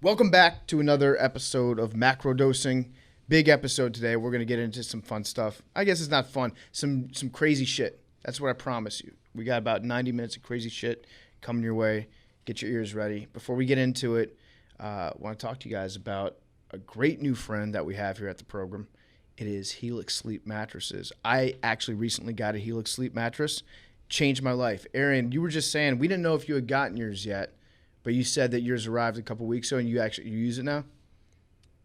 Welcome back to another episode of Macrodosing. Big episode today. We're going to get into some fun stuff. I guess it's not fun. Some crazy shit. That's what I promise you. We got about 90 minutes of crazy shit coming your way. Get your ears ready. Before we get into it, I want to talk to you guys about a great new friend that we have here at the program. It is Helix Sleep Mattresses. I actually recently got a Helix Sleep mattress. Changed my life. Arian, you were just saying, we didn't know if you had gotten yours yet. But you said that yours arrived a couple weeks ago, and you use it now.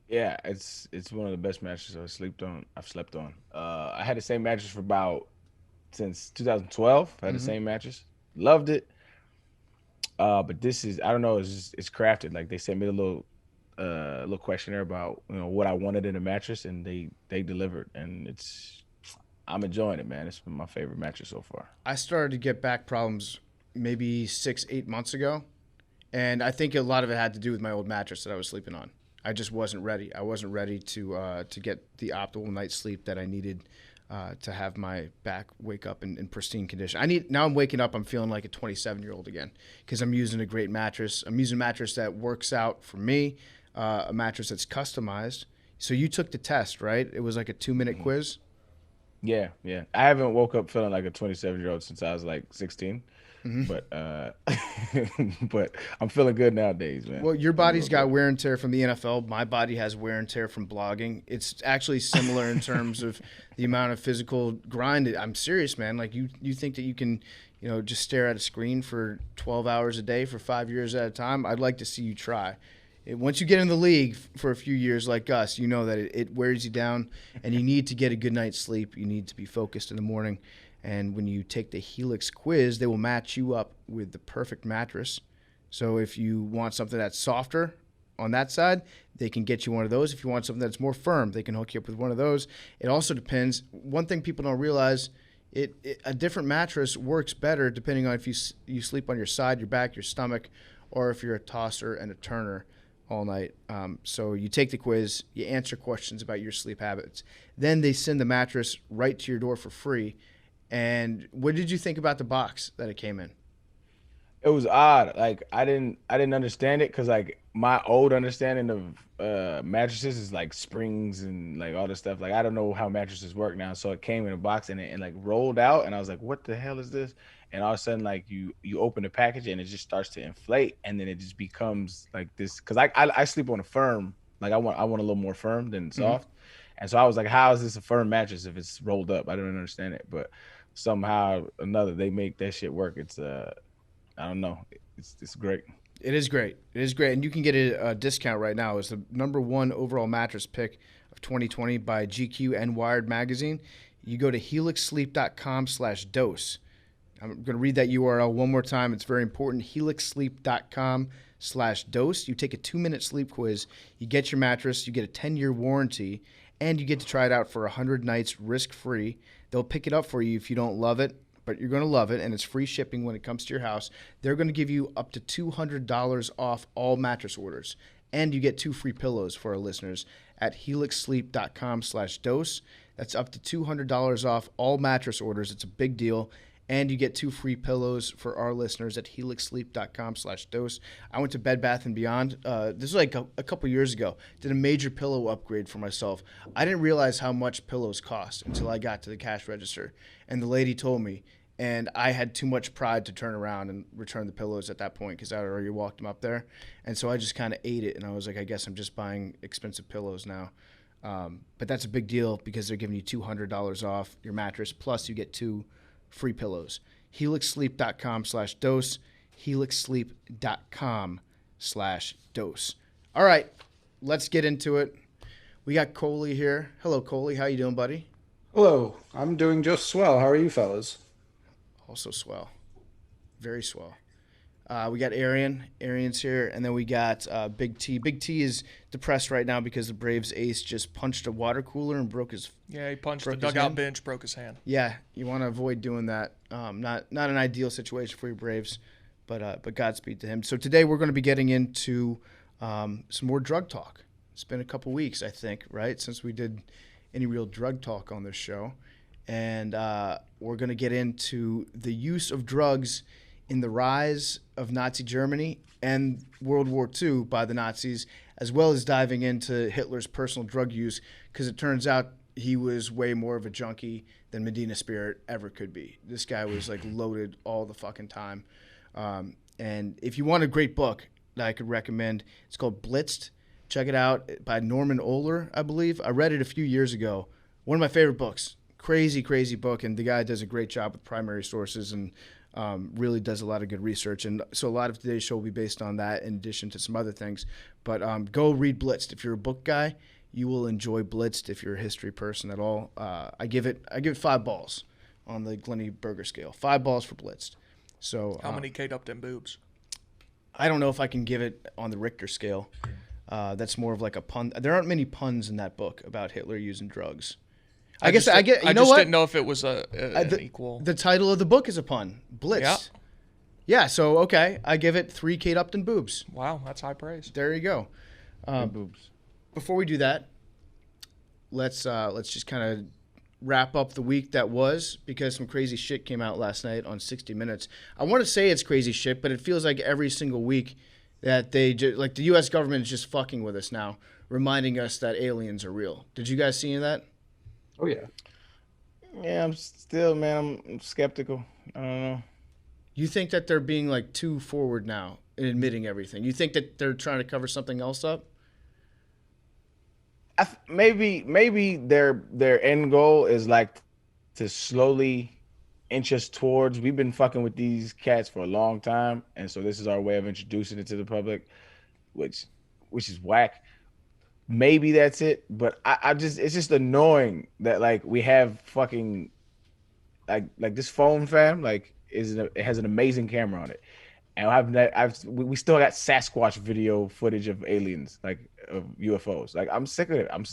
Yeah, it's one of the best mattresses I've slept on. I had the same mattress for about since 2012. I had the same mattress, loved it. But this is I don't know. It's crafted. Like they sent me a little questionnaire about what I wanted in a mattress, and they delivered, and I'm enjoying it, man. It's been my favorite mattress so far. I started to get back problems maybe 6-8 months ago, and I think a lot of it had to do with my old mattress that I was sleeping on. I just wasn't ready. I wasn't ready to get the optimal night's sleep that I needed to have my back wake up in pristine condition. Now I'm waking up, I'm feeling like a 27-year-old again because I'm using a great mattress. I'm using a mattress that works out for me, a mattress that's customized. So you took the test, right? It was like a 2-minute quiz. Yeah, yeah. I haven't woke up feeling like a 27-year-old since I was like 16. But but I'm feeling good nowadays, man. Well, your Feeling body's real got good. wear and tear from the NFL. My body has wear and tear from blogging. It's actually similar in terms of the amount of physical grind. I'm serious, man. Like you think that you can, just stare at a screen for 12 hours a day for 5 years at a time? I'd like to see you try. Once you get in the league for a few years like us, you know that it wears you down, and you need to get a good night's sleep. You need to be focused in the morning. And when you take the Helix quiz, they will match you up with the perfect mattress. So if you want something that's softer on that side, they can get you one of those. If you want something that's more firm, they can hook you up with one of those. It also depends. One thing people don't realize, a different mattress works better depending on if you sleep on your side, your back, your stomach, or if you're a tosser and a turner all night. So you take the quiz, you answer questions about your sleep habits. Then they send the mattress right to your door for free. And what did you think about the box that it came in? It was odd. Like I didn't understand it because like my old understanding of mattresses is like springs and like all this stuff. Like I don't know how mattresses work now. So it came in a box and like rolled out, and I was like, what the hell is this? And all of a sudden, like you open the package and it just starts to inflate, and then it just becomes like this. Because I sleep on a firm. Like I want a little more firm than Hmm. soft. And so I was like, how is this a firm mattress if it's rolled up? I don't understand it, but somehow or another they make that shit work. It's I don't know. It's great. It is great. It is great. And you can get a discount right now. It's the #1 overall mattress pick of 2020 by GQ and Wired Magazine. You go to helixsleep.com/dose. I'm going to read that URL one more time. It's very important. helixsleep.com/dose. You take a 2-minute sleep quiz. You get your mattress. You get a 10-year warranty. And you get to try it out for 100 nights risk-free. They'll pick it up for you if you don't love it, but you're going to love it, and it's free shipping when it comes to your house. They're going to give you up to $200 off all mattress orders, and you get 2 free pillows for our listeners at helixsleep.com/dose. That's up to $200 off all mattress orders. It's a big deal. And you get 2 free pillows for our listeners at helixsleep.com/dose. I went to Bed Bath & Beyond. This was like a couple years ago. Did a major pillow upgrade for myself. I didn't realize how much pillows cost until I got to the cash register. And the lady told me. And I had too much pride to turn around and return the pillows at that point because I had already walked them up there. And so I just kind of ate it. And I was like, I guess I'm just buying expensive pillows now. But that's a big deal because they're giving you $200 off your mattress. Plus you get 2 free pillows. helixsleep.com/dose. helixsleep.com/dose. All right, let's get into it. We got Coley here. Hello, Coley. How you doing, buddy? Hello, I'm doing just swell. How are you fellas? Also swell. Very swell. We got Arian. Arian's here. And then we got Big T. Big T is depressed right now because the Braves ace just punched a water cooler and broke his Yeah, he punched broke the his dugout hand. bench, broke his hand. Yeah, you want to avoid doing that. Not an ideal situation for your Braves, but Godspeed to him. So today we're going to be getting into some more drug talk. It's been a couple weeks, I think, right, since we did any real drug talk on this show. And we're going to get into the use of drugs in the rise of Nazi Germany and World War II by the Nazis, as well as diving into Hitler's personal drug use, because it turns out he was way more of a junkie than Medina Spirit ever could be. This guy was like loaded all the fucking time. And if you want a great book that I could recommend, it's called Blitzed. Check it out, by Norman Ohler, I believe. I read it a few years ago. One of my favorite books. Crazy, crazy book. And the guy does a great job with primary sources and really does a lot of good research. And so a lot of today's show will be based on that in addition to some other things. But go read Blitzed. If you're a book guy, you will enjoy Blitzed. If you're a history person at all, I give it 5 balls on the Glennie Berger scale. 5 balls for Blitzed. So how many Kate Upton boobs? I don't know if I can give it on the Richter scale. That's more of like a pun. There aren't many puns in that book about Hitler using drugs. I guess I get. You know what? I just didn't know if it was an equal. The title of the book is a pun. Blitz. Yeah. Yeah. So okay, I give it 3 Kate Upton boobs. Wow, that's high praise. There you go. Boobs. Before we do that, let's just kind of wrap up the week that was, because some crazy shit came out last night on 60 Minutes. I want to say it's crazy shit, but it feels like every single week that they like the U.S. government is just fucking with us now, reminding us that aliens are real. Did you guys see that? Oh yeah. Yeah, I'm still, man. I'm skeptical. I don't know. You think that they're being like too forward now in admitting everything? You think that they're trying to cover something else up? Maybe their end goal is like to slowly inch us towards. We've been fucking with these cats for a long time, and so this is our way of introducing it to the public, which is whack. Maybe that's it, but it's just annoying that like we have fucking like this phone, fam, like it has an amazing camera on it, and we still got Sasquatch video footage of aliens, like of UFOs. Like I'm sick of it. I'm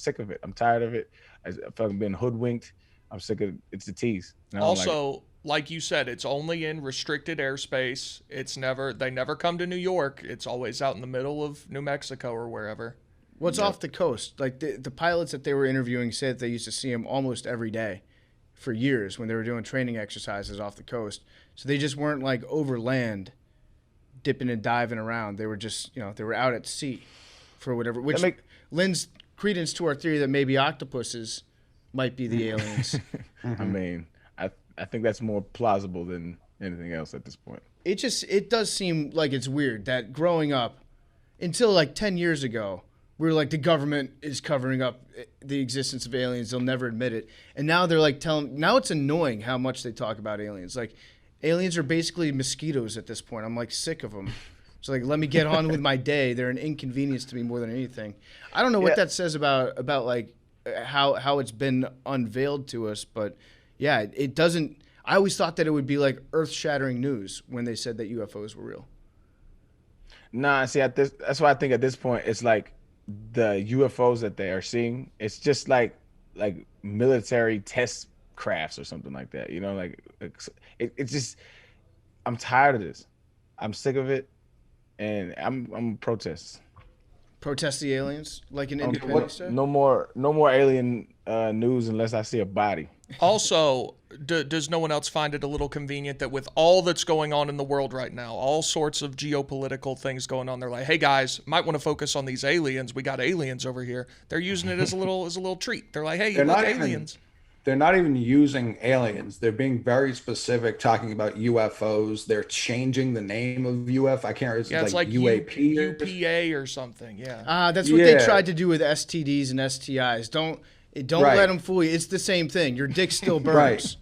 tired of it. I'm fucking being hoodwinked. I'm sick of it. It's the tease. Also, like you said, it's only in restricted airspace. They never come to New York. It's always out in the middle of New Mexico or wherever. Well, it's off the coast. Like the pilots that they were interviewing said they used to see him almost every day for years when they were doing training exercises off the coast. So they just weren't like over land dipping and diving around. They were just, they were out at sea for whatever, which lends credence to our theory that maybe octopuses might be the aliens. I mean, I think that's more plausible than anything else at this point. It does seem like it's weird that growing up until like 10 years ago, we were like, the government is covering up the existence of aliens. They'll never admit it. And now they're like now it's annoying how much they talk about aliens. Like aliens are basically mosquitoes at this point. I'm like sick of them. So like, let me get on with my day. They're an inconvenience to me more than anything. I don't know what that says about like how it's been unveiled to us, but yeah, it doesn't. I always thought that it would be like earth-shattering news when they said that UFOs were real. Nah, see, that's why I think at this point it's like the UFOs that they are seeing. It's just like military test crafts or something like that. Like it's just. I'm tired of this. I'm sick of it, and I'm protest. Protest the aliens like an Independence Day? No more alien news unless I see a body. Also, does no one else find it a little convenient that with all that's going on in the world right now, all sorts of geopolitical things going on, they're like, hey guys, might want to focus on these aliens. We got aliens over here. They're using it as a little treat. They're like, hey, you look, aliens. They're not even using aliens. They're being very specific, talking about UFOs. They're changing the name of UFO. I can't remember. It's like UAP UPA or something. Yeah. That's what they tried to do with STDs and STIs. Don't let them fool you. It's the same thing. Your dick still burns. Right.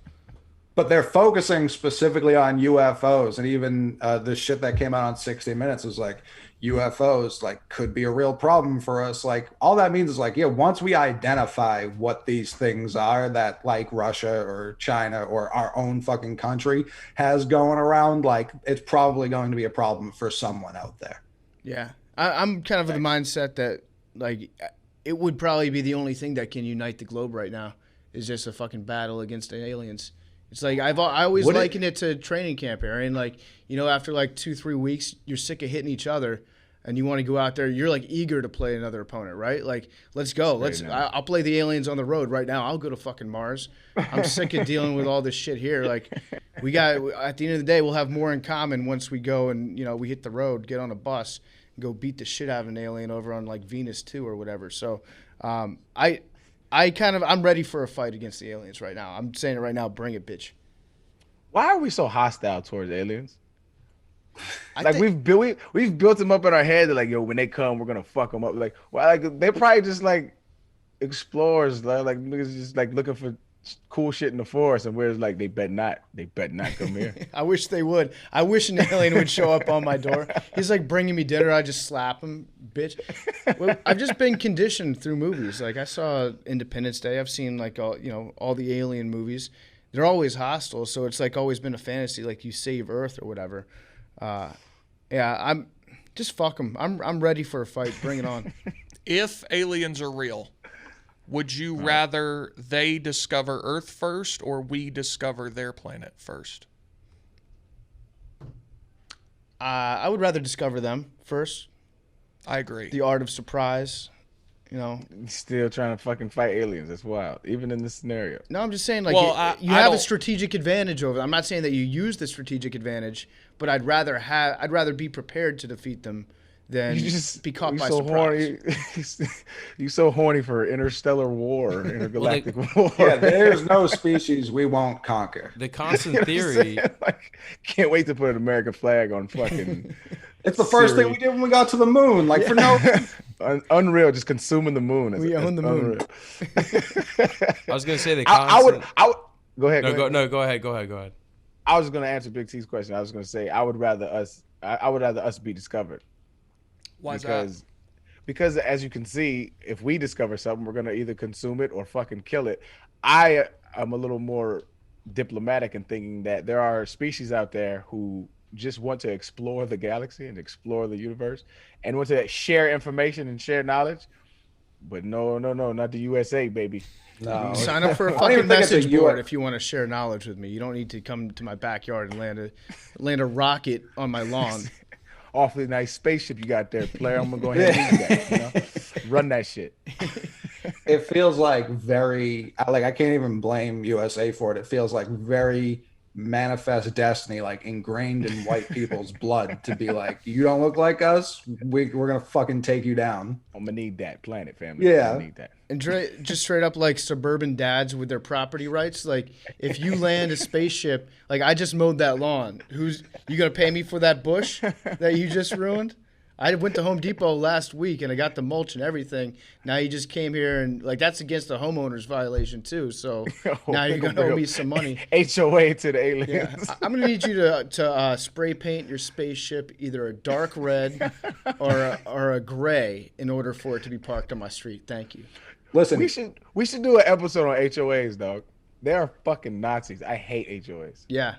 But they're focusing specifically on UFOs, and even the shit that came out on 60 Minutes was like, UFOs like could be a real problem for us. Like all that means is like, once we identify what these things are that like Russia or China or our own fucking country has going around, like it's probably going to be a problem for someone out there. Yeah. I'm kind of of the mindset that like it would probably be the only thing that can unite the globe right now is just a fucking battle against the aliens. It's like I always liken it to training camp, Arian. Like, after like 2-3 weeks, you're sick of hitting each other, and you want to go out there, you're like eager to play another opponent, right? Like, let's go. I'll play the aliens on the road right now. I'll go to fucking Mars. I'm sick of dealing with all this shit here. Like, at the end of the day, we'll have more in common once we go and, we hit the road, get on a bus, and go beat the shit out of an alien over on like Venus 2 or whatever. So, I'm ready for a fight against the aliens right now. I'm saying it right now. Bring it, bitch. Why are we so hostile towards aliens? We've built them up in our head that like, yo, when they come, we're gonna fuck them up. Like, well, like they're probably just like explorers, like niggas just like looking for cool shit in the forest, and we're like, they bet not come here. I wish they would. I wish an alien would show up on my door. He's like bringing me dinner. I just slap him, bitch. Well, I've just been conditioned through movies. Like I saw Independence Day. I've seen like all the alien movies. They're always hostile, so it's like always been a fantasy, like you save Earth or whatever. I'm just fuck them. I'm ready for a fight. Bring it on. If aliens are real, would you rather they discover Earth first or we discover their planet first? I would rather discover them first. I agree. The art of surprise. Still trying to fucking fight aliens. That's wild. Even in this scenario. No, I'm just saying, like, you have a strategic advantage over them. I'm not saying that you use the strategic advantage, but I'd rather be prepared to defeat them than be caught by surprise. You so horny for interstellar war, intergalactic war. Yeah, there's no species we won't conquer. The constant theory. Like, can't wait to put an American flag on fucking. It's the first thing we did when we got to the moon. Like, for no. Unreal, just consuming the moon. We own the moon. I was gonna say the constant. I would go ahead. Go ahead. I was gonna answer Big T's question. I was gonna say I would rather us be discovered. Why is that? Because as you can see, if we discover something, we're gonna either consume it or fucking kill it. I am a little more diplomatic in thinking that there are species out there who just want to explore the galaxy and explore the universe and want to share information and share knowledge. But no, not the USA, baby. No. Sign up for a fucking message board if you want to share knowledge with me. You don't need to come to my backyard and land a rocket on my lawn. Awfully nice spaceship you got there, player. I'm gonna go ahead and use that. Run that shit. It feels like I can't even blame USA for it. It feels like very manifest destiny, like ingrained in white people's blood to be like, you don't look like us, we're gonna fucking take you down. I'm gonna need that planet, family. Yeah. I'm gonna need that. And just straight up like suburban dads with their property rights. Like, if you land a spaceship, like, I just mowed that lawn. You gonna pay me for that bush that you just ruined? I went to Home Depot last week and I got the mulch and everything. Now you just came here and like that's against the homeowner's violation too. So now you're gonna owe me some money. HOA to the aliens. Yeah. I'm gonna need you to spray paint your spaceship either a dark red or a gray in order for it to be parked on my street. Thank you. Listen, we should do an episode on HOAs, dog. They are fucking Nazis. I hate HOAs. Yeah,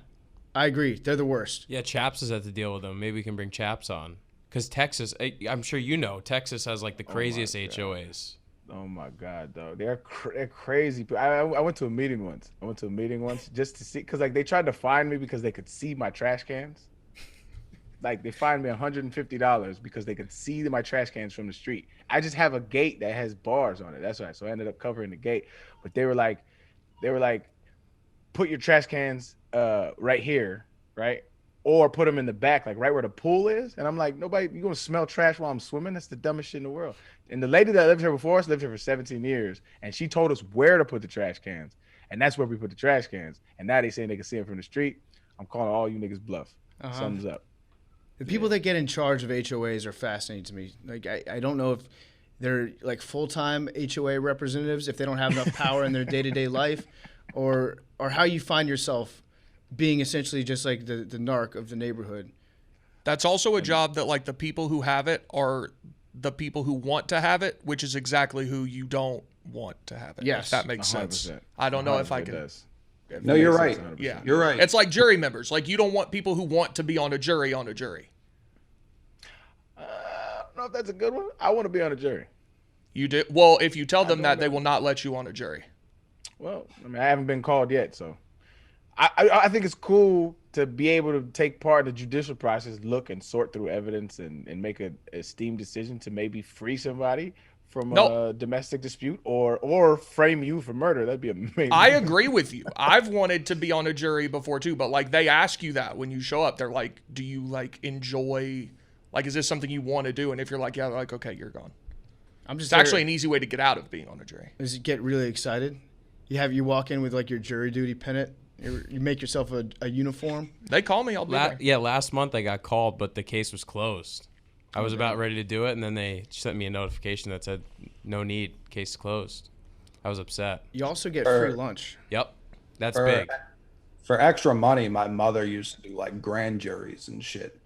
I agree. They're the worst. Yeah, Chaps has had to deal with them. Maybe we can bring Chaps on. Because Texas, I'm sure you know, Texas has like the craziest HOAs. Oh my God, dog. They're crazy. I went to a meeting once. Just to see, because like they tried to fine me because they could see my trash cans. Like they fined me $150 because they could see my trash cans from the street. I just have a gate that has bars on it. That's right. So I ended up covering the gate. But they were like, put your trash cans right here, right? Or put them in the back, like right where the pool is. And I'm like, you gonna smell trash while I'm swimming? That's the dumbest shit in the world. And the lady that lived here before us lived here for 17 years. And she told us where to put the trash cans. And that's where we put the trash cans. And now they saying they can see them from the street. I'm calling all you niggas bluff. Thumbs up. The people that get in charge of HOAs are fascinating to me. Like, I don't know if they're like full-time HOA representatives, if they don't have enough power in their day-to-day life, or how you find yourself being essentially just like the narc of the neighborhood. That's also a job that like the people who have it are the people who want to have it, which is exactly who you don't want to have it. Yes. If that makes 100%. sense. I don't know if I can. Does. no, you're right. 100%. Yeah. You're right. It's like jury members. Like you don't want people who want to be on a jury on a jury. I don't know if that's a good one. I want to be on a jury. You do. Well, if you tell them that, they will not let you on a jury. Well, I mean, I haven't been called yet, so I think it's cool to be able to take part in the judicial process, look and sort through evidence, and make a esteemed decision to maybe free somebody from a domestic dispute or frame you for murder. That'd be amazing. I agree with you. I've wanted to be on a jury before too, but like they ask you that when you show up. They're like, do you like enjoy, like, is this something you want to do? And if you're like, yeah, they're like, okay, you're gone. It's actually an easy way to get out of being on a jury. Does it get really excited? You walk in with like your jury duty pennant. You make yourself a uniform. They call me. I'll be there. Yeah, last month I got called, but the case was closed. I was about ready to do it, and then they sent me a notification that said, no need, case closed. I was upset. You also get free lunch. Yep, that's big. For extra money, my mother used to do like grand juries and shit.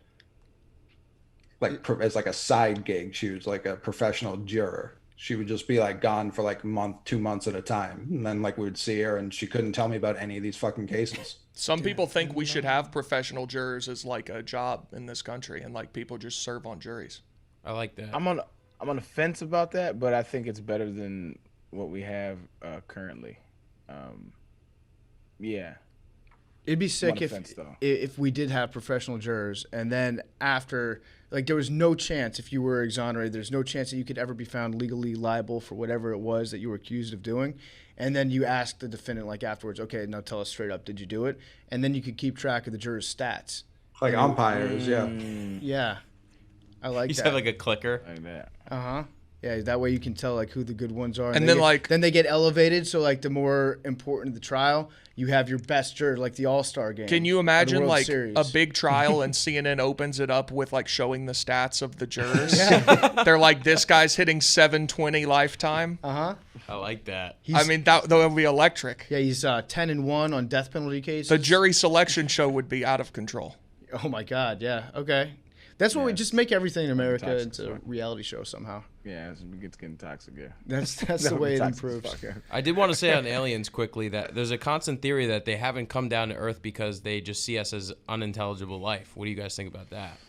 Like as like a side gig, she was like a professional juror. She would just be like gone for like a month, 2 months at a time. And then like we would see her and she couldn't tell me about any of these fucking cases. Some people think we should have professional jurors as like a job in this country, and like people just serve on juries. I like that. I'm on the fence about that, but I think it's better than what we have currently. Yeah. It'd be sick if we did have professional jurors, and then after, like, there was no chance if you were exonerated, there's no chance that you could ever be found legally liable for whatever it was that you were accused of doing. And then you ask the defendant, like, afterwards, okay, now tell us straight up, did you do it? And then you could keep track of the jurors' stats. Like umpires, yeah. Yeah. I like you that. said like a clicker. Like that. Uh-huh. Yeah, that way you can tell like who the good ones are. And then they get elevated, so like the more important the trial, you have your best juror, like the All-Star game. Can you imagine like Series. a big trial and CNN opens it up with like showing the stats of the jurors? Yeah. They're like, this guy's hitting 720 lifetime. Uh-huh. I like that. I mean, that would be electric. Yeah, he's 10-1 on death penalty cases. The jury selection show would be out of control. Oh my God, yeah. Okay. That's what we just make everything in America into a reality show somehow. Yeah, it's getting toxic. Yeah, that's the way it improves. I did want to say on aliens quickly that there's a constant theory that they haven't come down to Earth because they just see us as unintelligible life. What do you guys think about that?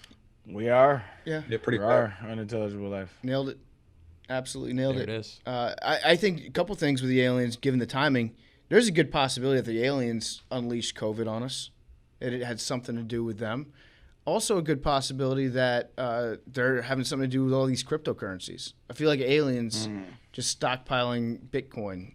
We are. Yeah, pretty. We are unintelligible life. Nailed it. Absolutely nailed There it. it is. I think a couple things with the aliens, given the timing. There's a good possibility that the aliens unleashed COVID on us. It had something to do with them. Also a good possibility that they're having something to do with all these cryptocurrencies. I feel like aliens just stockpiling Bitcoin.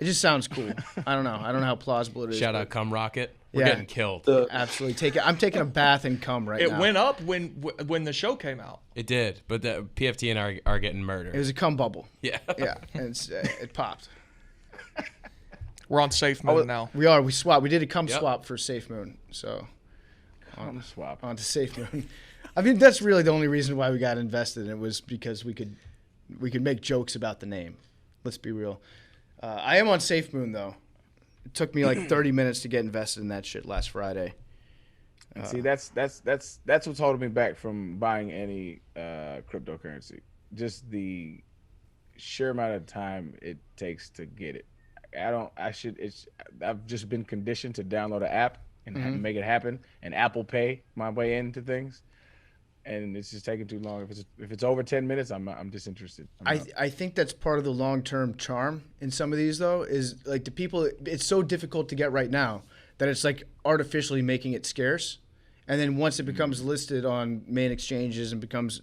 It just sounds cool. I don't know how plausible it is. Shout out Cum Rocket. We're getting killed. Absolutely. I'm taking a bath in cum right now. It went up when the show came out. It did, but the PFT and are getting murdered. It was a cum bubble. Yeah. Yeah, and it popped. We're on Safe Moon now. We are. We swapped. We did a cum swap for Safe Moon. So Swap onto Safe Moon. I mean, that's really the only reason why we got invested in it, was because we could make jokes about the name. Let's be real. I am on Safe Moon though. It took me like 30 minutes to get invested in that shit last Friday. See, that's what's holding me back from buying any cryptocurrency. Just the sheer amount of time it takes to get it. I've just been conditioned to download an app and make it happen, and Apple Pay my way into things, and it's just taking too long. If it's over 10 minutes, I'm disinterested. I think that's part of the long-term charm in some of these though, is like the people. It's so difficult to get right now that it's like artificially making it scarce, and then once it becomes listed on main exchanges and becomes,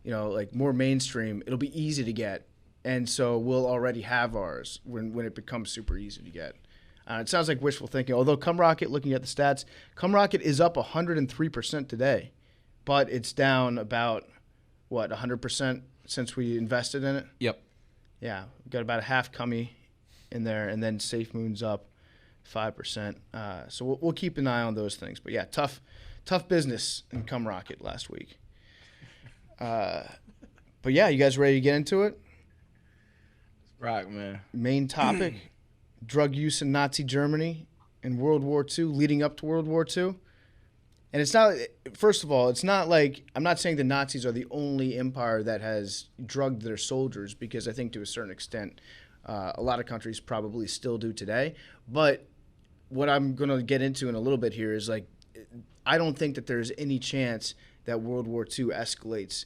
like more mainstream, it'll be easy to get, and so we'll already have ours when it becomes super easy to get. It sounds like wishful thinking. Although CumRocket, looking at the stats, CumRocket is up 103% today, but it's down about, 100% since we invested in it? Yep. Yeah, we've got about a half cummy in there, and then Safe Moon's up 5%. So we'll keep an eye on those things. But yeah, tough business in CumRocket last week. But yeah, you guys ready to get into it? Rock, man. Main topic. Drug use in Nazi Germany in World War II, leading up to World War II. And it's not, first of all, it's not like, I'm not saying the Nazis are the only empire that has drugged their soldiers, because I think to a certain extent, a lot of countries probably still do today. But what I'm going to get into in a little bit here is like, I don't think that there's any chance that World War II escalates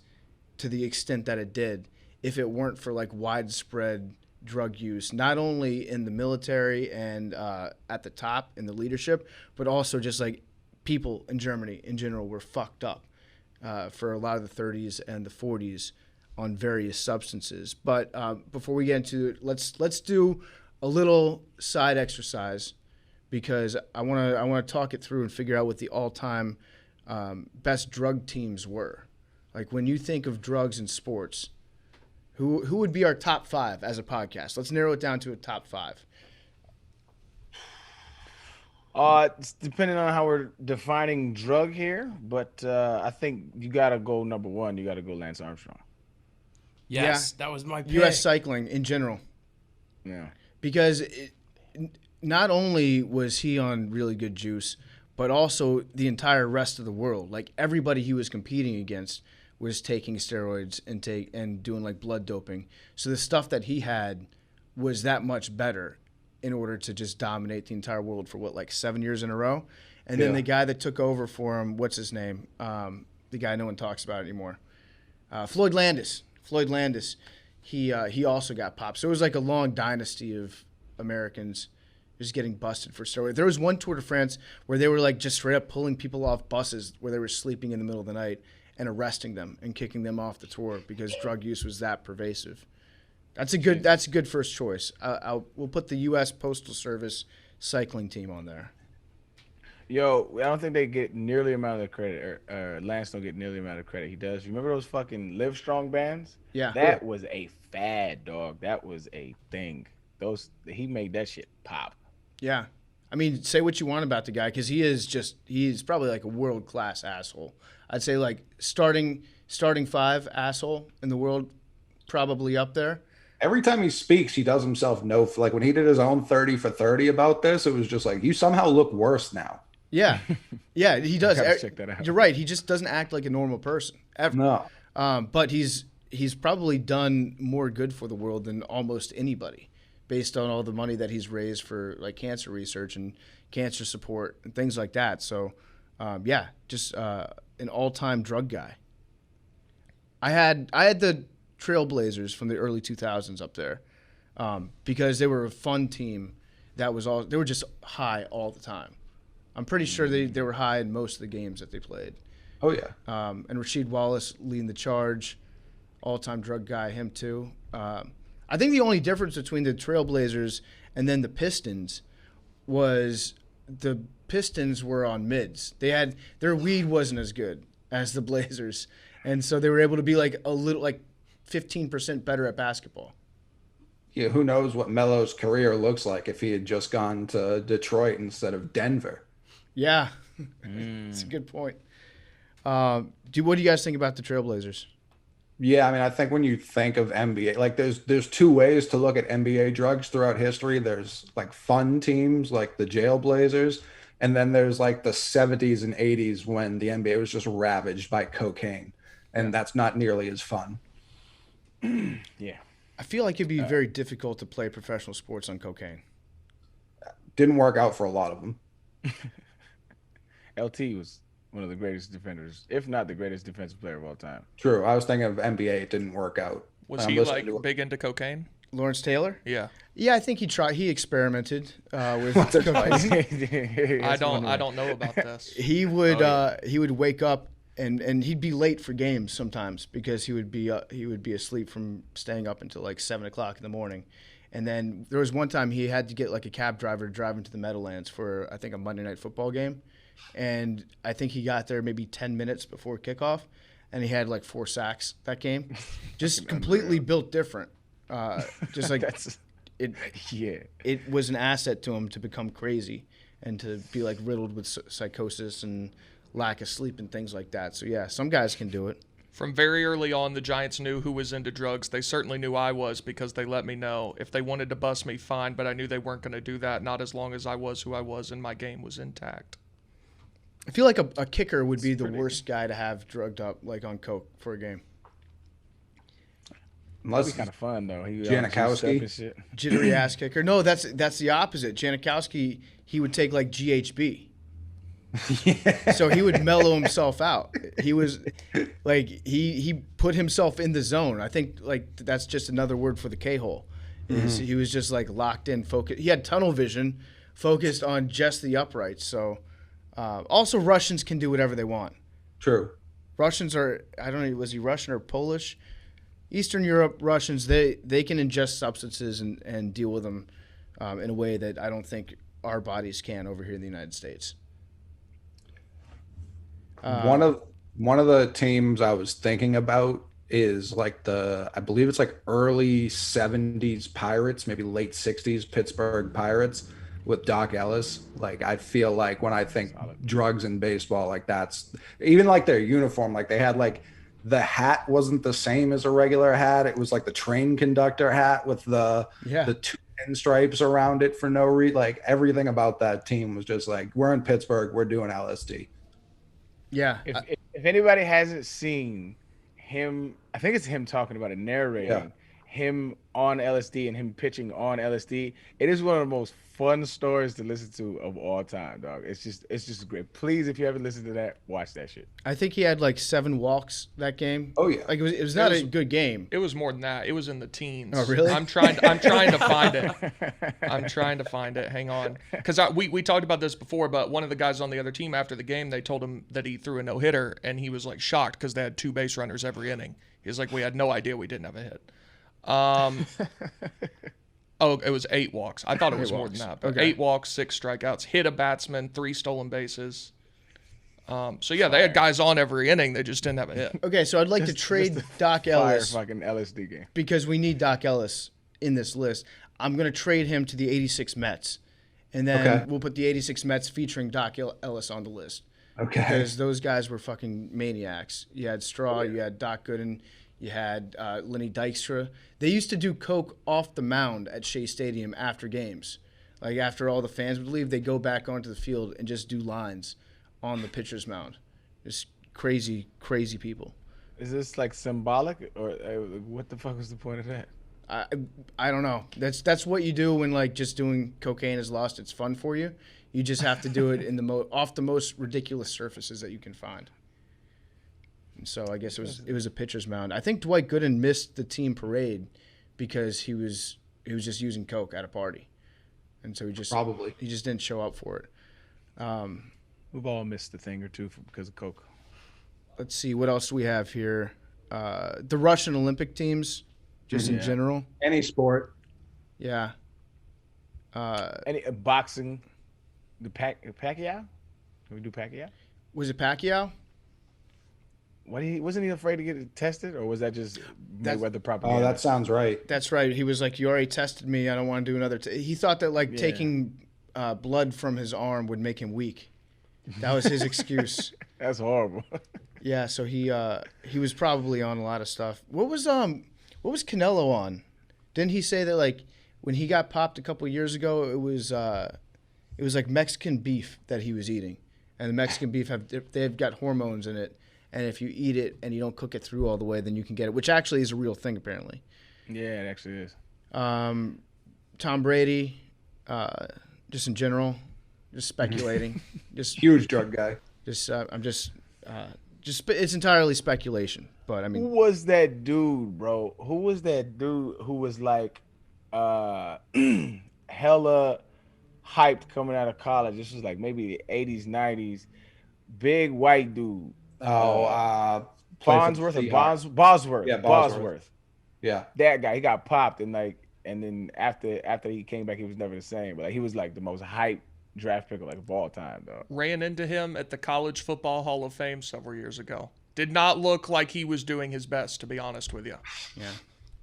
to the extent that it did if it weren't for like widespread drug use, not only in the military and at the top in the leadership, but also just like people in Germany in general were fucked up for a lot of the 30s and the 40s on various substances. But before we get into it, let's do a little side exercise, because I want to talk it through and figure out what the all-time best drug teams were. Like, when you think of drugs in sports, who would be our top 5 as a podcast? Let's narrow it down to a top 5. It's depending on how we're defining drug here, but I think you gotta go number 1. You gotta go Lance Armstrong. Yes, that was my pick. U.S. cycling in general. Yeah. Because not only was he on really good juice, but also the entire rest of the world. Like, everybody he was competing against was taking steroids and doing like blood doping. So the stuff that he had was that much better in order to just dominate the entire world for like 7 years in a row. And then the guy that took over for him, what's his name? The guy no one talks about anymore. Floyd Landis. He also got popped. So it was like a long dynasty of Americans just getting busted for steroids. There was one Tour de France where they were like just straight up pulling people off buses where they were sleeping in the middle of the night and arresting them and kicking them off the tour because drug use was that pervasive. That's a good first choice. We'll put the U.S. Postal Service cycling team on there. Yo, I don't think they get nearly the amount of credit, or Lance don't get nearly the amount of credit he does. You remember those fucking Live Strong bands? Yeah. That was a fad, dog. That was a thing. He made that shit pop. Yeah. I mean, say what you want about the guy, because he's probably like a world-class asshole. I'd say like starting 5 asshole in the world, probably up there. Every time he speaks, he does himself like when he did his own 30 for 30 about this, it was just like, you somehow look worse now. Yeah. Yeah, he does. Check that out. You're right. He just doesn't act like a normal person ever. No. But he's probably done more good for the world than almost anybody, based on all the money that he's raised for like cancer research and cancer support and things like that. So, just an all-time drug guy. I had the Trailblazers from the early 2000s up there because they were a fun team. They were just high all the time. I'm pretty sure they were high in most of the games that they played. Oh, yeah. And Rasheed Wallace leading the charge, all-time drug guy, him too. I think the only difference between the Trailblazers and then the Pistons was the Pistons were on mids. Their weed wasn't as good as the Blazers, and so they were able to be like a little like 15% better at basketball. Yeah, who knows what Melo's career looks like if he had just gone to Detroit instead of Denver. Yeah, that's a good point. What do you guys think about the Trailblazers? Yeah, I mean, I think when you think of NBA, like there's 2 ways to look at NBA drugs throughout history. There's like fun teams like the Jailblazers, and then there's like the 70s and 80s when the NBA was just ravaged by cocaine, and that's not nearly as fun. Yeah. I feel like it'd be very difficult to play professional sports on cocaine. Didn't work out for a lot of them. LT was one of the greatest defenders, if not the greatest defensive player of all time. True. I was thinking of NBA. It didn't work out. Was he like big into cocaine? Lawrence Taylor? Yeah. Yeah, I think he experimented with Once or cocaine. I don't know about this. He would wake up and he'd be late for games sometimes because he would be asleep from staying up until like 7 o'clock in the morning. And then there was one time he had to get like a cab driver to drive him to the Meadowlands for I think a Monday Night Football game. And I think he got there maybe 10 minutes before kickoff, and he had like 4 sacks that game. Just completely built different. Just like it was an asset to him to become crazy and to be like riddled with psychosis and lack of sleep and things like that. So yeah, some guys can do it. From very early on, the Giants knew who was into drugs. They certainly knew I was because they let me know. If they wanted to bust me, fine, but I knew they weren't going to do that, not as long as I was who I was and my game was intact. I feel like a kicker would be the worst guy to have drugged up, like on coke for a game. Unless That'd be kind of fun though. He Janikowski, jittery ass kicker. No, that's the opposite. Janikowski, he would take like GHB. yeah. So he would mellow himself out. He was like he put himself in the zone. I think like that's just another word for the K-hole. He was just like locked in, focused. He had tunnel vision, focused on just the uprights. So, also Russians can do whatever they want. True. Russians are, I don't know, was he Russian or Polish? Eastern Europe Russians, they can ingest substances and deal with them in a way that I don't think our bodies can over here in the United States. One of the teams I was thinking about is like I believe it's like early 70s Pirates, maybe late 60s Pittsburgh Pirates with Doc Ellis. Like, I feel like when I think drugs in baseball, like that's even like their uniform, like they had like the hat wasn't the same as a regular hat. It was like the train conductor hat with the two pinstripes around it for no reason. Like everything about that team was just like, we're in Pittsburgh, we're doing LSD. Yeah. If anybody hasn't seen him, I think it's him talking about it, narrating him on LSD and him pitching on LSD. It is one of the most fun stories to listen to of all time, dog. It's just great. Please, if you haven't listened to that, watch that shit. I think he had like 7 walks that game. Oh yeah. Like it was not a good game. It was more than that. It was in the teens. Oh really? I'm trying to find it. I'm trying to find it. Hang on, because we talked about this before. But one of the guys on the other team after the game, they told him that he threw a no hitter, and he was like shocked because they had 2 base runners every inning. He was like, we had no idea we didn't have a hit. Oh, it was 8 walks. I thought it was more than that. But Okay. 8 walks, 6 strikeouts, hit a batsman, 3 stolen bases. So yeah, they had guys on every inning. They just didn't have a hit. Okay, so I'd like to trade Doc Ellis Fucking LSD game. because we need Doc Ellis in this list. I'm going to trade him to the 86 Mets. And then we'll put the 86 Mets featuring Doc Ellis on the list. Okay. Because those guys were fucking maniacs. You had Straw, you had Doc Gooden, you had Lenny Dykstra. They used to do coke off the mound at Shea Stadium after games. Like after all the fans would leave, they'd go back onto the field and just do lines on the pitcher's mound. Just crazy, crazy people. Is this like symbolic, or what the fuck was the point of that? I don't know. That's what you do when like just doing cocaine is lost its fun for you. You just have to do it in off the most ridiculous surfaces that you can find. And so I guess it was a pitcher's mound. I think Dwight Gooden missed the team parade because he was just using coke at a party, and so he just didn't show up for it. We've all missed a thing or two because of coke. Let's see what else do we have here. The Russian Olympic teams, just in general. Any sport. Yeah. Any boxing, the Pacquiao? Can we do Pacquiao? Was it Pacquiao? Wasn't he afraid to get tested, or was that just Mayweather propaganda? Oh, that sounds right. That's right. He was like, "You already tested me. I don't want to do another." He thought that like taking blood from his arm would make him weak. That was his excuse. That's horrible. Yeah, so he was probably on a lot of stuff. What was Canelo on? Didn't he say that like when he got popped a couple years ago, it was like Mexican beef that he was eating, and the Mexican beef they've got hormones in it. And if you eat it and you don't cook it through all the way, then you can get it, which actually is a real thing apparently. Yeah, it actually is. Tom Brady, just in general, just speculating, just Huge drug guy. just it's entirely speculation. But I mean, Who was that dude, bro? Who was that dude who was like hella hyped coming out of college? This was like maybe the 80s, 90s. Big white dude. Bosworth. Yeah, Bosworth. Yeah. That guy, he got popped and then after he came back, he was never the same. But like, he was like the most hyped draft pick of all time, though. Ran into him at the College Football Hall of Fame several years ago. Did not look like he was doing his best, to be honest with you. yeah.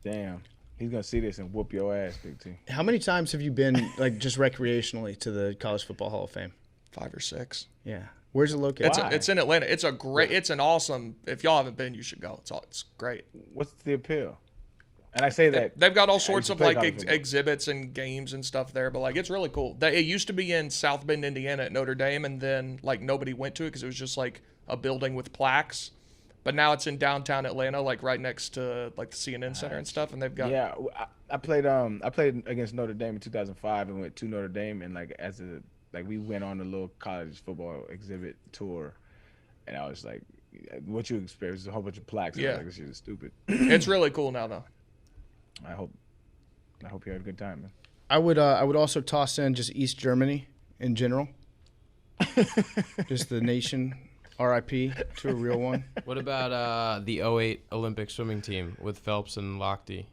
Damn. He's gonna see this and whoop your ass, Big T. How many times have you been like just recreationally to the College Football Hall of Fame? 5 or 6. Yeah. Where's it located? It's in Atlanta. It's an awesome. If y'all haven't been, you should go. It's great. What's the appeal? And I say that They've got all sorts of like college football. exhibits and games and stuff there, but like it's really cool. It used to be in South Bend, Indiana at Notre Dame, and then like nobody went to it because it was just like a building with plaques. But now it's in downtown Atlanta, like right next to like the CNN Center and stuff, and they've got I played against Notre Dame in 2005 and went to Notre Dame, and we went on a little college football exhibit tour, and I was like, what you experienced is a whole bunch of plaques. Yeah. I was like, this shit is stupid. It's really cool now though. I hope I hope you had a good time, man. I would also toss in just East Germany in general. Just the nation. R.I.P. to a real one. What about the '08 Olympic swimming team with Phelps and Lochte?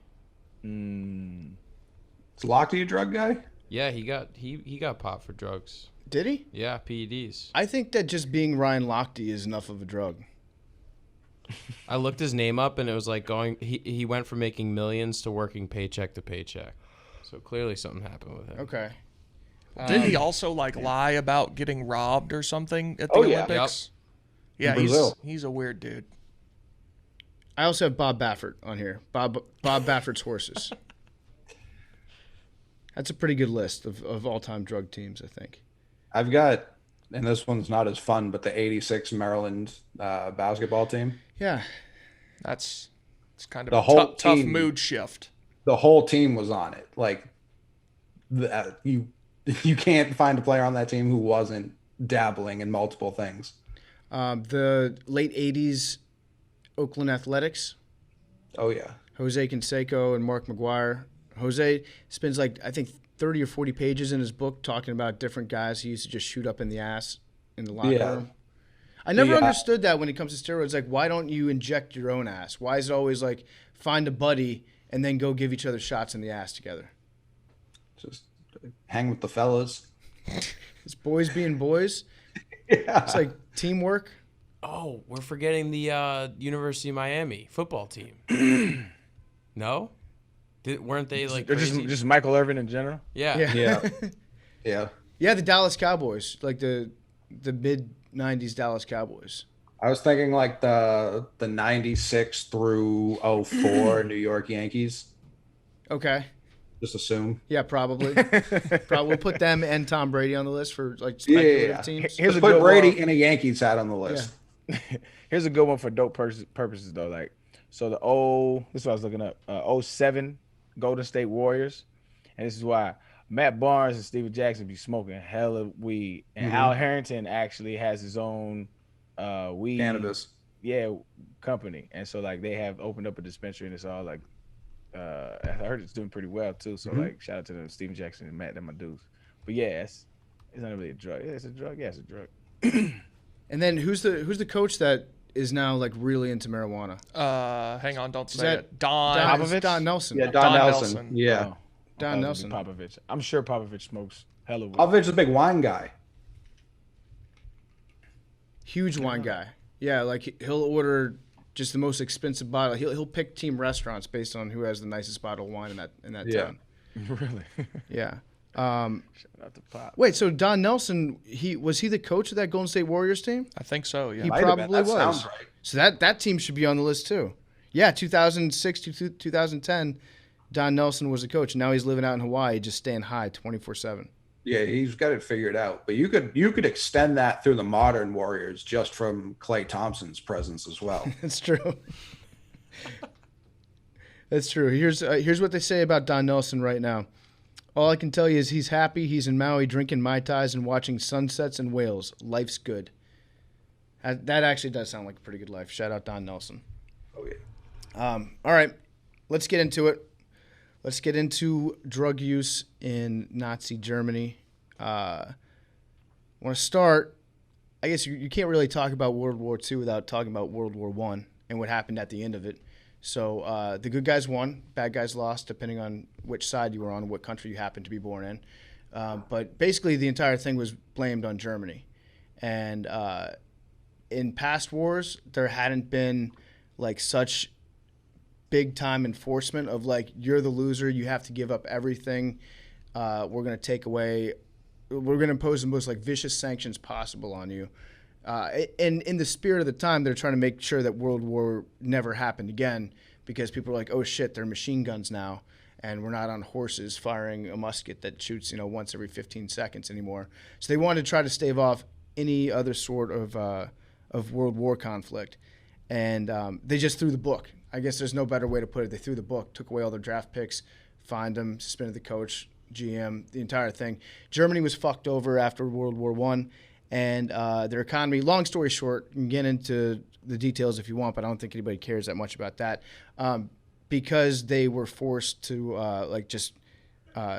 Is Lochte a drug guy? Yeah, he got popped for drugs. Did he? Yeah, PEDs. I think that just being Ryan Lochte is enough of a drug. I looked his name up, and it was like he went from making millions to working paycheck to paycheck. So clearly something happened with him. Okay. Didn't he also lie about getting robbed or something at the Oh, yeah. Olympics? Yeah, Brazil. he's a weird dude. I also have Bob Baffert on here. Bob Baffert's horses. That's a pretty good list of all-time drug teams, I think. I've got, and this one's not as fun, but the '86 Maryland basketball team. Yeah. It's kind of The a whole tough team. mood shift. The whole team was on it. Like, you can't find a player on that team who wasn't dabbling in multiple things. The late 80s Oakland Athletics. Oh, yeah. Jose Canseco and Mark McGuire. Jose spends I think 30 or 40 pages in his book talking about different guys he used to just shoot up in the ass in the locker room. I never understood that when it comes to steroids. Why don't you inject your own ass? Why is it always find a buddy and then go give each other shots in the ass together? Just hang with the fellas. It's boys being boys. Yeah. It's like teamwork. Oh, we're forgetting the University of Miami football team. No? Weren't they Or crazy? just Michael Irvin in general? Yeah. Yeah. Yeah. Yeah, the Dallas Cowboys, the mid '90s Dallas Cowboys. I was thinking the '96 through '04 New York Yankees. Okay. Just assume. Yeah, probably. Probably put them and Tom Brady on the list for speculative teams. Here's a Put good Brady one. in a Yankees hat on the list. Here's a good one for dope purposes though. So this is what I was looking up. 07 Golden State Warriors, and this is why Matt Barnes and Steven Jackson be smoking hella weed, and Al Harrington actually has his own weed Cannabis. company, and so they have opened up a dispensary, and it's all I heard it's doing pretty well too. So shout out to them, Steven Jackson and Matt, they're my dudes. But yeah, it's not really a drug. Yeah, it's a drug. Yeah, it's a drug. And then who's the coach that is now really into marijuana? Hang on, don't say that it. Don Popovich? Don Nelson. Yeah, Don Don Nelson. Nelson. Yeah. Oh, Don I thought it was Nelson. Popovich. I'm sure Popovich smokes hella weed. Popovich is a big wine guy. Huge wine guy. Yeah, he'll order just the most expensive bottle. He'll pick team restaurants based on who has the nicest bottle of wine in that Yeah. town. Really? Yeah. Shout out to Pop. Wait, so Don Nelson, was he the coach of that Golden State Warriors team? I think so, yeah. He Might have been. probably That was. sounds right. So that team should be on the list too. Yeah, 2006 to 2010, Don Nelson was the coach. Now he's living out in Hawaii, just staying high 24/7. Yeah, he's got it figured out. But you could extend that through the modern Warriors just from Klay Thompson's presence as well. That's true. That's true. Here's what they say about Don Nelson right now. All I can tell you is he's happy. He's in Maui drinking Mai Tais and watching sunsets and whales. Life's good. That actually does sound like a pretty good life. Shout out Don Nelson. Oh yeah. All right, let's get into it. Let's get into drug use in Nazi Germany. I want to start. I guess you can't really talk about World War II without talking about World War I and what happened at the end of it. So the good guys won, bad guys lost, depending on which side you were on, what country you happened to be born in. But basically, the entire thing was blamed on Germany. And in past wars, there hadn't been such big time enforcement of you're the loser, you have to give up everything. We're going to impose the most vicious sanctions possible on you. And in the spirit of the time, they're trying to make sure that World War never happened again, because people are like, oh shit, they're machine guns now, and we're not on horses firing a musket that shoots once every 15 seconds anymore. So they wanted to try to stave off any other sort of World War conflict, and they just threw the book. I guess there's no better way to put it. They threw the book, took away all their draft picks, fined them, suspended the coach, GM, the entire thing. Germany was fucked over after World War I, and their economy, long story short, you can get into the details if you want, but I don't think anybody cares that much about that. because they were forced to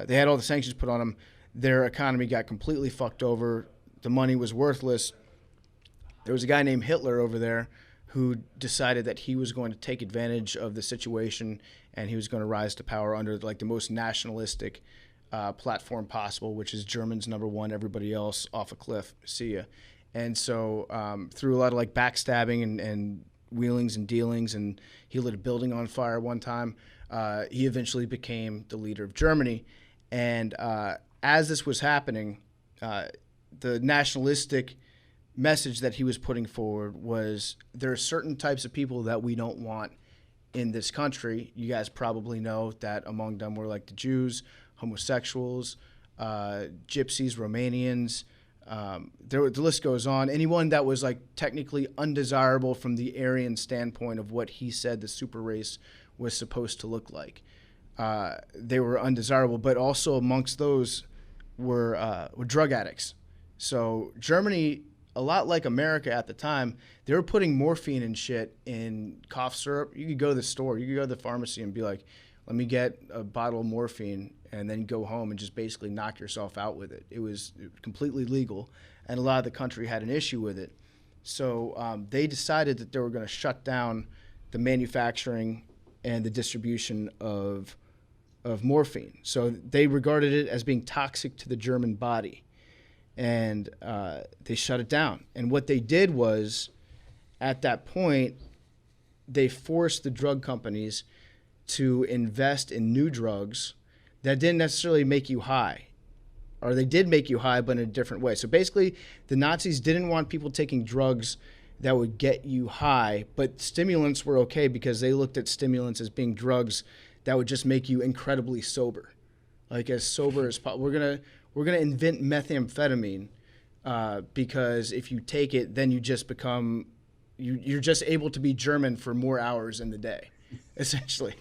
they had all the sanctions put on them. Their economy got completely fucked over. The money was worthless. There was a guy named Hitler over there who decided that he was going to take advantage of the situation and he was going to rise to power under like the most nationalistic platform possible, which is Germans number one, everybody else off a cliff, see ya. And so through a lot of like backstabbing and wheelings and dealings, and he lit a building on fire one time, he eventually became the leader of Germany. And as this was happening, the nationalistic message that he was putting forward was there are certain types of people that we don't want in this country. You guys probably know that among them were like the Jews, homosexuals, gypsies, Romanians. The list goes on. Anyone that was like technically undesirable from the Arian standpoint of what he said the super race was supposed to look like. They were undesirable, but also amongst those were drug addicts. So Germany, a lot like America at the time, they were putting morphine and shit in cough syrup. You could go to the store, you could go to the pharmacy and be like, let me get a bottle of morphine, and then go home and just basically knock yourself out with it. It was completely legal, and a lot of the country had an issue with it. So they decided that they were going to shut down the manufacturing and the distribution of morphine. So they regarded it as being toxic to the German body, and they shut it down. And what they did was, at that point, they forced the drug companies to invest in new drugs that didn't necessarily make you high, or they did make you high, but in a different way. So basically, the Nazis didn't want people taking drugs that would get you high, but stimulants were okay because they looked at stimulants as being drugs that would just make you incredibly sober, like as sober as possible. We're gonna invent methamphetamine because if you take it, then you just become you're just able to be German for more hours in the day, essentially.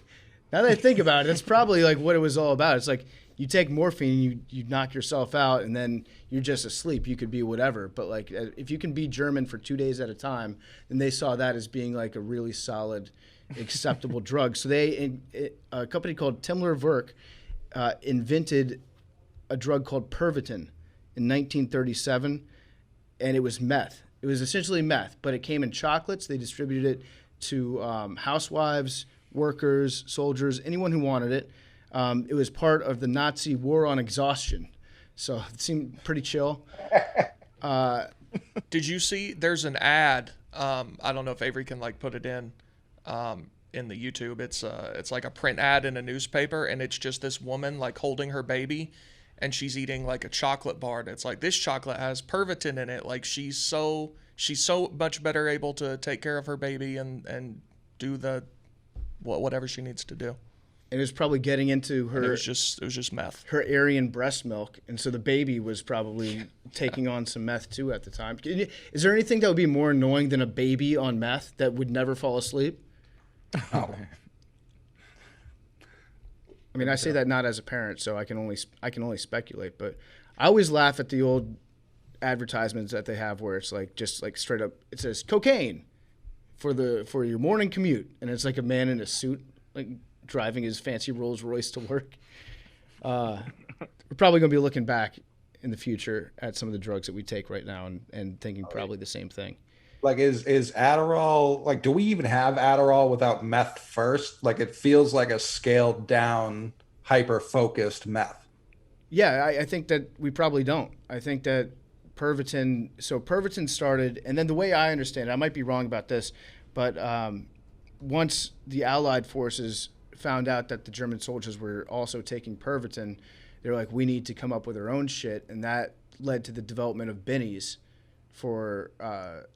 Now that I think about it, it's probably like what it was all about. It's like you take morphine, you knock yourself out, and then you're just asleep. You could be whatever. But like if you can be German for 2 days at a time, then they saw that as being like a really solid, acceptable drug. So a company called Timler Werk invented a drug called Pervitin in 1937, and it was meth. It was essentially meth, but it came in chocolates. They distributed it to housewives, workers, soldiers, anyone who wanted it. It was part of the Nazi war on exhaustion. So it seemed pretty chill. Did you see, there's an ad, I don't know if Avery can like put it in the YouTube. It's like a print ad in a newspaper, and it's just this woman like holding her baby, and she's eating like a chocolate bar. And it's like, this chocolate has Pervitin in it. Like she's so much better able to take care of her baby and do whatever she needs to do. And it was probably getting into her. And it was just meth. Her Arian breast milk, and so the baby was probably taking on some meth too at the time. Is there anything that would be more annoying than a baby on meth that would never fall asleep? Oh. I mean, I say that not as a parent, so I can only speculate. But I always laugh at the old advertisements that they have where it's like just like straight up, it says cocaine for your morning commute, and it's like a man in a suit like driving his fancy Rolls Royce to work. We're probably going to be looking back in the future at some of the drugs that we take right now and thinking probably the same thing. Like, is Adderall, like, do we even have Adderall without meth first? Like, it feels like a scaled down, hyper-focused meth. Yeah, I think that we probably don't. I think that Pervitin started, and then the way I understand it, I might be wrong about this, but once the Allied forces found out that the German soldiers were also taking Pervitin, they're like, we need to come up with our own shit, and that led to the development of bennies for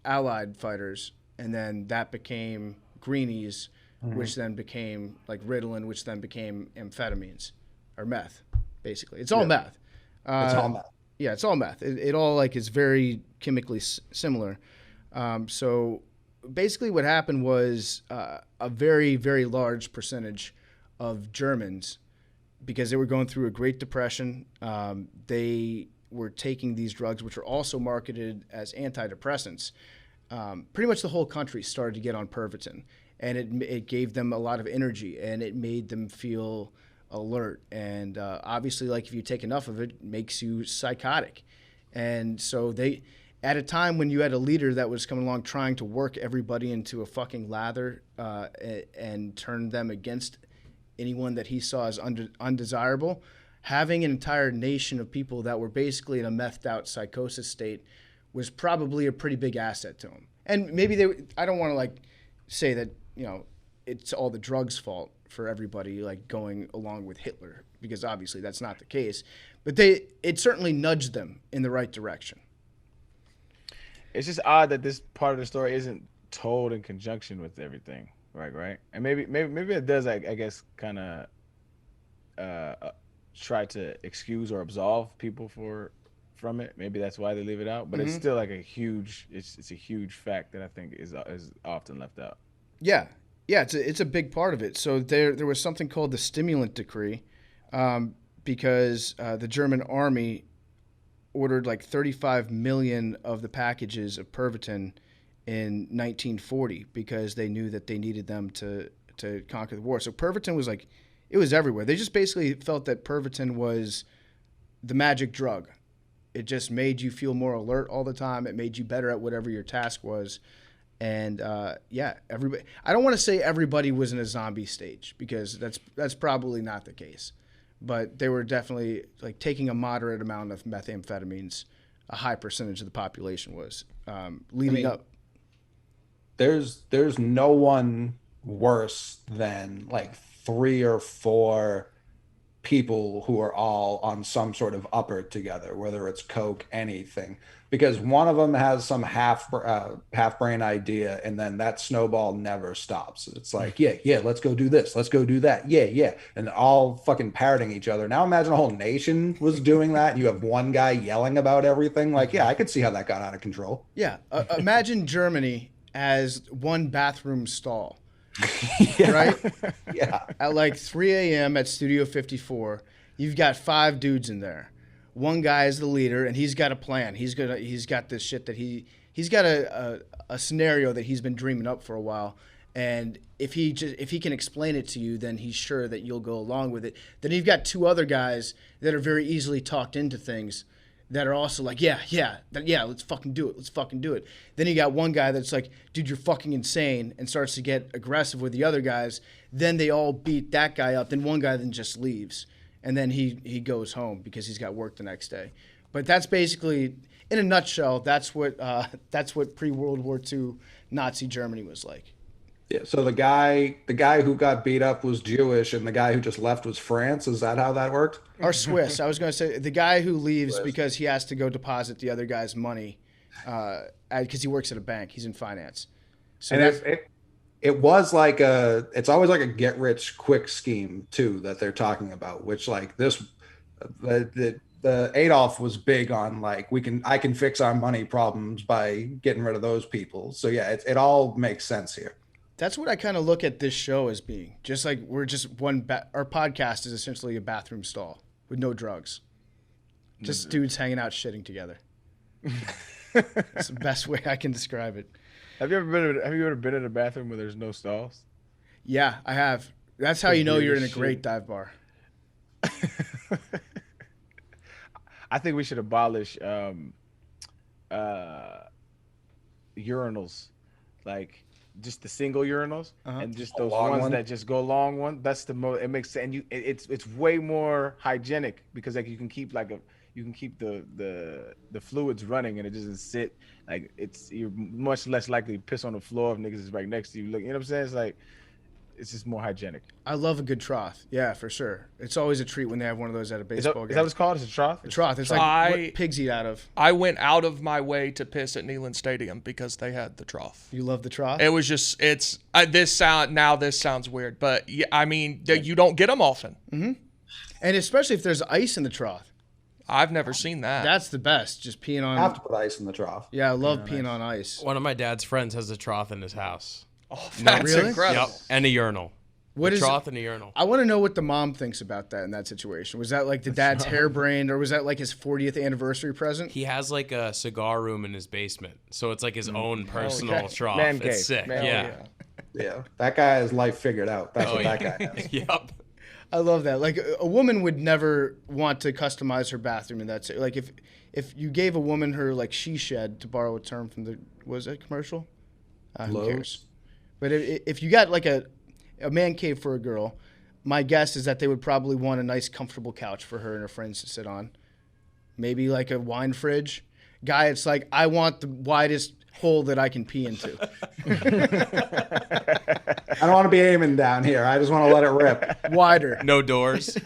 Allied fighters, and then that became greenies, which then became like Ritalin, which then became amphetamines or meth. Basically, it's all meth. It's all meth. Yeah, it's all meth. It all like is very chemically similar. So basically, what happened was a very, very large percentage of Germans, because they were going through a Great Depression, they were taking these drugs, which are also marketed as antidepressants. Pretty much the whole country started to get on Pervitin. and it gave them a lot of energy, and it made them feel alert. And obviously, like if you take enough of it, it makes you psychotic. And so at a time when you had a leader that was coming along trying to work everybody into a fucking lather and turn them against anyone that he saw as undesirable, having an entire nation of people that were basically in a methed out psychosis state was probably a pretty big asset to him. And maybe I don't want to like say that, it's all the drugs' fault for everybody like going along with Hitler, because obviously that's not the case, but it certainly nudged them in the right direction. It's just odd that this part of the story isn't told in conjunction with everything, right? And maybe it does, I guess, kind of try to excuse or absolve people from it. Maybe that's why they leave it out. But it's still like it's a huge fact that I think is often left out. Yeah, it's a big part of it. So there was something called the Stimulant Decree, because the German army ordered like 35 million of the packages of Pervitin in 1940 because they knew that they needed them to conquer the war. So Pervitin was like, it was everywhere. They just basically felt that Pervitin was the magic drug. It just made you feel more alert all the time. It made you better at whatever your task was. And everybody. I don't want to say everybody was in a zombie stage, because that's probably not the case. But they were definitely like taking a moderate amount of methamphetamines. A high percentage of the population was leading up. There's no one worse than like 3 or 4 people who are all on some sort of upper together, whether it's coke, anything, because one of them has some half brain idea, and then that snowball never stops. It's like, yeah, let's go do this, let's go do that, yeah, and all fucking parroting each other. Now imagine a whole nation was doing that, and you have one guy yelling about everything. Like, yeah, I could see how that got out of control. Yeah, imagine Germany as one bathroom stall. Yeah. Right? Yeah. At like 3 a.m. at Studio 54, you've got 5 dudes in there. One guy is the leader, and he's got a plan. He's got this shit that he's got a scenario that he's been dreaming up for a while. And if he can explain it to you, then he's sure that you'll go along with it. Then you've got 2 other guys that are very easily talked into things, that are also like, yeah, let's fucking do it. Then you got one guy that's like, dude, you're fucking insane, and starts to get aggressive with the other guys. Then they all beat that guy up. Then one guy then just leaves, and then he goes home because he's got work the next day. But that's basically, in a nutshell, that's what pre-World War II Nazi Germany was like. Yeah. So the guy who got beat up was Jewish, and the guy who just left was France. Is that how that worked? Or Swiss. I was going to say the guy who leaves because he has to go deposit the other guy's money because he works at a bank. He's in finance. So and it was like it's always like a get rich quick scheme too that they're talking about, which like this, the Adolf was big on like, I can fix our money problems by getting rid of those people. So yeah, it all makes sense here. That's what I kind of look at this show as being. Just like we're just our podcast is essentially a bathroom stall with no drugs. Just dudes hanging out shitting together. That's the best way I can describe it. Have you ever been in a bathroom where there's no stalls? Yeah, I have. That's how you know you're in a great dive bar. I think we should abolish urinals, like just the single urinals, and just those ones that just go long one. That's the most. It makes sense. And it's way more hygienic because like you can keep the fluids running, and it doesn't sit like you're much less likely to piss on the floor if niggas is right next to you. Look, you know what I'm saying? It's like it's just more hygienic. I love a good trough. Yeah, for sure. It's always a treat when they have one of those at a baseball game. Is that what it's called? It's a trough? A trough. It's like what pigs eat out of. I went out of my way to piss at Neyland Stadium because they had the trough. You love the trough? It was just, this sounds weird, but yeah, I mean, you don't get them often. Mm-hmm. And especially if there's ice in the trough. I've never seen that. That's the best. Just peeing on. I have to put ice in the trough. Yeah, I love peeing on ice. One of my dad's friends has a trough in his house. Oh, that's really? incredible. Yep, and a urinal. What a is trough and a urinal? I want to know what the mom thinks about that in that situation. Was that like the dad's harebrained, or was that like his 40th anniversary present? He has like a cigar room in his basement, so it's like his own personal trough. Man it's cave. sick. Man yeah. Yeah, that guy has life figured out. That's what that guy has. Yep. I love that. Like a woman would never want to customize her bathroom, and that's it. Like if you gave a woman her like she shed, to borrow a term from the was it commercial? Who cares? But if you got like a man cave for a girl, my guess is that they would probably want a nice comfortable couch for her and her friends to sit on. Maybe like a wine fridge. Guy, it's like I want the widest hole that I can pee into. I don't want to be aiming down here. I just want to let it rip. Wider. No doors.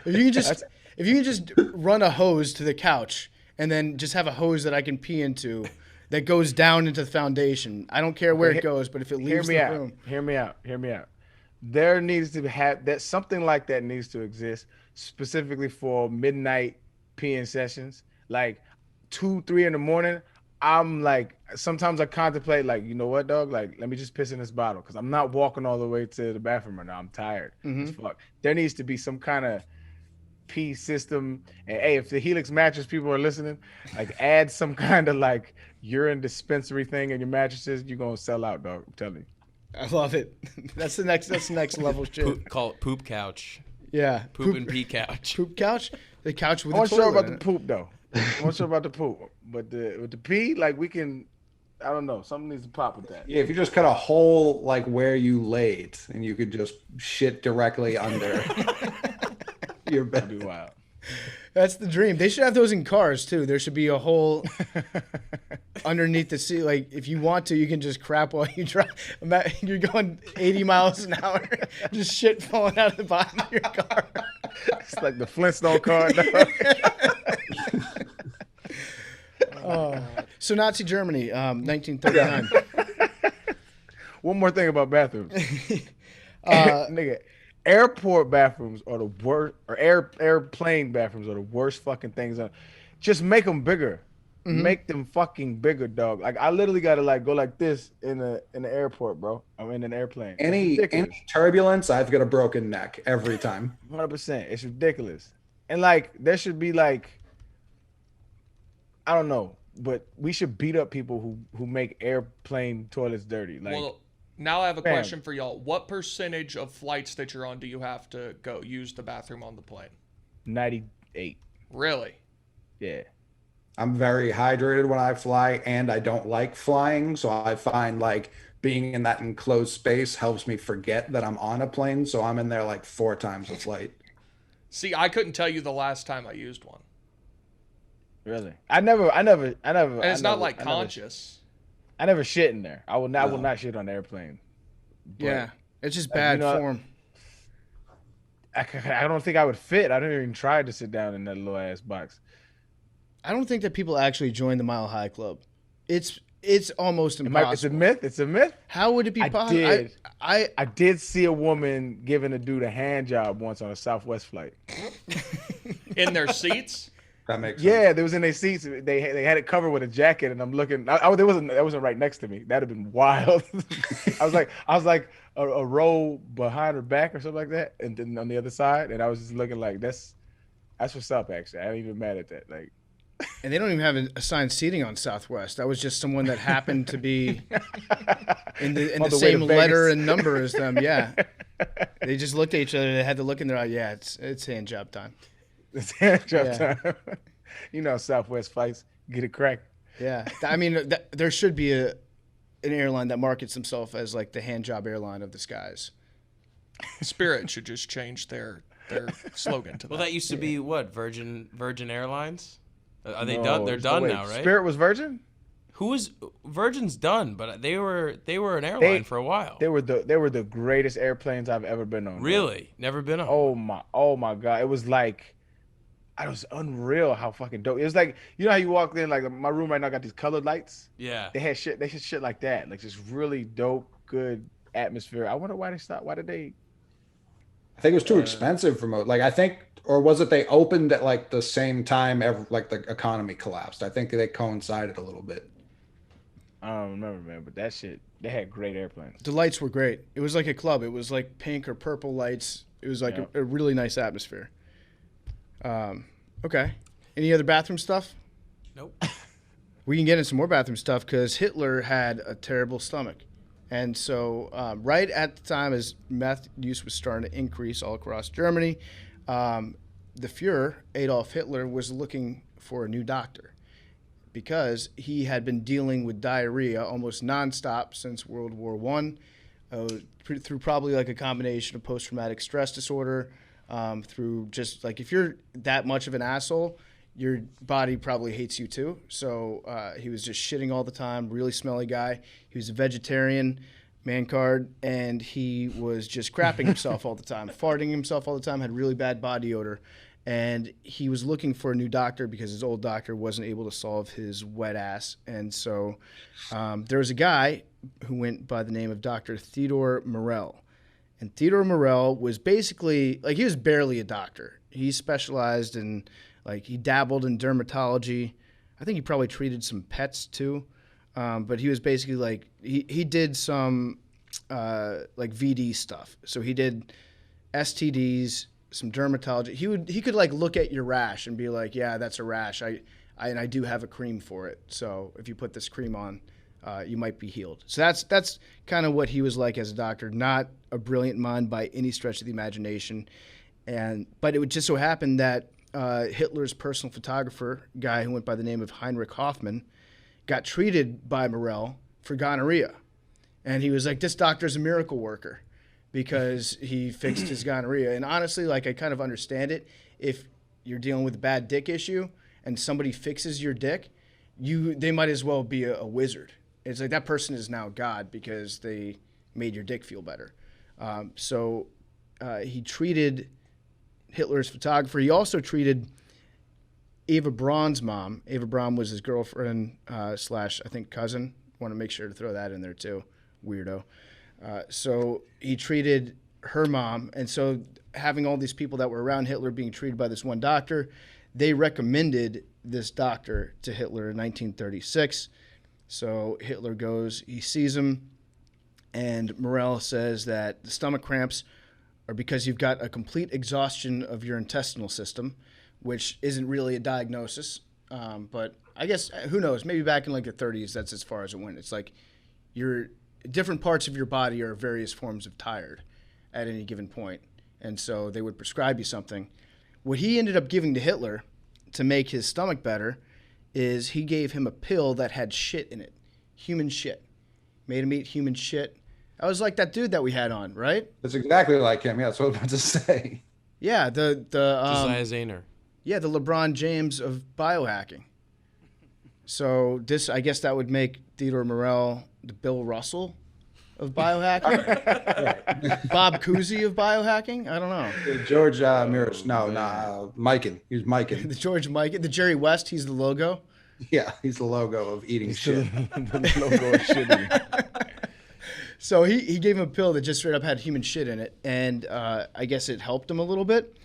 If you can just run a hose to the couch and then just have a hose that I can pee into that goes down into the foundation. I don't care where it goes, but if it leaves the room. Hear me out. There needs to have that something like that needs to exist specifically for midnight peeing sessions. Like 2-3 in the morning. I'm like, sometimes I contemplate, like, you know what, dog? Like, let me just piss in this bottle because I'm not walking all the way to the bathroom right now. I'm tired as fuck. There needs to be some kind of pee system. And hey, if the Helix mattress people are listening, like, add some kind of like urine dispensary thing in your mattresses. You're gonna sell out, dog. I'm telling you. I love it. That's the next level shit. Call it poop couch. Yeah. Poop and pee couch. Poop couch? The couch with I the want to toilet show about in the it. poop though. I want to show about the poop, but with the pee, like we can. I don't know. Something needs to pop with that. Yeah, if you just cut a hole like where you laid, and you could just shit directly under your That'd bed. be wild. That's the dream. They should have those in cars too. There should be a hole underneath the seat. Like if you want to, you can just crap while you drive. You're going 80 miles an hour, just shit falling out of the bottom of your car. It's like the Flintstone car. dog. So Nazi Germany, 1939. One more thing about bathrooms. Nigga, airport bathrooms are the worst, or airplane bathrooms are the worst fucking things. Just make them bigger. Make them fucking bigger, dog. Like I literally gotta like go like this in the airport, bro. I'm in an airplane. Any turbulence, I've got a broken neck every time. 100%. It's ridiculous. And like there should be like, I don't know, but we should beat up people who make airplane toilets dirty. Like, Well, now I have a Bam. question for y'all. What percentage of flights that you're on do you have to go use the bathroom on the plane? 98. Really? Yeah. I'm very hydrated when I fly, and I don't like flying, so I find like being in that enclosed space helps me forget that I'm on a plane. So I'm in there like 4 times a flight. See, I couldn't tell you the last time I used one. Really? I never. And it's not like conscious. I never shit in there. I will not shit on the airplane. But Yeah, it's just bad form. I don't think I would fit. I didn't even try to sit down in that little ass box. I don't think that people actually join the Mile High Club. It's almost impossible. It's a myth. It's a myth. How would it be possible? I did see a woman giving a dude a hand job once on a Southwest flight. In their seats? That makes sense. Yeah, they was in their seats. They had it covered with a jacket, and I'm looking. That wasn't right next to me. That'd have been wild. I was like a row behind her back or something like that, and then on the other side, and I was just looking like that's what's up. Actually, I ain't even mad at that. Like, And they don't even have assigned seating on Southwest. That was just someone that happened to be in the On the way same to letter Vegas. and number as them. Yeah, they just looked at each other. They had to look in their eye. Yeah, it's hand job time. it's hand job Yeah. time. You know, Southwest flights get it cracked. Yeah, I mean, there should be an airline that markets themselves as like the hand job airline of the skies. Spirit should just change their slogan to that. Well, that used to be what? Virgin Airlines? Are they No, done? They're so done wait, now, right? Spirit was Virgin. Virgin's done, but they were an airline for a while. They were the greatest airplanes I've ever been on. bro. Really? Never been on. Oh my god! It was like, it was unreal how fucking dope. It was like, you know how you walk in, like my room right now got these colored lights. Yeah. They had shit like that, like just really dope, good atmosphere. I wonder why they stopped. Why did they? I think it was too expensive for most. Like I think, or was it they opened at like the same time? Like the economy collapsed. I think they coincided a little bit. I don't remember, man. But that shit, they had great airplanes. The lights were great. It was like a club. It was like pink or purple lights. It was like a really nice atmosphere. Okay. Any other bathroom stuff? Nope. We can get into some more bathroom stuff because Hitler had a terrible stomach. And so right at the time as meth use was starting to increase all across Germany, the Fuhrer, Adolf Hitler, was looking for a new doctor because he had been dealing with diarrhea almost nonstop since World War I, through probably like a combination of post-traumatic stress disorder, through just like if you're that much of an asshole, your body probably hates you too. So he was just shitting all the time, really smelly guy. He was a vegetarian, man card, and he was just crapping himself all the time, farting himself all the time, had really bad body odor. And he was looking for a new doctor because his old doctor wasn't able to solve his wet ass. And so there was a guy who went by the name of Dr. Theodor Morell. And Theodor Morell was basically, like, he was barely a doctor. He specialized in, like, he dabbled in dermatology. I think he probably treated some pets too. But he was basically like, he did some like VD stuff. So he did STDs, some dermatology. He could like look at your rash and be like, yeah, that's a rash. I do have a cream for it. So if you put this cream on, you might be healed. So that's kind of what he was like as a doctor. Not a brilliant mind by any stretch of the imagination. But it would just so happen that Hitler's personal photographer, guy who went by the name of Heinrich Hoffmann, got treated by Morell for gonorrhea. And he was like, this doctor's a miracle worker because he fixed his gonorrhea. And honestly, like, I kind of understand it. If you're dealing with a bad dick issue and somebody fixes your dick, they might as well be a wizard. It's like that person is now God because they made your dick feel better. So he treated Hitler's photographer. He also treated Eva Braun's mom. Eva Braun was his girlfriend / I think cousin. Want to make sure to throw that in there too. Weirdo. So he treated her mom. And so having all these people that were around Hitler being treated by this one doctor, they recommended this doctor to Hitler in 1936. So Hitler goes, he sees him, and Morell says that the stomach cramps are because you've got a complete exhaustion of your intestinal system, which isn't really a diagnosis. But I guess, who knows, maybe back in like the 30s, that's as far as it went. It's like your different parts of your body are various forms of tired at any given point. And so they would prescribe you something. What he ended up giving to Hitler to make his stomach better is he gave him a pill that had shit in it, human shit. Made him eat human shit. I was like that dude that we had on, right? That's exactly like him. Yeah, that's what I was about to say. Yeah, the Josiah Zahner. Yeah, the LeBron James of biohacking. So this, I guess that would make Theodor Morell the Bill Russell of biohacking. Bob Cousy of biohacking. I don't know. George Miros. No, Mikan. He was Mikan. The George Mikan. The Jerry West. He's the logo. Yeah, he's the logo of eating shit. The logo of shitting. So he gave him a pill that just straight up had human shit in it, and I guess it helped him a little bit.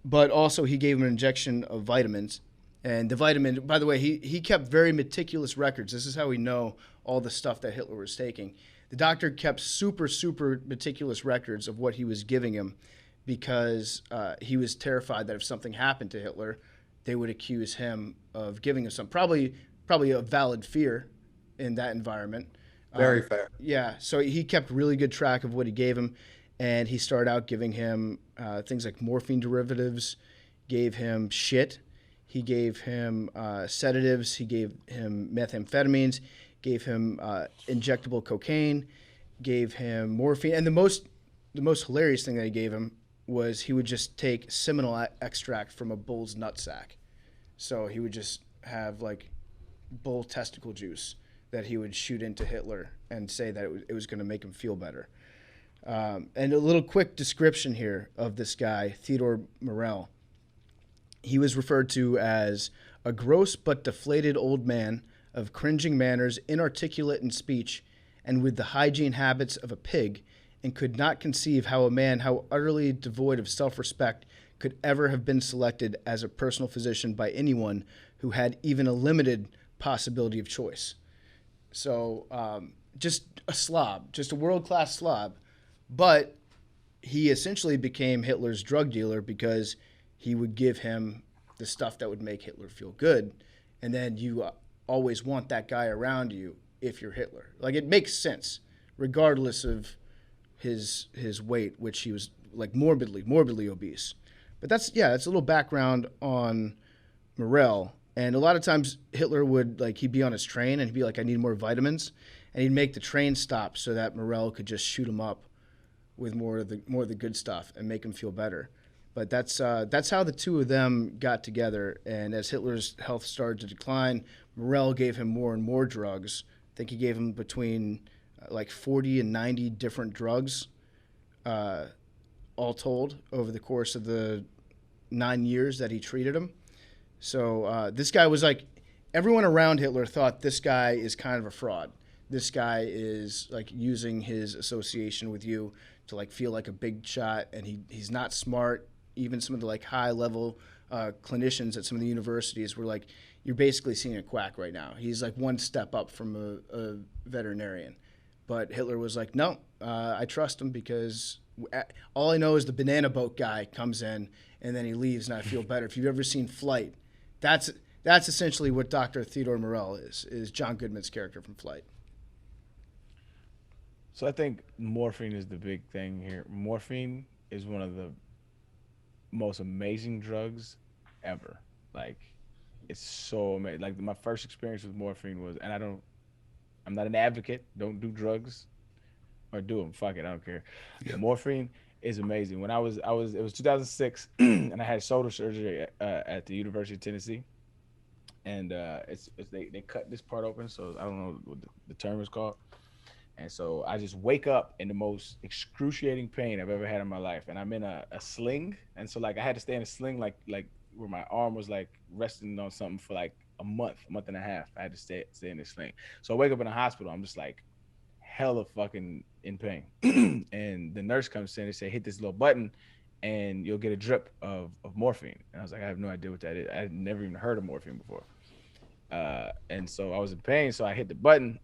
But also he gave him an injection of vitamins. And the vitamin, by the way, he kept very meticulous records. This is how we know all the stuff that Hitler was taking. The doctor kept super, super meticulous records of what he was giving him because he was terrified that if something happened to Hitler, they would accuse him of giving him some. Probably a valid fear in that environment. Very fair. Yeah, so he kept really good track of what he gave him, and he started out giving him things like morphine derivatives, gave him shit, he gave him sedatives, he gave him methamphetamines, gave him injectable cocaine, gave him morphine, and the most hilarious thing that he gave him was he would just take seminal extract from a bull's nutsack. So he would just have like bull testicle juice that he would shoot into Hitler and say that it was going to make him feel better. And a little quick description here of this guy, Theodor Morell. He was referred to as a gross but deflated old man of cringing manners, inarticulate in speech, and with the hygiene habits of a pig, and could not conceive how a man how utterly devoid of self-respect could ever have been selected as a personal physician by anyone who had even a limited possibility of choice. So just a slob, just a world-class slob. But he essentially became Hitler's drug dealer because he would give him the stuff that would make Hitler feel good. And then you always want that guy around you if you're Hitler. Like, it makes sense, regardless of his weight, which he was like morbidly obese. But that's a little background on Morell. And a lot of times Hitler would he'd be on his train and he'd be like, I need more vitamins, and he'd make the train stop so that Morell could just shoot him up with more of the good stuff and make him feel better. But that's how the two of them got together. And as Hitler's health started to decline, Morell gave him more and more drugs. I think he gave him between 40 and 90 different drugs, all told, over the course of the 9 years that he treated him. So this guy was everyone around Hitler thought this guy is kind of a fraud. This guy is using his association with you to feel like a big shot, and he's not smart. Even some of the high level clinicians at some of the universities were you're basically seeing a quack right now. He's one step up from a veterinarian. But Hitler was no, I trust him because all I know is the banana boat guy comes in and then he leaves and I feel better. If you've ever seen Flight, that's essentially what Dr. Theodor Morell is John Goodman's character from Flight. So I think morphine is the big thing here. Morphine is one of the most amazing drugs ever. It's so amazing. My first experience with morphine was, and I'm not an advocate. Don't do drugs, or do them. Fuck it, I don't care. Yep. Morphine is amazing. When it was 2006, and I had shoulder surgery at the University of Tennessee, and they cut this part open, so I don't know what the term is called. And so I just wake up in the most excruciating pain I've ever had in my life, and I'm in a sling, and so I had to stay in a sling like where my arm was resting on something for a month and a half. I had to stay in this sling. So I wake up in the hospital. I'm just hella fucking in pain. And the nurse comes in and say, hit this little button and you'll get a drip of morphine. And I was I have no idea what that is. I had never even heard of morphine before. And so I was in pain. So I hit the button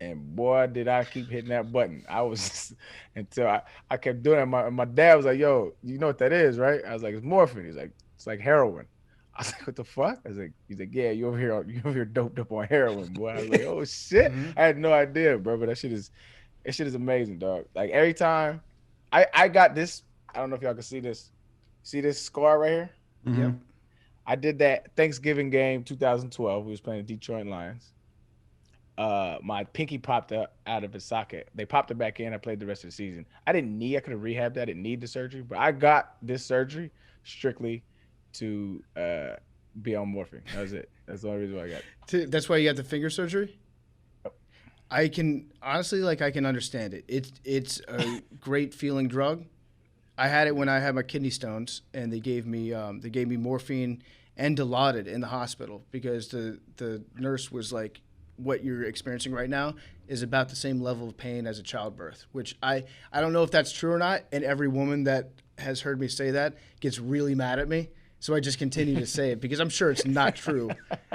and boy, did I keep hitting that button. I was until I kept doing it. My dad was like, yo, you know what that is, right? I was like, it's morphine. He's like, it's like heroin. I was like, what the fuck? He's like, yeah, you over here doped up on heroin, boy. I was like, oh shit. Mm-hmm. I had no idea, bro. But that shit is amazing, dog. Every time I got this, I don't know if y'all can see this. See this scar right here? Mm-hmm. Yep. I did that Thanksgiving game 2012. We was playing the Detroit Lions. My pinky popped out of its socket. They popped it back in. I played the rest of the season. I could have rehabbed that. I didn't need the surgery, but I got this surgery strictly to be on morphine. That was it. That's the only reason why I got it. That's why you got the finger surgery? Yep. I can honestly I can understand it. It's a great feeling drug. I had it when I had my kidney stones, and they gave me morphine and Dilaudid in the hospital because the nurse was like, what you're experiencing right now is about the same level of pain as a childbirth, which I don't know if that's true or not. And every woman that has heard me say that gets really mad at me. So I just continue to say it because I'm sure it's not true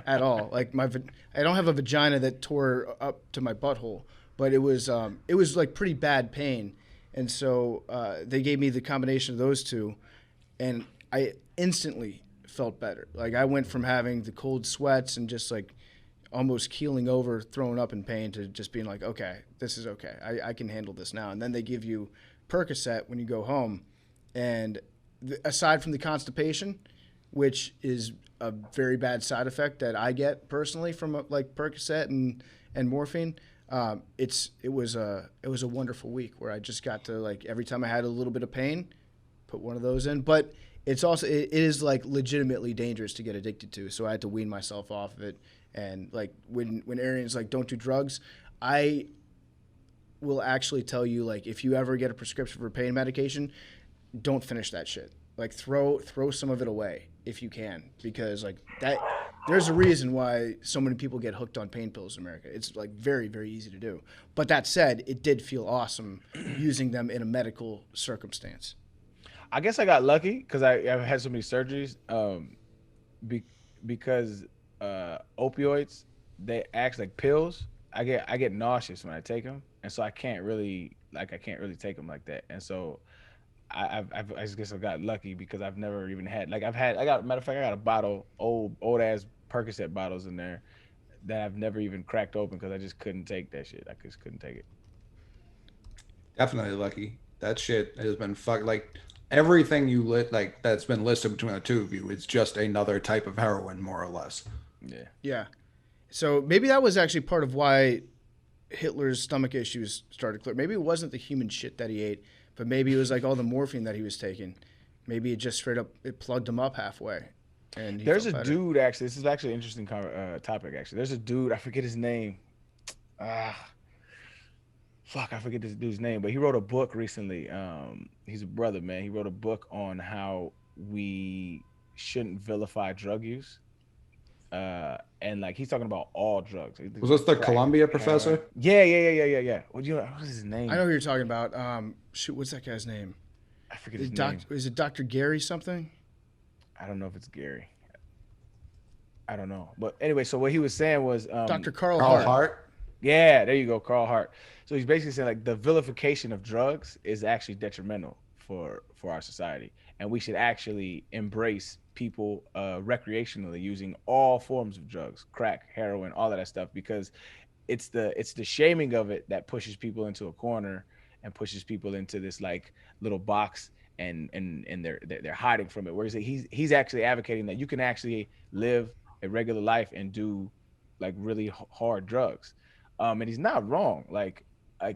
at all. I don't have a vagina that tore up to my butthole, but it was pretty bad pain. And so they gave me the combination of those two, and I instantly felt better. I went from having the cold sweats and just almost keeling over, throwing up in pain, to just being okay, this is okay. I can handle this now. And then they give you Percocet when you go home. And aside from the constipation, which is a very bad side effect that I get personally from Percocet and morphine, it was a wonderful week where I just got to every time I had a little bit of pain, put one of those in. But it is legitimately dangerous to get addicted to. So I had to wean myself off of it. And when Arian's don't do drugs, I will actually tell you if you ever get a prescription for pain medication, don't finish that shit. Throw some of it away if you can, because that there's a reason why so many people get hooked on pain pills in America. It's very, very easy to do. But that said, it did feel awesome using them in a medical circumstance. I guess I got lucky because I've had so many surgeries. Because opioids, they act like pills. I get nauseous when I take them, and so I can't really take them like that. And so I guess I got lucky because I've never even had matter of fact, I got a bottle, old ass Percocet bottles in there that I've never even cracked open because I just couldn't take that shit. I just couldn't take it. Definitely lucky. That shit has been like everything you lit like that's been listed between the two of you is just another type of heroin, more or less. Yeah. Yeah. So maybe that was actually part of why Hitler's stomach issues started clear. Maybe it wasn't the human shit that he ate, but maybe it was like all the morphine that he was taking. Maybe it just straight up it plugged him up halfway. And There's a better. dude actually. This is actually an interesting topic. Actually, there's a dude. I forget his name. Fuck, I forget this dude's name. But he wrote a book recently. He's a brother, man. He wrote a book on how we shouldn't vilify drug use. And like he's talking about all drugs. Was this the Columbia professor? Yeah. What is his name? I know who you're talking about. Shoot, what's that guy's name? I forget his name. Is it Dr. Gary something? I don't know if it's Gary. I don't know. But anyway, so what he was saying was Dr. Carl Hart. Yeah, there you go, Carl Hart. So he's basically saying like the vilification of drugs is actually detrimental for our society, and we should actually embrace people recreationally using all forms of drugs, crack, heroin, all of that stuff, because it's the shaming of it that pushes people into a corner and pushes people into this like little box, and they're hiding from it. Whereas he's actually advocating that you can actually live a regular life and do like really hard drugs, and he's not wrong. Like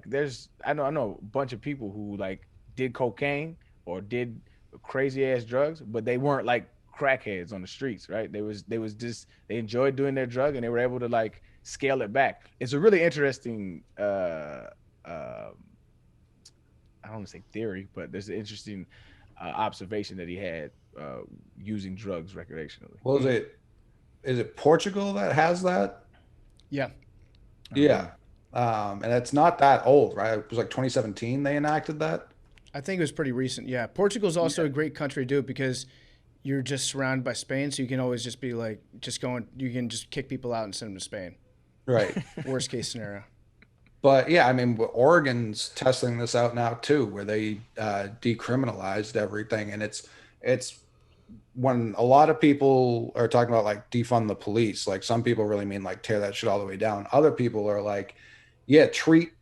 there's I know a bunch of people who like did cocaine or did crazy ass drugs, but they weren't like crackheads on the streets, right? They enjoyed doing their drug and they were able to like scale it back. It's a really interesting I don't want to say theory, but there's an interesting observation that he had using drugs recreationally. What was it? Is it Portugal that has that? Yeah. Yeah. And it's not that old, right? It was like 2017 they enacted that. I think it was pretty recent. Yeah. Portugal's also a great country to do it because you're just surrounded by Spain. So you can always just be like, you can just kick people out and send them to Spain. Right. Worst case scenario. But yeah, I mean, Oregon's testing this out now too, where they decriminalized everything. And it's when a lot of people are talking about like defund the police, like some people really mean like tear that shit all the way down. Other people are like, yeah, treat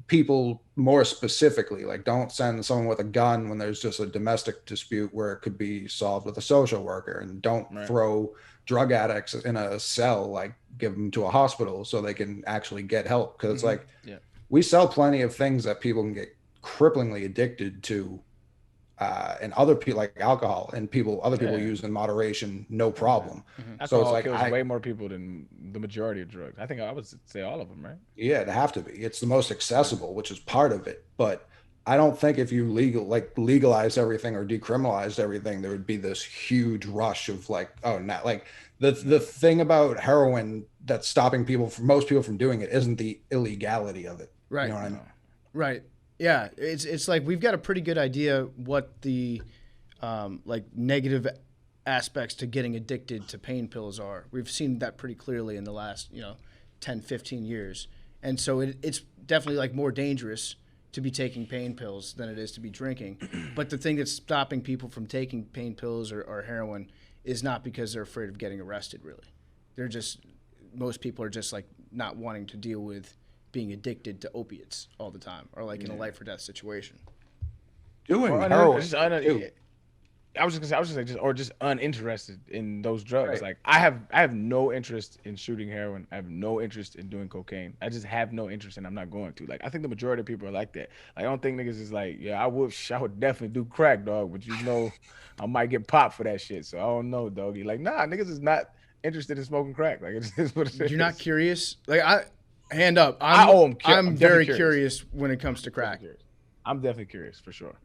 people more specifically. Like don't send someone with a gun when there's just a domestic dispute where it could be solved with a social worker, and don't throw drug addicts in a cell, like give them to a hospital so they can actually get help. Because it's like we sell plenty of things that people can get cripplingly addicted to, and other people like alcohol, and other people use in moderation, no problem. So it's like kills way more people than the majority of drugs. I think I would say all of them, right? Yeah, it'd have to be. It's the most accessible, which is part of it. But I don't think if you legalize everything or decriminalize everything, there would be this huge rush of like, oh, not like the thing about heroin that's stopping most people from doing it isn't the illegality of it. Right. You know what I mean? Right. Yeah. It's like we've got a pretty good idea what the like negative aspects to getting addicted to pain pills are. We've seen that pretty clearly in the last 10, 15 years. And so it's definitely like more dangerous to be taking pain pills than it is to be drinking. But the thing that's stopping people from taking pain pills or heroin is not because they're afraid of getting arrested, really. Most people are just like not wanting to deal with being addicted to opiates all the time, or like in a life or death situation. Doing heroin. I was just gonna say, just uninterested in those drugs. Right. Like I have no interest in shooting heroin. I have no interest in doing cocaine. I just have no interest, and I'm not going to. Like I think the majority of people are like that. Like, I don't think niggas is like, yeah, I would definitely do crack, dog, but I might get popped for that shit. So I don't know, doggy. Like, nah, niggas is not interested in smoking crack. Like it's just what it is. You're not curious? Like hand up. I'm very curious when it comes to crack. I'm definitely curious for sure.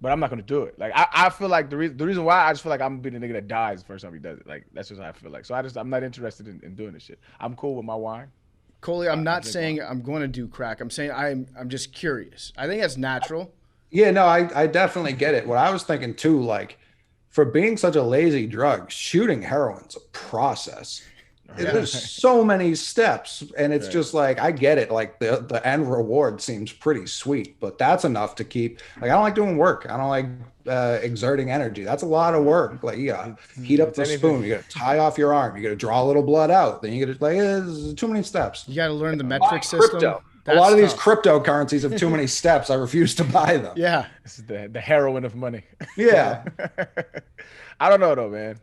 But I'm not gonna do it. Like I feel like the reason why I just feel like I'm gonna be the nigga that dies the first time he does it. Like that's just how I feel like. So I'm not interested in doing this shit. I'm cool with my wine. Coley, I'm not saying I'm going to do crack. I'm saying I'm just curious. I think that's natural. Yeah, no, I definitely get it. What I was thinking too, like for being such a lazy drug, shooting heroin's a process. there's so many steps, and it's just like, I get it. Like the end reward seems pretty sweet, but that's enough to keep. Like, I don't like doing work. I don't like exerting energy. That's a lot of work. Like, you gotta heat up the spoon. You gotta tie off your arm. You gotta draw a little blood out. Then you gotta there's too many steps. You got to learn the metric system. Crypto. A lot of these cryptocurrencies have too many steps. I refuse to buy them. Yeah. This is the heroin of money. Yeah. I don't know though, man.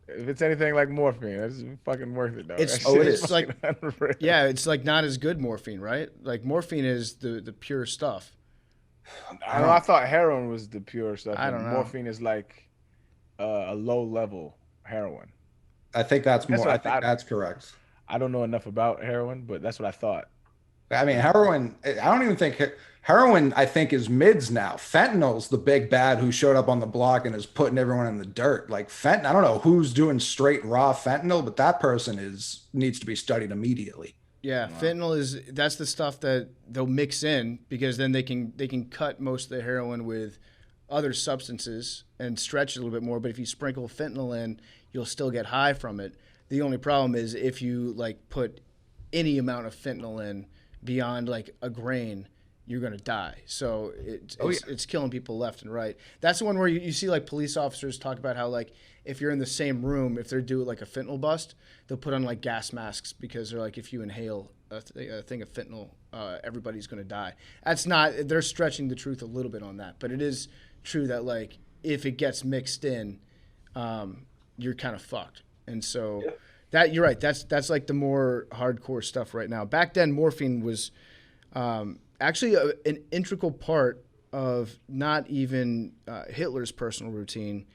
If it's anything like morphine, it's fucking worth it though. It's like, yeah, it's like not as good morphine, right? Like morphine is the pure stuff. I don't know. I thought heroin was the pure stuff. I don't know. Morphine is like a low level heroin. I think that's more. I think thought. that's correct. I don't know enough about heroin, but that's what I thought. I mean, heroin, I don't even think heroin, I think, is mids now. Fentanyl's the big bad who showed up on the block and is putting everyone in the dirt. Like fentanyl, I don't know who's doing straight raw fentanyl, but that person needs to be studied immediately. Yeah, fentanyl that's the stuff that they'll mix in because then they can cut most of the heroin with other substances and stretch it a little bit more. But if you sprinkle fentanyl in, you'll still get high from it. The only problem is if you like put any amount of fentanyl in beyond like a grain, you're going to die. So it's killing people left and right. That's the one where you see like police officers talk about how like if you're in the same room, if they're doing like a fentanyl bust, they'll put on like gas masks because they're like, if you inhale a thing of fentanyl, everybody's going to die. They're stretching the truth a little bit on that, but it is true that like if it gets mixed in, you're kind of fucked. And so that you're right. That's like the more hardcore stuff right now. Back then, morphine was actually an integral part of not even Hitler's personal routine,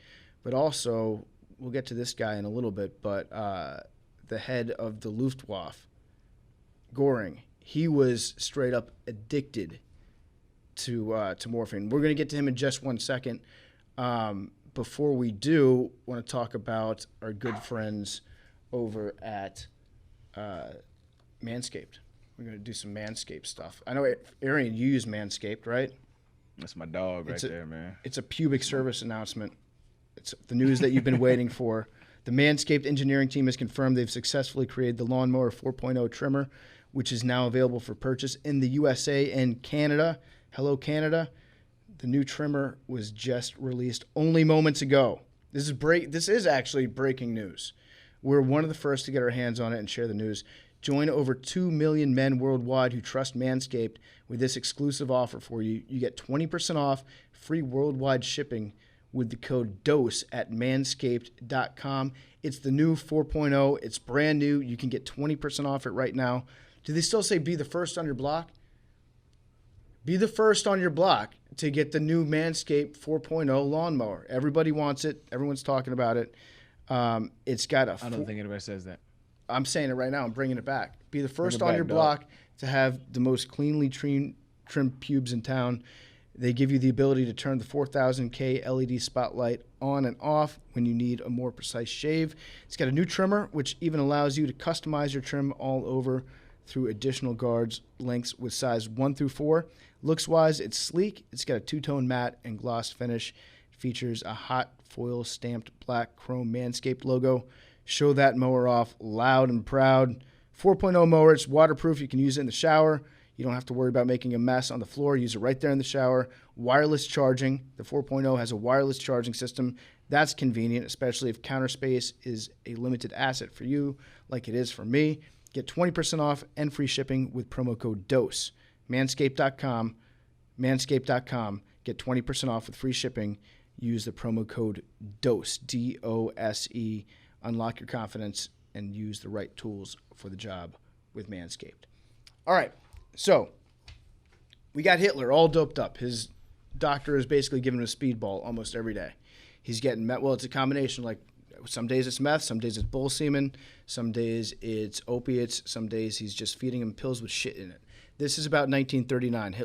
but also we'll get to this guy in a little bit. But the head of the Luftwaffe, Goring, he was straight up addicted to morphine. We're going to get to him in just 1 second. Before we do, I want to talk about our good friends over at Manscaped. We're going to do some Manscaped stuff. I know, Arian, you use Manscaped, right? That's my dog there, man. It's a pubic service announcement. It's the news that you've been waiting for. The Manscaped engineering team has confirmed they've successfully created the Lawnmower 4.0 trimmer, which is now available for purchase in the USA and Canada. Hello, Canada. The new trimmer was just released only moments ago. This is actually breaking news. We're one of the first to get our hands on it and share the news. Join over 2 million men worldwide who trust Manscaped with this exclusive offer for you. You get 20% off, free worldwide shipping with the code DOSE at manscaped.com. It's the new 4.0. It's brand new. You can get 20% off it right now. Do they still say be the first on your block? Be the first on your block to get the new Manscaped 4.0 lawnmower. Everybody wants it. Everyone's talking about it. It's got I don't think anybody says that. I'm saying it right now. I'm bringing it back. Be the first on your block to have the most cleanly trimmed pubes in town. They give you the ability to turn the 4000K LED spotlight on and off when you need a more precise shave. It's got a new trimmer, which even allows you to customize your trim all over through additional guards lengths with size 1 through 4. Looks-wise, it's sleek. It's got a two-tone matte and gloss finish. It features a hot foil stamped black chrome Manscaped logo. Show that mower off loud and proud. 4.0 mower, it's waterproof. You can use it in the shower. You don't have to worry about making a mess on the floor. Use it right there in the shower. Wireless charging. The 4.0 has a wireless charging system. That's convenient, especially if counter space is a limited asset for you, like it is for me. Get 20% off and free shipping with promo code DOSE. Manscaped.com. Manscaped.com. Get 20% off with free shipping. Use the promo code DOSE, D-O-S-E. Unlock your confidence and use the right tools for the job with Manscaped. All right, so we got Hitler all doped up. His doctor is basically giving him a speedball almost every day. He's getting meth. Well, it's a combination. Like some days it's meth, some days it's bull semen, some days it's opiates, some days he's just feeding him pills with shit in it. This is about 1939.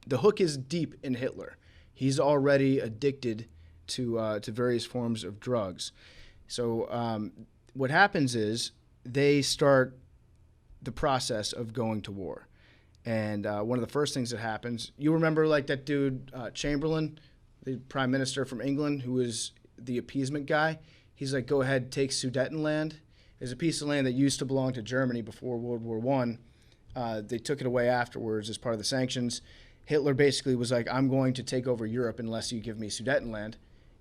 The hook is deep in Hitler. He's already addicted to various forms of drugs. So what happens is they start the process of going to war. And one of the first things that happens, you remember like that dude Chamberlain, the prime minister from England, who was the appeasement guy? He's like, go ahead, take Sudetenland. is a piece of land that used to belong to Germany before World War One. They took it away afterwards as part of the sanctions. Hitler basically was like, I'm going to take over Europe unless you give me Sudetenland.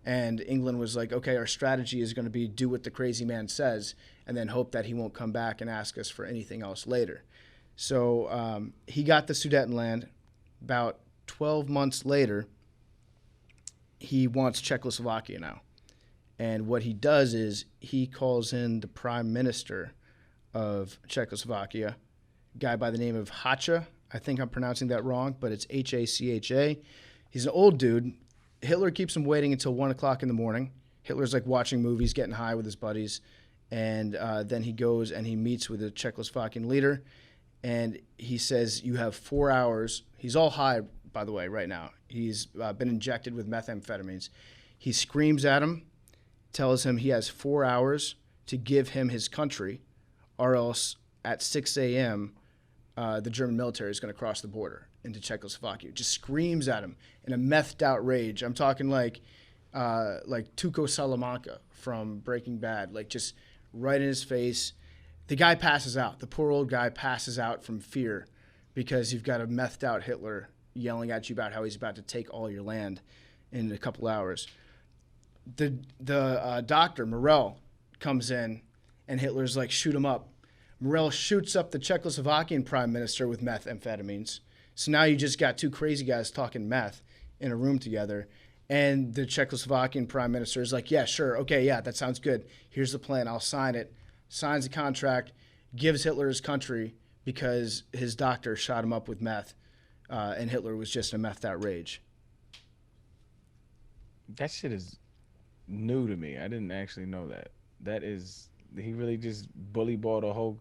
And England was like, okay, our strategy is going to be do what the crazy man says and then hope that he won't come back and ask us for anything else later. So he got the Sudetenland. About 12 months later, he wants Czechoslovakia now. And what he does is he calls in the prime minister of Czechoslovakia, a guy by the name of Hacha. I think I'm pronouncing that wrong, but it's Hacha. He's an old dude. Hitler keeps him waiting until 1 o'clock in the morning. Hitler's like watching movies, getting high with his buddies. And then he goes and he meets with the Czechoslovakian leader. And he says, you have 4 hours. He's all high, by the way, right now. He's been injected with methamphetamines. He screams at him, tells him he has 4 hours to give him his country, or else at 6 a.m., the German military is going to cross the border into Czechoslovakia. Just screams at him in a methed out rage. I'm talking like Tuco Salamanca from Breaking Bad, like just right in his face. The guy passes out. The poor old guy passes out from fear because you've got a methed out Hitler yelling at you about how he's about to take all your land in a couple hours. The doctor, Morell, comes in, and Hitler's like, shoot him up. Morell shoots up the Czechoslovakian prime minister with methamphetamines. So now you just got two crazy guys talking meth in a room together. And the Czechoslovakian prime minister is like, yeah, sure. Okay, yeah, that sounds good. Here's the plan. I'll sign it. Signs the contract, gives Hitler his country because his doctor shot him up with meth. And Hitler was just in a methed out rage. That shit is new to me. I didn't actually know that. That is, he really just bully balled a whole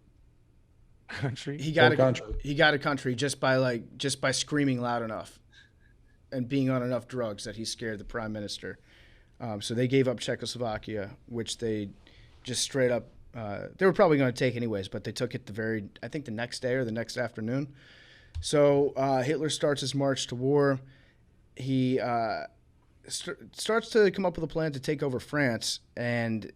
country. He got a country just by screaming loud enough and being on enough drugs that he scared the prime minister. So they gave up Czechoslovakia, which they just straight up they were probably going to take anyways, but they took it I think the next day or the next afternoon. So Hitler starts his march to war. He starts to come up with a plan to take over France, and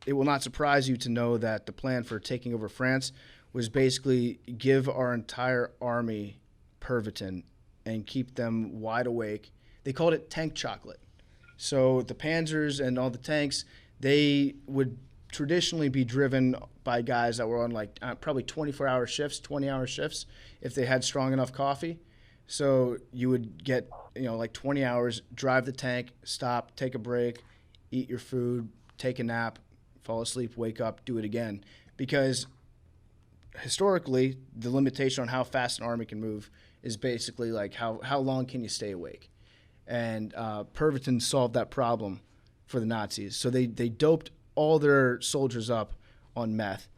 it will not surprise you to know that the plan for taking over France was basically give our entire army Pervitin and keep them wide awake. They called it tank chocolate. So the panzers and all the tanks, they would traditionally be driven by guys that were on like probably 24-hour shifts, 20-hour shifts if they had strong enough coffee. So you would get, like 20 hours, drive the tank, stop, take a break, eat your food, take a nap, fall asleep, wake up, do it again. Because historically, the limitation on how fast an army can move is basically like how long can you stay awake. And Pervitin solved that problem for the Nazis. So they doped all their soldiers up on meth.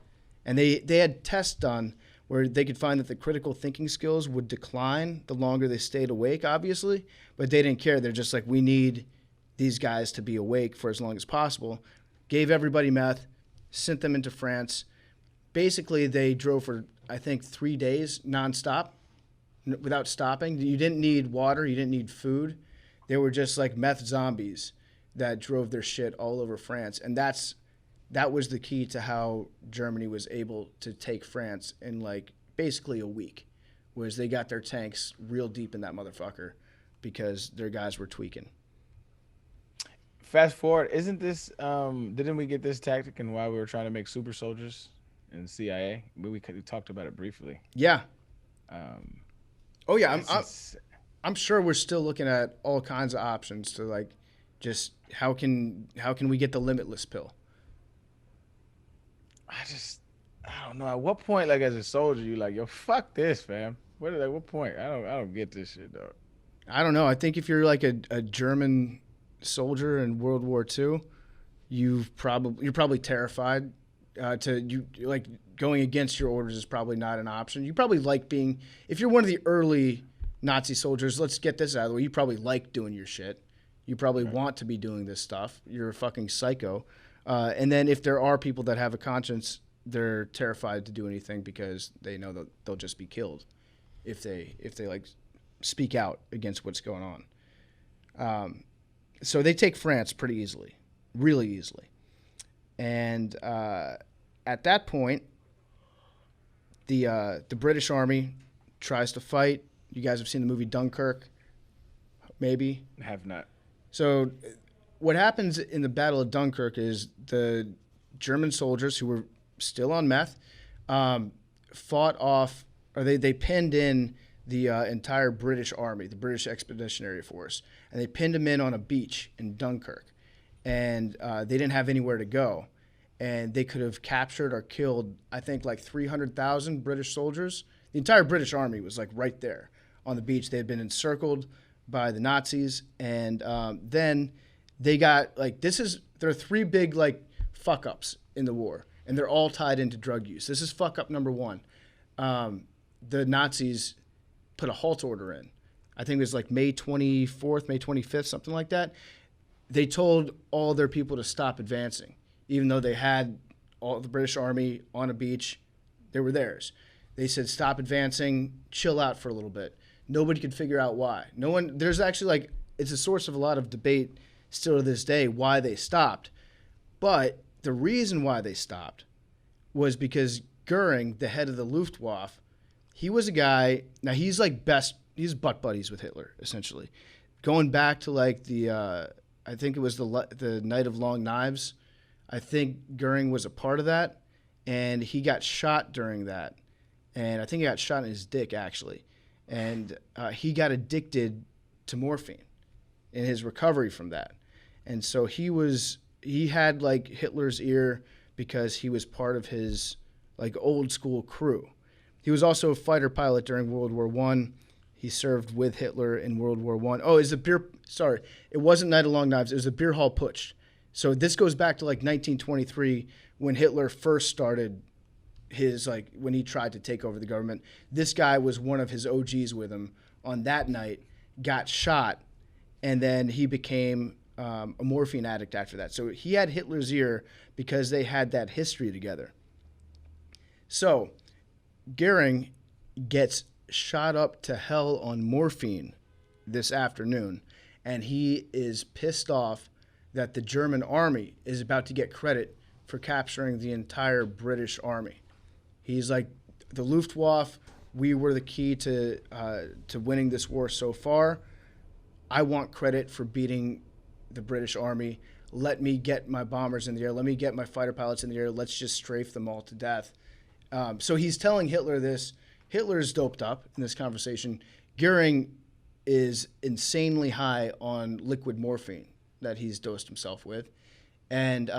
And they had tests done where they could find that the critical thinking skills would decline the longer they stayed awake, obviously. But they didn't care. They're just like, we need these guys to be awake for as long as possible. Gave everybody meth, sent them into France. Basically, they drove for, I think, 3 days nonstop without stopping. You didn't need water. You didn't need food. They were just like meth zombies that drove their shit all over France. And that was the key to how Germany was able to take France in like basically a week, was they got their tanks real deep in that motherfucker because their guys were tweaking. Fast forward, isn't this, didn't we get this tactic and why we were trying to make super soldiers in the CIA? We talked about it briefly. Yeah. I'm sure we're still looking at all kinds of options to like, just how can we get the limitless pill? I don't know. At what point, like as a soldier, you like, yo, fuck this, fam. What point? I don't get this shit, dog. I don't know. I think if you're like a German soldier in World War II, you're probably terrified. Like going against your orders is probably not an option. You probably like being, if you're one of the early Nazi soldiers, let's get this out of the way. You probably like doing your shit. You probably want to be doing this stuff. You're a fucking psycho. And then if there are people that have a conscience, they're terrified to do anything because they know that they'll just be killed if they like speak out against what's going on. So they take France pretty easily, really easily. And at that point, the British Army tries to fight. You guys have seen the movie Dunkirk, maybe? Have not. So what happens in the Battle of Dunkirk is the German soldiers who were still on meth fought off, or they pinned in the entire British Army, the British Expeditionary Force, and they pinned them in on a beach in Dunkirk. And they didn't have anywhere to go. And they could have captured or killed, I think, like 300,000 British soldiers. The entire British Army was like right there on the beach. They had been encircled by the Nazis. And then they got like, there are three big like fuck ups in the war. And they're all tied into drug use. This is fuck up number one. The Nazis put a halt order in. I think it was like May 24th, May 25th, something like that. They told all their people to stop advancing, even though they had all the British Army on a beach. They were theirs. They said, stop advancing, chill out for a little bit. Nobody could figure out why. There's actually like, it's a source of a lot of debate still to this day why they stopped. But the reason why they stopped was because Goering, the head of the Luftwaffe, he was a guy, now he's butt buddies with Hitler, essentially. Going back to like I think it was the Night of Long Knives. I think Goering was a part of that, and he got shot during that. And I think he got shot in his dick, actually. And he got addicted to morphine in his recovery from that. And so he had like Hitler's ear because he was part of his like old school crew. He was also a fighter pilot during World War I. He served with Hitler in World War I. Oh, it wasn't Night of Long Knives. It was a beer hall putsch. So this goes back to like 1923 when Hitler first started his, like, when he tried to take over the government. This guy was one of his OGs with him on that night, got shot, and then he became a morphine addict after that. So he had Hitler's ear because they had that history together. So Goering gets shot up to hell on morphine this afternoon, and he is pissed off that the German army is about to get credit for capturing the entire British army. He's like, the Luftwaffe, we were the key to winning this war so far. I want credit for beating the British army. Let me get my bombers in the air. Let me get my fighter pilots in the air. Let's just strafe them all to death. So he's telling Hitler this. Hitler's doped up in this conversation. Goering is insanely high on liquid morphine that he's dosed himself with. And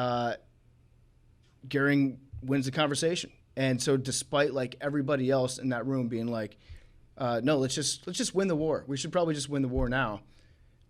Goering wins the conversation. And so despite like everybody else in that room being like, no, let's just win the war. We should probably just win the war now.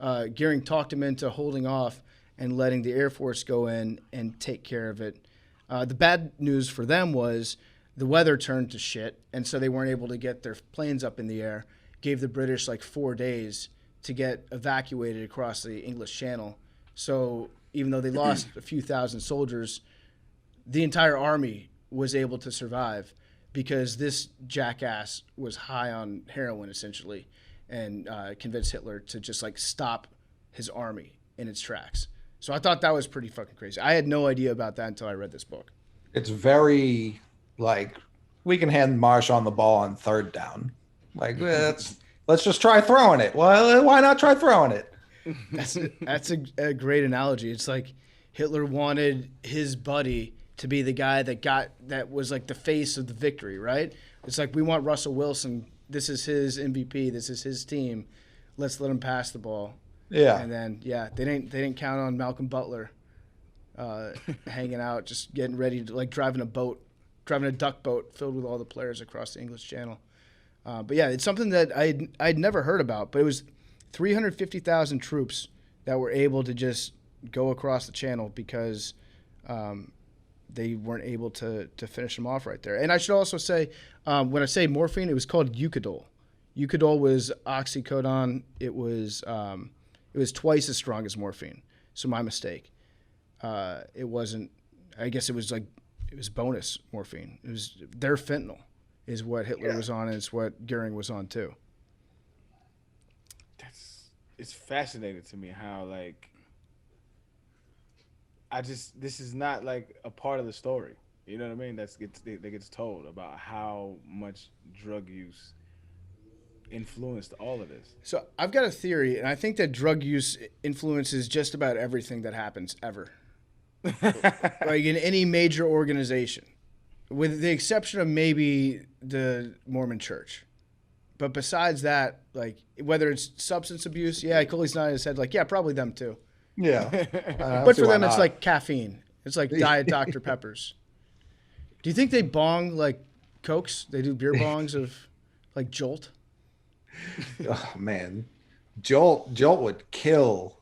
Goering talked him into holding off and letting the Air Force go in and take care of it. The bad news for them was the weather turned to shit, and so they weren't able to get their planes up in the air. Gave the British like 4 days to get evacuated across the English Channel. So even though they lost a few thousand soldiers, the entire army was able to survive because this jackass was high on heroin, essentially, and convinced Hitler to just like stop his army in its tracks. So I thought that was pretty fucking crazy. I had no idea about that until I read this book. It's very like, we can hand Marsh on the ball on third down. Like, let's just try throwing it. Well, why not try throwing it? That's a great analogy. It's like Hitler wanted his buddy to be the guy that was like the face of the victory, right? It's like, we want Russell Wilson. This is his MVP. This is his team. Let's let him pass the ball. Yeah. And then they didn't count on Malcolm Butler hanging out, just getting ready to like driving a duck boat filled with all the players across the English Channel. But yeah, it's something that I'd never heard about, but it was 350,000 troops that were able to just go across the channel because they weren't able to finish them off right there. And I should also say, when I say morphine, it was called Eucadol. Eucadol was oxycodone. It was twice as strong as morphine. So my mistake. It wasn't. I guess it was bonus morphine. It was their fentanyl is what Hitler was on, and it's what Goering was on too. It's fascinating to me how like this is not like a part of the story. You know what I mean? That gets told about how much drug use influenced all of this. So I've got a theory, and I think that drug use influences just about everything that happens ever. Like in any major organization, with the exception of maybe the Mormon Church. But besides that, like whether it's substance abuse, yeah, Coley's nodding his head like, yeah, probably them too. Yeah. But for them, it's like caffeine. It's like Diet Dr. Peppers. Do you think they bong like Cokes? They do beer bongs of like Jolt? Oh man, Jolt would kill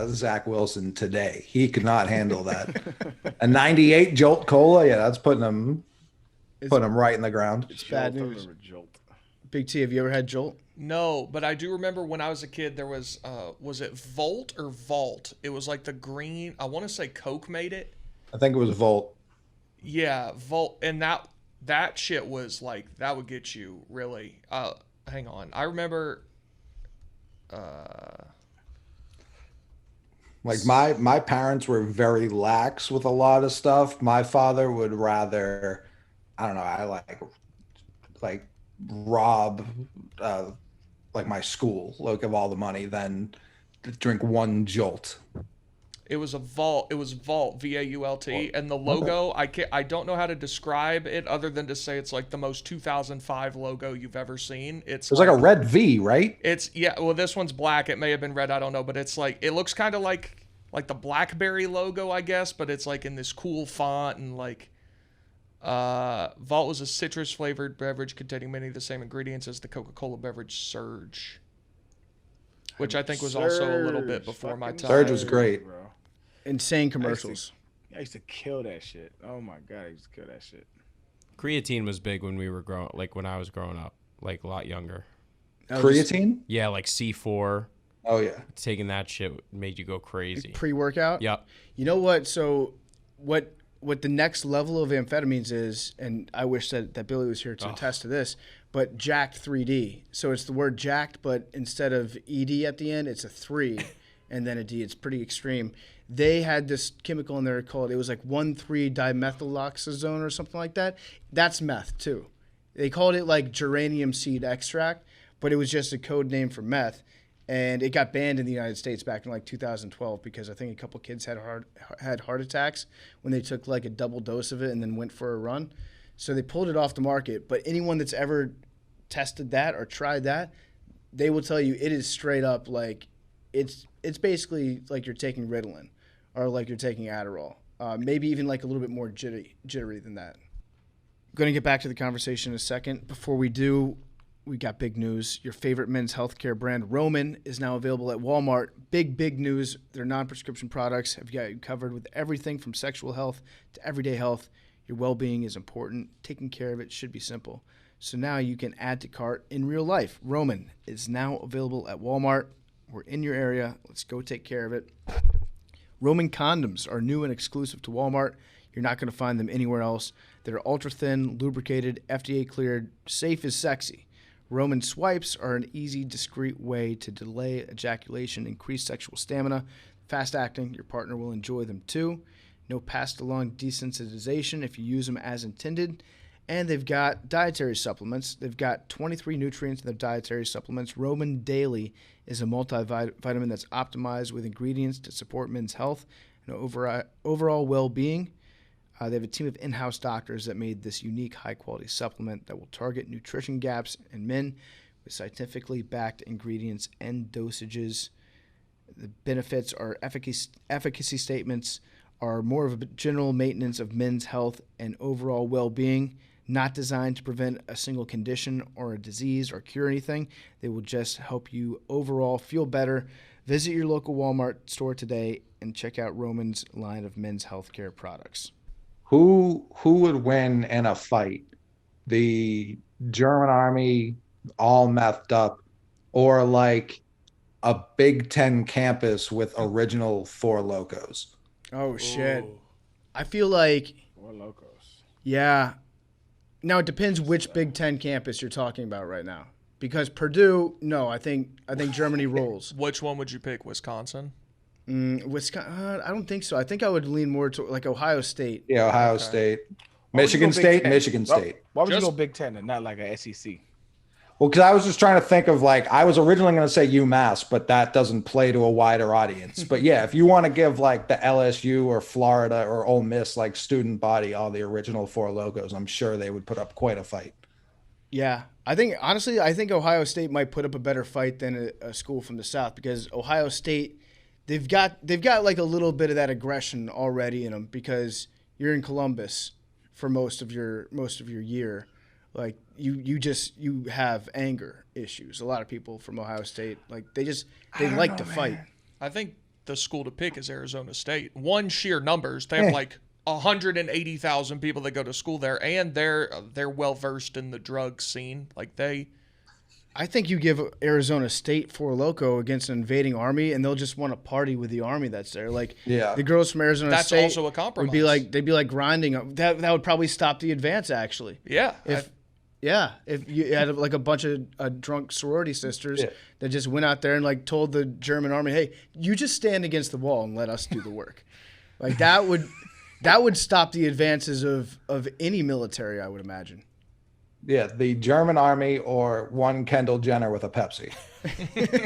Zach Wilson today. He could not handle that. A 98 Jolt Cola, yeah, that's putting him right in the ground. It's bad Jolt news. over Jolt. Big T, have you ever had Jolt? No, but I do remember when I was a kid, there was it Volt or Vault? It was like the green. I want to say Coke made it. I think it was Volt. Yeah, Volt, and that shit was like that would get you really. Hang on, I remember. Like my parents were very lax with a lot of stuff. My father would rather, I don't know, I like rob like my school, like of all the money, than drink one Jolt. It was a Vault. It was Vault, Vault, and the logo. I don't know how to describe it other than to say it's like the most 2005 logo you've ever seen. It was like a red V, right? It's well, this one's black. It may have been red. I don't know, but it's like it looks kind of like the BlackBerry logo, I guess, but it's like in this cool font and like. Vault was a citrus flavored beverage containing many of the same ingredients as the Coca-Cola beverage Surge, which I think was also a little bit before my time. Surge was great, bro. Insane commercials. I used to kill that shit. Oh my god, I used to kill that shit. Creatine was big when we were when I was growing up, like a lot younger. Creatine? Yeah, like C4. Oh yeah. Taking that shit made you go crazy. Pre-workout? Yep. You know what? So what the next level of amphetamines is, and I wish that Billy was here to attest to this, but Jacked 3D. So it's the word jacked, but instead of ED at the end, it's a 3 and then a D. It's pretty extreme. They had this chemical in there called, it was like 1,3-dimethyloxazone or something like that. That's meth too. They called it like geranium seed extract, but it was just a code name for meth. And it got banned in the United States back in like 2012 because I think a couple kids had heart attacks when they took like a double dose of it and then went for a run. So they pulled it off the market. But anyone that's ever tested that or tried that, they will tell you it is straight up like it's basically like you're taking Ritalin or like you're taking Adderall. Maybe even like a little bit more jittery than that. I'm going to get back to the conversation in a second. Before we do, we got big news. Your favorite men's healthcare brand, Roman, is now available at Walmart. Big news. Their non-prescription products have got you covered with everything from sexual health to everyday health. Your well-being is important. Taking care of it should be simple. So now you can add to cart in real life. Roman is now available at Walmart. We're in your area. Let's go take care of it. Roman condoms are new and exclusive to Walmart. You're not going to find them anywhere else. They're ultra-thin, lubricated, FDA-cleared, safe as sexy. Roman swipes are an easy, discreet way to delay ejaculation, increase sexual stamina. Fast-acting, your partner will enjoy them too. No passed-along desensitization if you use them as intended. And they've got dietary supplements. They've got 23 nutrients in their dietary supplements. Roman Daily is a multivitamin that's optimized with ingredients to support men's health and overall well-being. They have a team of in-house doctors that made this unique, high-quality supplement that will target nutrition gaps in men with scientifically backed ingredients and dosages. The benefits are efficacy statements are more of a general maintenance of men's health and overall well-being, not designed to prevent a single condition or a disease or cure anything. They will just help you overall feel better. Visit your local Walmart store today and check out Roman's line of men's healthcare products. Who would win in a fight? The German army all methed up, or like a Big Ten campus with original Four Locos? Oh, shit. I feel like... Four Locos. Yeah. Now, it depends which Big Ten campus you're talking about right now. Because Purdue, no, I think Germany rolls. Which one would you pick? Wisconsin? Wisconsin, I don't think so. I think I would lean more to like Ohio State. Yeah, Ohio State. Michigan State, Michigan Why State. would you Just- go Big Ten and not like a SEC? Well, because I was just trying to think of like, I was originally going to say UMass, but that doesn't play to a wider audience. But yeah, if you want to give like the LSU or Florida or Ole Miss like student body all the original 4 logos, I'm sure they would put up quite a fight. Yeah, I think honestly, I think Ohio State might put up a better fight than a school from the South, because Ohio State, they've got like a little bit of that aggression already in them, because you're in Columbus for most of your year. Like you have anger issues. A lot of people from Ohio State, like they like to fight. I think the school to pick is Arizona State. One, sheer numbers. They have like 180,000 people that go to school there, and they're well versed in the drug scene. Like I think you give Arizona State 4 Loco against an invading army, and they'll just want to party with the army that's there. Like the girls from Arizona That's State also a compromise. they'd be like grinding. That would probably stop the advance, actually. Yeah. If you had like a bunch of drunk sorority sisters that just went out there and like told the German army, "Hey, you just stand against the wall and let us do the work." Like that would stop the advances of any military, I would imagine. Yeah, the German army or one Kendall Jenner with a Pepsi.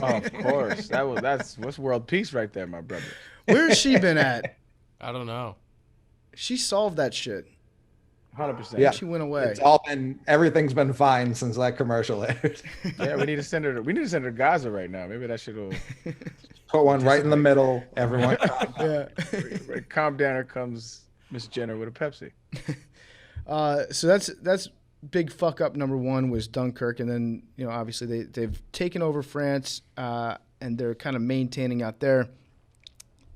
Of course, that's world peace right there, my brother. Where's she been at? I don't know. She solved that shit. 100%. Yeah, She went away. Everything's been fine since that commercial aired. Yeah, we need to send her. We need to send her to Gaza right now. Maybe that shit will Put one right in the middle. Everyone. Yeah. calm down. Here comes Miss Jenner with a Pepsi. So that's big fuck up number one was Dunkirk, and then obviously they've taken over France, and they're kind of maintaining out there.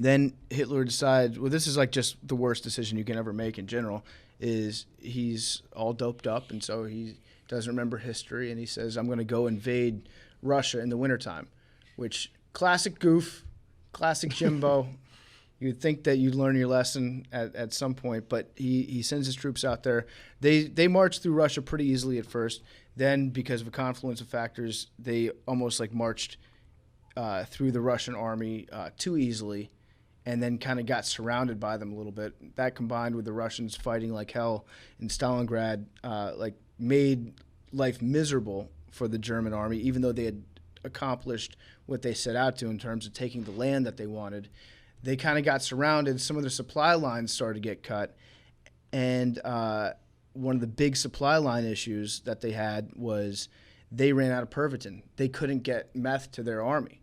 Then Hitler decides, well, this is like just the worst decision you can ever make in general, is he's all doped up, and so he doesn't remember history, and he says, I'm going to go invade Russia in the wintertime, which classic goof, classic Jimbo. You'd think that you'd learn your lesson at some point, but he sends his troops out there. They march through Russia pretty easily at first. Then, because of a confluence of factors, they almost like marched through the Russian army too easily, and then kind of got surrounded by them a little bit. That combined with the Russians fighting like hell in Stalingrad, like made life miserable for the German army, even though they had accomplished what they set out to in terms of taking the land that they wanted. They kind of got surrounded. Some of their supply lines started to get cut. And one of the big supply line issues that they had was they ran out of Pervitin. They couldn't get meth to their army.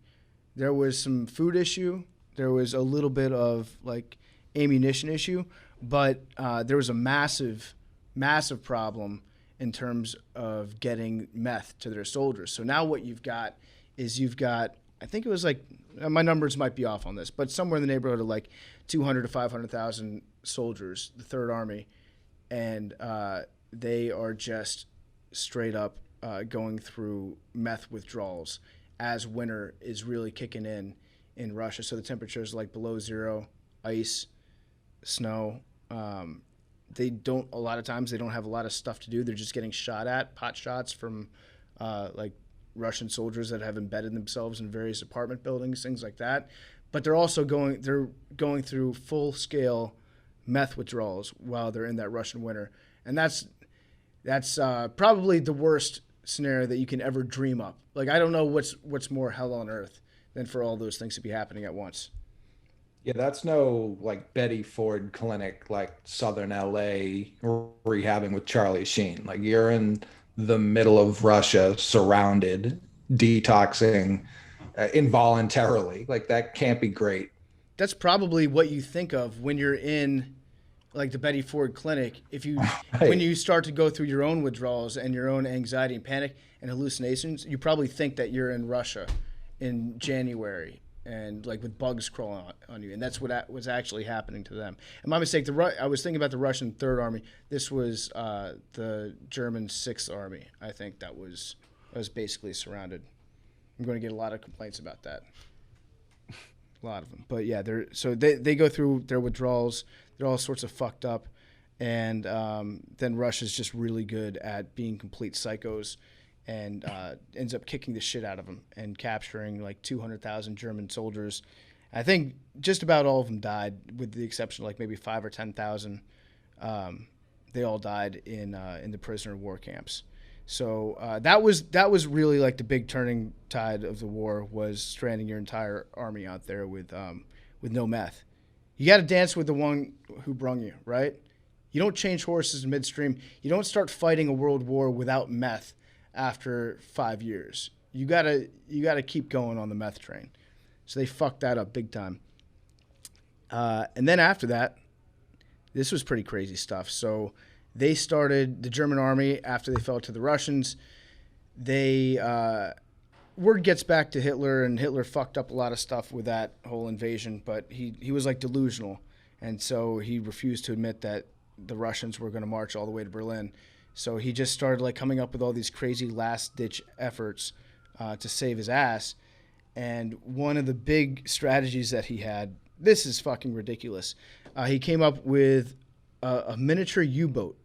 There was some food issue. There was a little bit of like ammunition issue. But there was a massive, massive problem in terms of getting meth to their soldiers. So now what you've got is I think it was like, my numbers might be off on this, but somewhere in the neighborhood of like 200 to 500,000 soldiers, the Third Army, and they are just straight up going through meth withdrawals as winter is really kicking in Russia. So the temperature is like below zero, ice, snow. A lot of times they don't have a lot of stuff to do. They're just getting shot at, pot shots from like Russian soldiers that have embedded themselves in various apartment buildings, things like that. But they're also going through full-scale meth withdrawals while they're in that Russian winter. And that's probably the worst scenario that you can ever dream up. Like, I don't know what's more hell on earth than for all those things to be happening at once. Yeah, that's no like Betty Ford clinic, like Southern LA rehabbing with Charlie Sheen. Like you're in the middle of Russia, surrounded, detoxing involuntarily. Like that can't be great. That's probably what you think of when you're in like the Betty Ford clinic. When you start to go through your own withdrawals and your own anxiety and panic and hallucinations, you probably think that you're in Russia in January and like with bugs crawling on you, and that's what was actually happening to them. And my mistake, I was thinking about the Russian Third Army. This was the German Sixth Army. I think that was basically surrounded. I'm going to get a lot of complaints about that. A lot of them, but yeah, they go through their withdrawals. They're all sorts of fucked up, and then Russia's just really good at being complete psychos, and ends up kicking the shit out of them and capturing like 200,000 German soldiers. I think just about all of them died, with the exception of like maybe 5,000 or 10,000 they all died in the prisoner of war camps. So that was really like the big turning tide of the war, was stranding your entire army out there with no meth. You got to dance with the one who brung you, right? You don't change horses midstream. You don't start fighting a world war without meth after 5 years. You gotta keep going on the meth train. So they fucked that up big time. And then after that, this was pretty crazy stuff. So they started, the German army, after they fell to the Russians, word gets back to Hitler, and Hitler fucked up a lot of stuff with that whole invasion, but he was like delusional. And so he refused to admit that the Russians were going to march all the way to Berlin. So he just started like coming up with all these crazy last-ditch efforts to save his ass. And one of the big strategies that he had, this is fucking ridiculous. He came up with a miniature U-boat.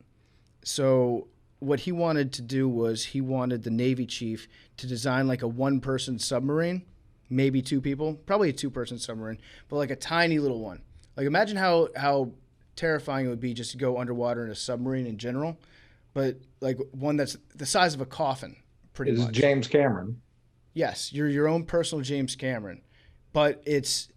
So what he wanted to do was he wanted the Navy chief to design like a one-person submarine, maybe two people, probably a two-person submarine, but like a tiny little one. Like imagine how terrifying it would be just to go underwater in a submarine in general, but like one that's the size of a coffin, pretty much. James Cameron. Yes, you're your own personal James Cameron, but it's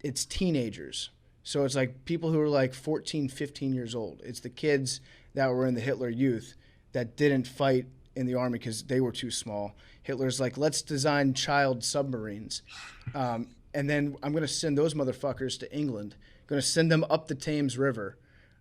teenagers. So it's like people who are like 14, 15 years old. It's the kids that were in the Hitler Youth that didn't fight in the army because they were too small. Hitler's like, let's design child submarines. And then I'm going to send those motherfuckers to England. I'm going to send them up the Thames River.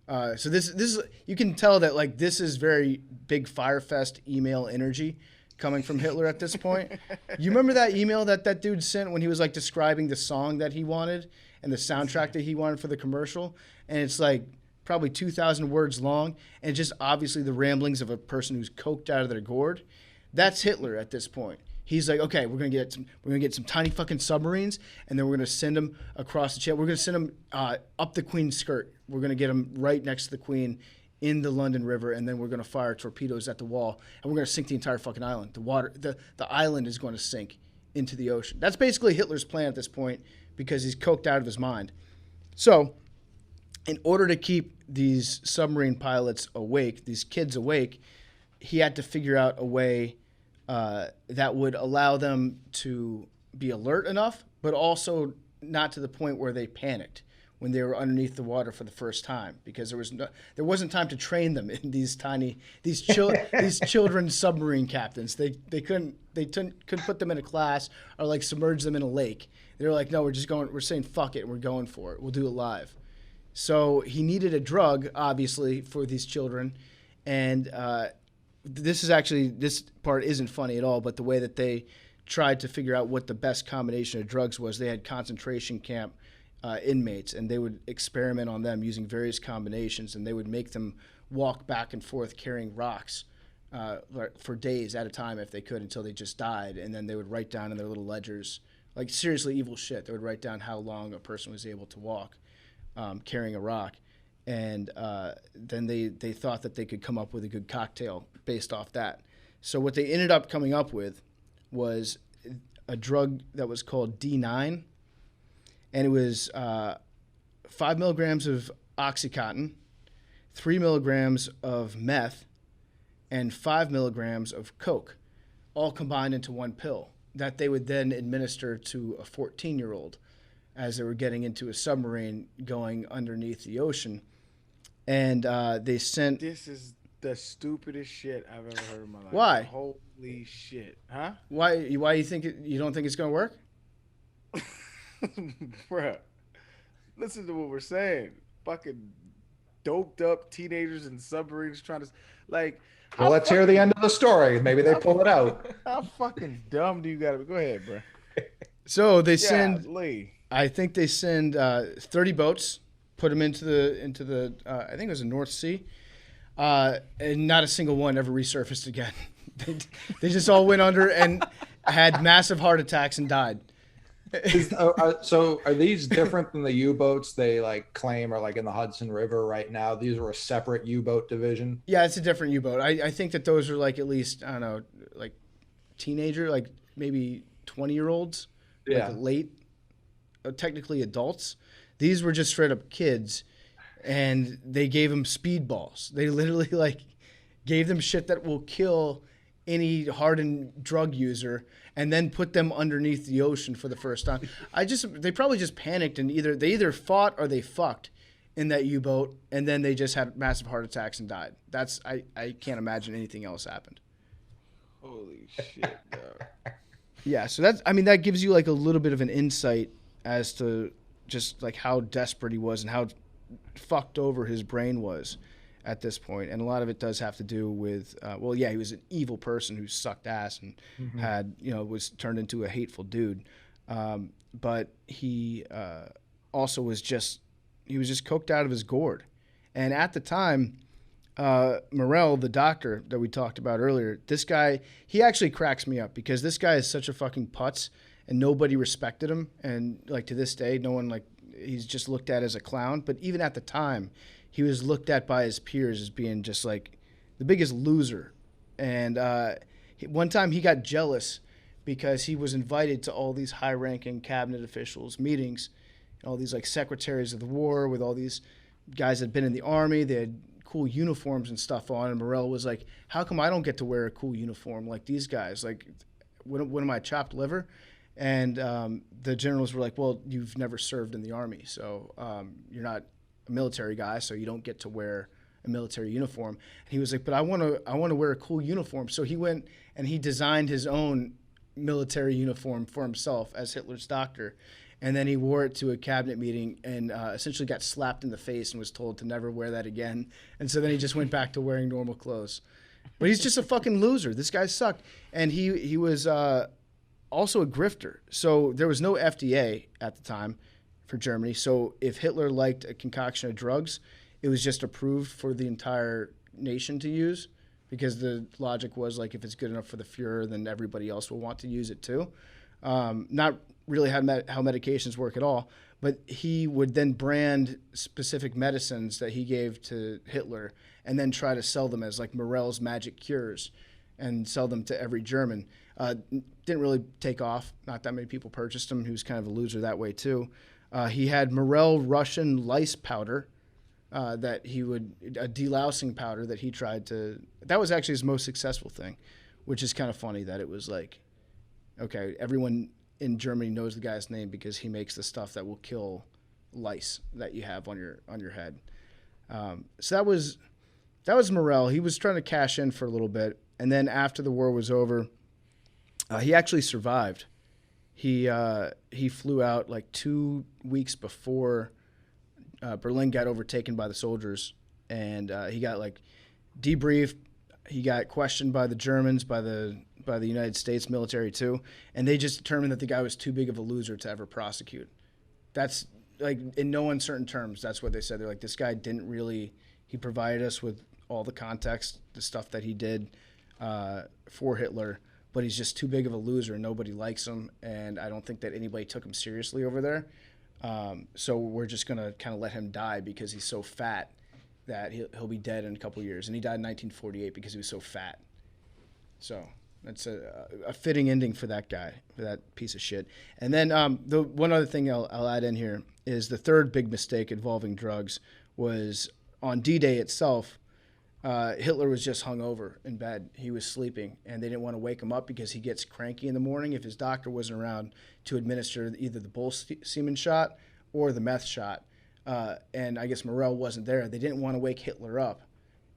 So this is, you can tell that like this is very big Firefest email energy coming from Hitler at this point. You remember that email that dude sent when he was like describing the song that he wanted and the soundtrack that he wanted for the commercial? And it's like probably 2,000 words long, and just obviously the ramblings of a person who's coked out of their gourd. That's Hitler at this point. He's like, okay, we're gonna get some tiny fucking submarines, and then we're gonna send them across the channel. We're gonna send them up the Queen's skirt. We're gonna get them right next to the Queen in the London River, and then we're gonna fire torpedoes at the wall, and we're gonna sink the entire fucking island. The island is going to sink into the ocean. That's basically Hitler's plan at this point because he's coked out of his mind. So, in order to keep these submarine pilots awake, these kids awake, he had to figure out a way that would allow them to be alert enough, but also not to the point where they panicked when they were underneath the water for the first time, because there wasn't time to train them in these children submarine captains. They couldn't put them in a class or like submerge them in a lake. They were like, no, we're saying fuck it, and we're going for it. We'll do it live. So he needed a drug, obviously, for these children, and this part isn't funny at all, but the way that they tried to figure out what the best combination of drugs was, they had concentration camp inmates, and they would experiment on them using various combinations, and they would make them walk back and forth carrying rocks for days at a time if they could, until they just died, and then they would write down in their little ledgers, like seriously evil shit. They would write down how long a person was able to walk carrying a rock. And then they thought that they could come up with a good cocktail based off that. So what they ended up coming up with was a drug that was called D9, and it was 5 milligrams of Oxycontin, 3 milligrams of meth, and 5 milligrams of coke, all combined into one pill that they would then administer to a 14-year-old as they were getting into a submarine going underneath the ocean. And they sent... This is the stupidest shit I've ever heard in my life. Why? Holy shit. Huh? Why you don't think it's going to work? Bruh. Listen to what we're saying. Fucking doped up teenagers in submarines trying to... Like... Well, let's hear the end of the story. Maybe they pull it out. How fucking dumb do you gotta be? Go ahead, bro. So they send... Lee. I think they send 30 boats, put them into the I think it was the North Sea, and not a single one ever resurfaced again. They just all went under and had massive heart attacks and died. So are these different than the U-boats they like claim are like in the Hudson River right now? These were a separate U-boat division? Yeah, it's a different U-boat. I think that those are like at least, I don't know, like teenager, like maybe 20-year-olds, Yeah. like late, technically adults. These were just straight up kids, and they gave him speedballs. They literally like gave them shit that will kill any hardened drug user, and then put them underneath the ocean for the first time. They probably just panicked, and they either fought or they fucked in that U-boat, and then they just had massive heart attacks and died. I can't imagine anything else happened. Holy shit, dog. Yeah, so that gives you like a little bit of an insight as to just like how desperate he was and how fucked over his brain was at this point. And a lot of it does have to do with, he was an evil person who sucked ass and was turned into a hateful dude. But he also was just coked out of his gourd. And at the time, Morell, the doctor that we talked about earlier, this guy, he actually cracks me up because this guy is such a fucking putz and nobody respected him. And like to this day, no one he's just looked at as a clown. But even at the time, he was looked at by his peers as being just like the biggest loser. And one time he got jealous because he was invited to all these high-ranking cabinet officials' meetings, and all these like secretaries of the war with all these guys that had been in the army. They had cool uniforms and stuff on. And Morell was like, how come I don't get to wear a cool uniform like these guys? Like, what am I, chopped liver? And the generals were like, well, you've never served in the army, so you're not a military guy, so you don't get to wear a military uniform. And he was like, but I want to wear a cool uniform. So he went and he designed his own military uniform for himself as Hitler's doctor. And then he wore it to a cabinet meeting and essentially got slapped in the face and was told to never wear that again. And so then he just went back to wearing normal clothes. But he's just a fucking loser. This guy sucked. And he was also a grifter. So there was no FDA at the time for Germany. So if Hitler liked a concoction of drugs, it was just approved for the entire nation to use, because the logic was like, if it's good enough for the Fuhrer, then everybody else will want to use it too. Not really how medications work at all, but he would then brand specific medicines that he gave to Hitler and then try to sell them as like Morell's magic cures and sell them to every German. Didn't really take off. Not that many people purchased them. He was kind of a loser that way too. He had Morell Russian lice powder that he would, a delousing powder that he tried to, that was actually his most successful thing, which is kind of funny that it was like, okay, everyone in Germany knows the guy's name because he makes the stuff that will kill lice that you have on your head. So that was Morell. He was trying to cash in for a little bit, and then after the war was over, he actually survived. He flew out like 2 weeks before Berlin got overtaken by the soldiers, and he got like debriefed. He got questioned by the Germans, by the United States military too, and they just determined that the guy was too big of a loser to ever prosecute. That's like, in no uncertain terms, that's what they said. They're like, this guy didn't really, he provided us with all the context, the stuff that he did for Hitler, but he's just too big of a loser and nobody likes him, and I don't think that anybody took him seriously over there. So we're just going to kind of let him die because he's so fat that he'll be dead in a couple of years. And he died in 1948 because he was so fat. So that's a fitting ending for that guy, for that piece of shit. And then the one other thing I'll add in here is the third big mistake involving drugs was on D-Day itself. Hitler was just hungover in bed. He was sleeping, and they didn't want to wake him up because he gets cranky in the morning if his doctor wasn't around to administer either the bull semen shot or the meth shot. And I guess Morell wasn't there. They didn't want to wake Hitler up,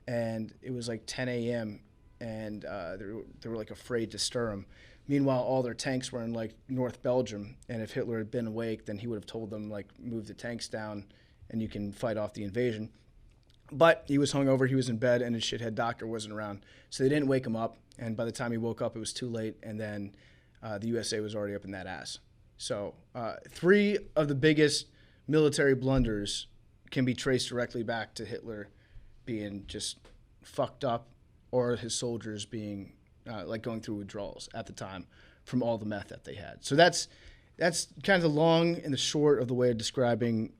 and it was like 10 a.m., and they were like afraid to stir him. Meanwhile, all their tanks were in like North Belgium, and if Hitler had been awake, then he would have told them like, move the tanks down and you can fight off the invasion. But he was hungover, he was in bed, and his shithead doctor wasn't around. So they didn't wake him up, and by the time he woke up, it was too late, and then the USA was already up in that ass. So 3 of the biggest military blunders can be traced directly back to Hitler being just fucked up, or his soldiers being like going through withdrawals at the time from all the meth that they had. So that's kind of the long and the short of the way of describing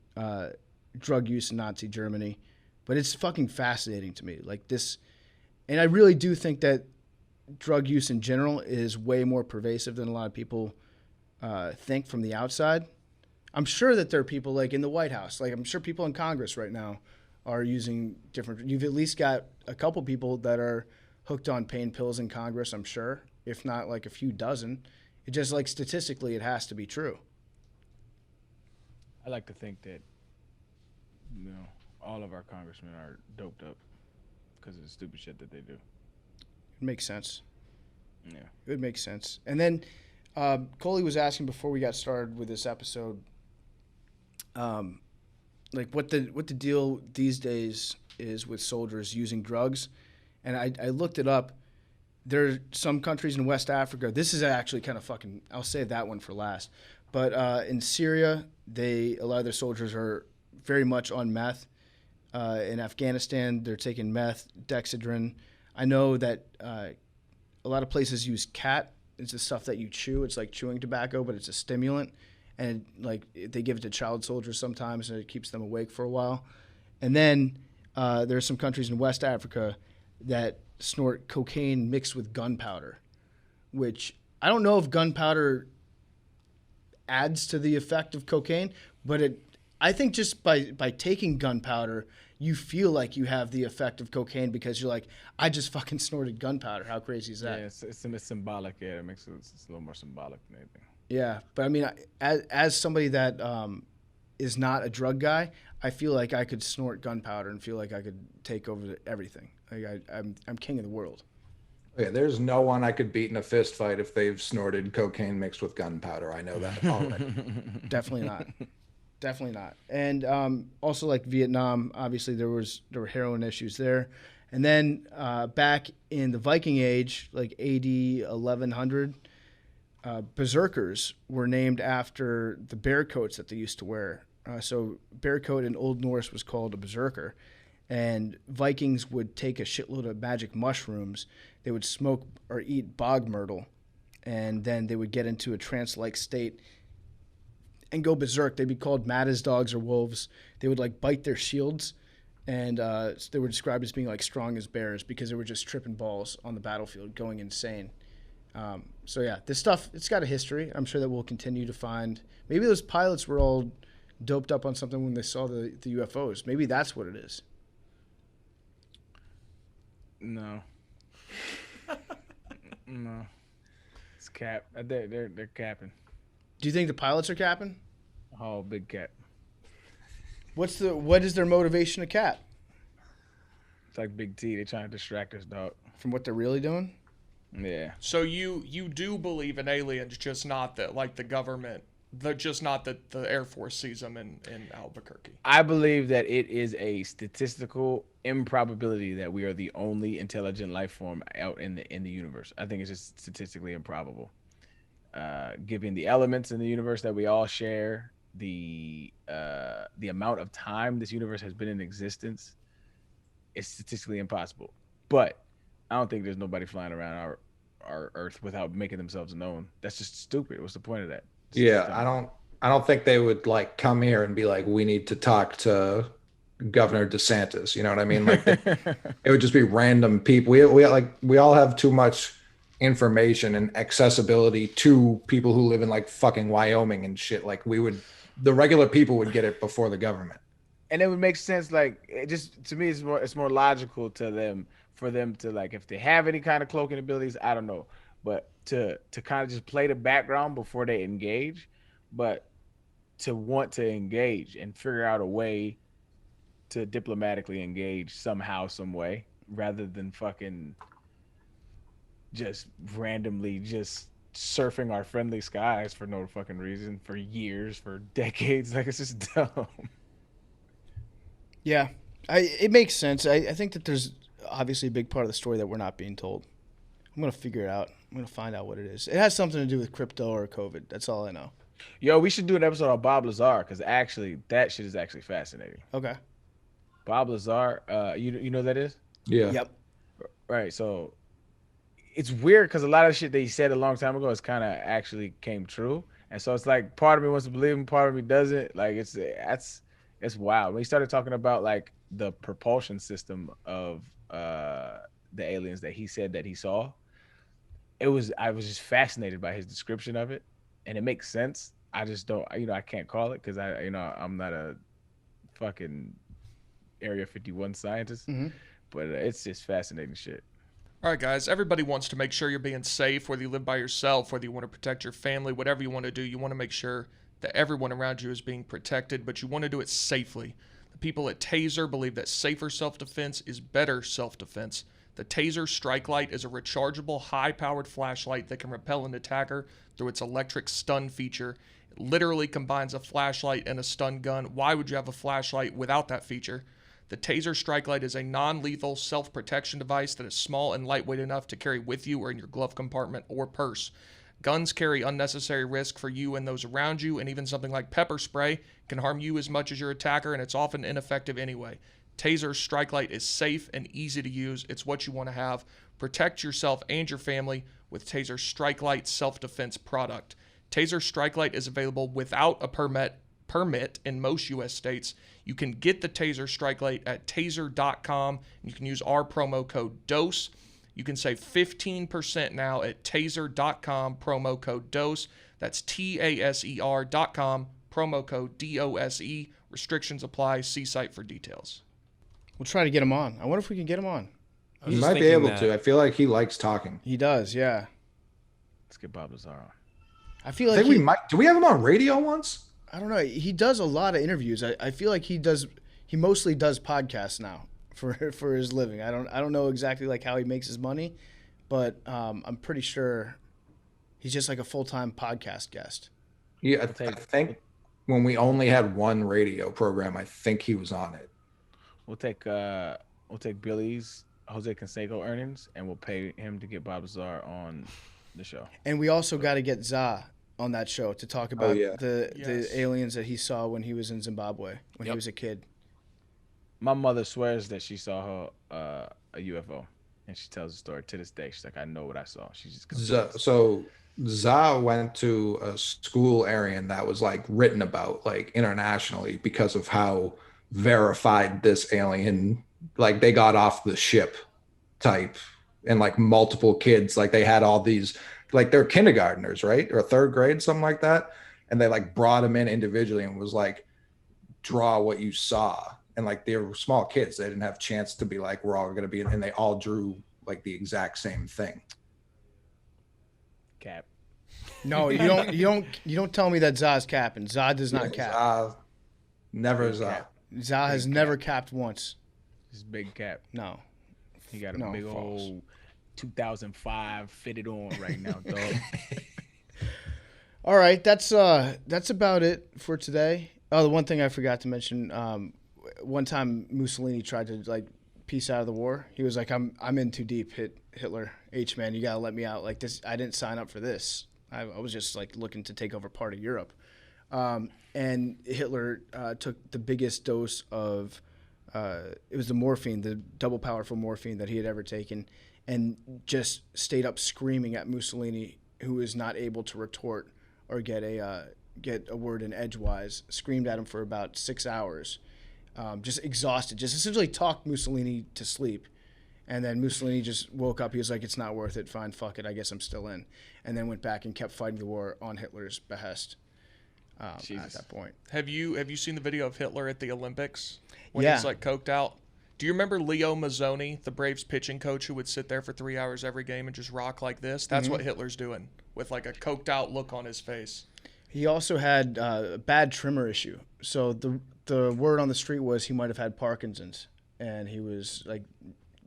drug use in Nazi Germany. But it's fucking fascinating to me, like this, and I really do think that drug use in general is way more pervasive than a lot of people think from the outside. I'm sure that there are people like in the White House, like I'm sure people in Congress right now are using different. You've at least got a couple people that are hooked on pain pills in Congress, I'm sure, if not like a few dozen. It just like statistically, it has to be true. I like to think that, all of our congressmen are doped up because of the stupid shit that they do. It makes sense. Yeah. It would make sense. And then Coley was asking before we got started with this episode, like what the deal these days is with soldiers using drugs. And I looked it up. There are some countries in West Africa. This is actually kind of fucking, I'll save that one for last. But in Syria, a lot of their soldiers are very much on meth. In Afghanistan, they're taking meth, Dexedrine. I know that a lot of places use cat. It's the stuff that you chew. It's like chewing tobacco, but it's a stimulant. And like they give it to child soldiers sometimes, and it keeps them awake for a while. And then there are some countries in West Africa that snort cocaine mixed with gunpowder, which I don't know if gunpowder adds to the effect of cocaine, but I think just by taking gunpowder, you feel like you have the effect of cocaine because you're like, I just fucking snorted gunpowder. How crazy is that? Yeah, it's symbolic. Yeah, it makes it's a little more symbolic than anything. Yeah, but I mean, as somebody that is not a drug guy, I feel like I could snort gunpowder and feel like I could take over everything. Like I'm king of the world. Yeah, there's no one I could beat in a fist fight if they've snorted cocaine mixed with gunpowder. I know that already. Definitely not. Definitely not. And also like Vietnam, obviously there were heroin issues there. And then back in the Viking Age, like AD 1100, berserkers were named after the bear coats that they used to wear. So bear coat in Old Norse was called a berserker. And Vikings would take a shitload of magic mushrooms. They would smoke or eat bog myrtle. And then they would get into a trance-like state and go berserk. They'd be called mad as dogs or wolves. They would like bite their shields. And they were described as being like strong as bears because they were just tripping balls on the battlefield, going insane. So yeah, this stuff, it's got a history. I'm sure that we'll continue to find. Maybe those pilots were all doped up on something when they saw the UFOs. Maybe that's what it is. No. No. It's cap. They're capping. Do you think the pilots are capping? Oh, big cap. What is their motivation to cap? It's like Big T. They're trying to distract us, dog. From what they're really doing? Yeah. So you do believe in aliens, just not that like the government, just not that the Air Force sees them in Albuquerque. I believe that it is a statistical improbability that we are the only intelligent life form out in the universe. I think it's just statistically improbable. Given the elements in the universe that we all share, the amount of time this universe has been in existence, it's statistically impossible. But I don't think there's nobody flying around our Earth without making themselves known. That's just stupid. What's the point of that? Yeah, I don't think they would like come here and be like, we need to talk to Governor DeSantis. You know what I mean? Like it would just be random people. We all have too much information and accessibility to people who live in like fucking Wyoming and shit. Like the regular people would get it before the government. And it would make sense. Like it just, to me, it's more logical to them, for them to like, if they have any kind of cloaking abilities, I don't know, but to kind of just play the background before they engage, but to want to engage and figure out a way to diplomatically engage somehow, some way, rather than fucking just randomly just surfing our friendly skies for no fucking reason for years, for decades. Like, it's just dumb. Yeah, it makes sense. I think that there's obviously a big part of the story that we're not being told. I'm going to figure it out. I'm going to find out what it is. It has something to do with crypto or COVID. That's all I know. Yo, we should do an episode on Bob Lazar, because actually, that shit is actually fascinating. Okay. Bob Lazar, you know who that is? Yeah. Yep. Right, so it's weird because a lot of shit that he said a long time ago is kind of actually came true. And so it's like part of me wants to believe him, part of me doesn't. Like it's wild. When he started talking about like the propulsion system of the aliens that he said that he saw, I was just fascinated by his description of it, and it makes sense. I just don't, I can't call it because I'm not a fucking Area 51 scientist, but it's just fascinating shit. All right, guys, everybody wants to make sure you're being safe, whether you live by yourself, whether you want to protect your family, whatever you want to do. You want to make sure that everyone around you is being protected, but you want to do it safely. The people at Taser believe that safer self-defense is better self-defense. The Taser Strike Light is a rechargeable, high-powered flashlight that can repel an attacker through its electric stun feature. It literally combines a flashlight and a stun gun. Why would you have a flashlight without that feature? The Taser Strike Light is a non-lethal self-protection device that is small and lightweight enough to carry with you or in your glove compartment or purse. Guns carry unnecessary risk for you and those around you, and even something like pepper spray can harm you as much as your attacker, and it's often ineffective anyway. Taser Strike Light is safe and easy to use. It's what you want to have. Protect yourself and your family with Taser Strike Light self-defense product. Taser Strike Light is available without a permit in most U.S. states. You can get the Taser Strike Light at taser.com. You can use our promo code DOSE. You can save 15% now at taser.com, promo code DOSE. That's TASER.com, promo code DOSE. Restrictions apply. See site for details. We'll try to get him on. I wonder if we can get him on. He might be able to. I feel like he likes talking. He does, yeah. Let's get Bob Lazar on. I feel I like think we might. Do we have him on radio once? I don't know. He does a lot of interviews. I feel like he mostly does podcasts now for his living. I don't know exactly like how he makes his money, but I'm pretty sure he's just like a full-time podcast guest. Yeah, I think when we only had one radio program, I think he was on it. We'll take Billy's Jose Canseco earnings and we'll pay him to get Bob Lazar on the show. And we also got to get Za on that show to talk about the aliens that he saw when he was in Zimbabwe when he was a kid. My mother swears that she saw a UFO, and she tells the story to this day. She's like, I know what I saw. She's just so Za went to a school, Arian, that was like written about like internationally because of how verified this alien, like they got off the ship type, and like multiple kids, like they had all these, like they're kindergartners, right? Or third grade, something like that. And they like brought them in individually and was like, draw what you saw. And like they were small kids. They didn't have a chance to be like, we're all going to be, and they all drew like the exact same thing. Cap. No, you don't tell me that Za's capping. Za does not cap. Never Za. Za has never capped once. His big cap. No. He got a big old 2005 fitted on right now, dog. All right, that's about it for today. Oh, the one thing I forgot to mention, one time Mussolini tried to like peace out of the war. He was like, I'm in too deep, Hitler. Man, you gotta let me out. Like this, I didn't sign up for this. I was just like looking to take over part of Europe. And Hitler took the biggest dose of it was the morphine, the double powerful morphine that he had ever taken, and just stayed up screaming at Mussolini, who was not able to retort or get a word in edgewise. Screamed at him for about 6 hours, just exhausted. Just essentially talked Mussolini to sleep, and then Mussolini just woke up. He was like, "It's not worth it. Fine, fuck it. I guess I'm still in," and then went back and kept fighting the war on Hitler's behest. At that point, have you seen the video of Hitler at the Olympics when Yeah. he's like coked out? Do you remember Leo Mazzoni, the Braves pitching coach who would sit there for 3 hours every game and just rock like this? That's what Hitler's doing with like a coked out look on his face. he also had a bad tremor issue. So the word on the street was he might have had Parkinson's, and he was like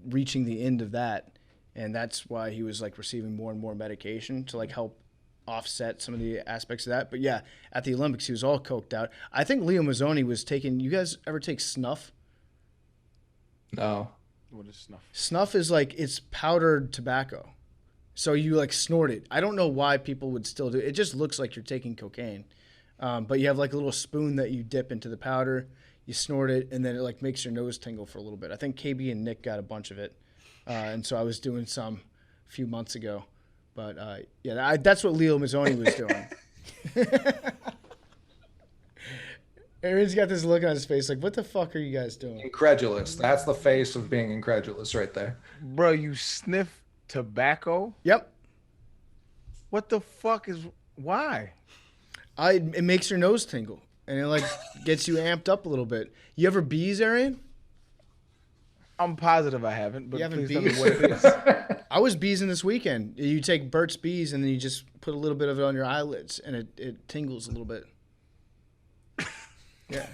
reaching the end of that, and that's why he was like receiving more and more medication to like help offset some of the aspects of that. But yeah, at the Olympics, he was all coked out. I think Leo Mazzoni was taking, you guys ever take snuff? No. What is snuff? Snuff is like, it's powdered tobacco. So you like snort it. I don't know why people would still do it. It just looks like you're taking cocaine. But you have like a little spoon that you dip into the powder, you snort it, and then it like makes your nose tingle for a little bit. I think KB and Nick got a bunch of it. And so I was doing some a few months ago. But yeah, that's what Leo Mazzoni was doing. Aaron's got this look on his face like, what the fuck are you guys doing? Incredulous. That's the face of being incredulous right there. Bro, you sniff tobacco? Yep. What the fuck is... Why? It makes your nose tingle, and it like gets you amped up a little bit. You ever bees, Arian? I'm positive I haven't, but You haven't please tell me bees? what it is. I was beesing this weekend. You take Burt's Bees and then you just put a little bit of it on your eyelids, and it tingles a little bit. Yeah,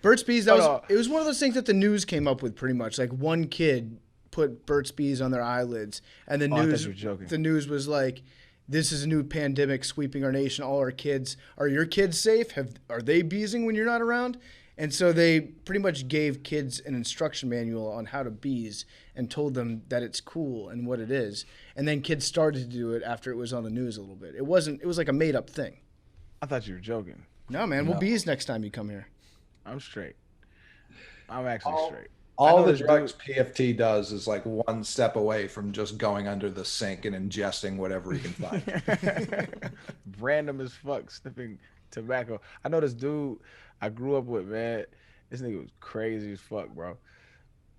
Burt's Bees. It was one of those things that the news came up with pretty much. Like one kid put Burt's Bees on their eyelids, and the I thought news. you were joking. The news was like, "This is a new pandemic sweeping our nation. All our kids. Are your kids safe? Are they beesing when you're not around?" And so they pretty much gave kids an instruction manual on how to bees and told them that it's cool and what it is. And then kids started to do it after it was on the news a little bit. It was like a made up thing. I thought you were joking. No, man, we'll bees next time you come here. I'm straight. I'm actually straight. All I know the this drugs PFT does is like one step away from just going under the sink and ingesting whatever he can find. Random as fuck, sniffing tobacco. I know this dude I grew up with, man. This nigga was crazy as fuck, bro.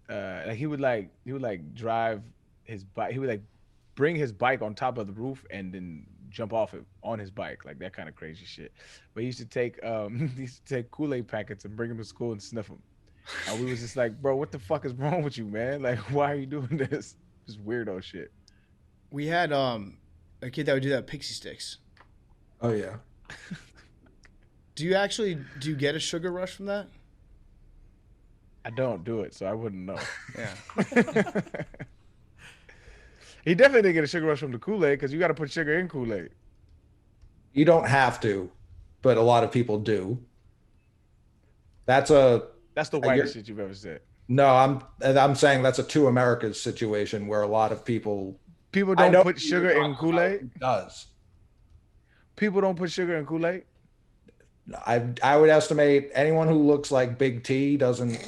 Like he would drive his bike. He would like bring his bike on top of the roof and then jump off it on his bike, like that kind of crazy shit. But he used to take Kool-Aid packets and bring them to school and sniff them. And we was just like, bro, what the fuck is wrong with you, man? Like, why are you doing this? Just weirdo shit. We had a kid that would do that with pixie sticks. Oh yeah. Do you get a sugar rush from that? I don't do it, so I wouldn't know. Yeah. He definitely didn't get a sugar rush from the Kool-Aid because you got to put sugar in Kool-Aid. You don't have to, but a lot of people do. That's the whitest shit you've ever said. No, I'm saying that's a two Americas situation where a lot of people don't put sugar in Kool-Aid. Does people don't put sugar in Kool-Aid? I would estimate anyone who looks like Big T doesn't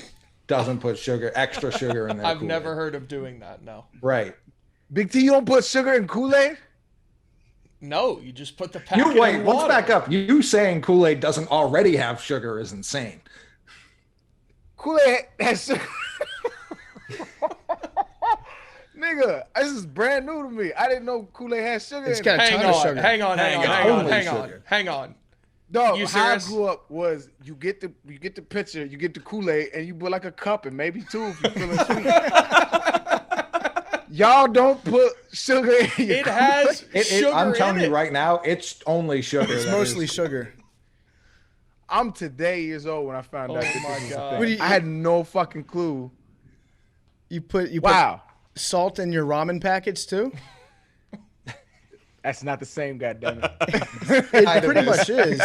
put extra sugar in their I've Kool-Aid. never heard of doing that. No. Right. Big T, you don't put sugar in Kool-Aid? No, you just put the packet in Let's water. back up. You saying Kool-Aid doesn't already have sugar is insane. Kool-Aid has sugar. Nigga, this is brand new to me. I didn't know Kool-Aid has sugar It's in got it. a ton of sugar. Hang on. Hang on. Dog, You how I serious? grew up was you get the pitcher, you get the Kool-Aid, and you put like a cup and maybe two if you're feeling sweet. Y'all don't put sugar in your It has sugar I'm telling in you it. right now, it's only sugar. It's mostly sugar. I'm today years old when I found out. Oh this my was a God. thing. I had no fucking clue. You put Wow. salt in your ramen packets too? That's not the same, goddammit. It pretty much is.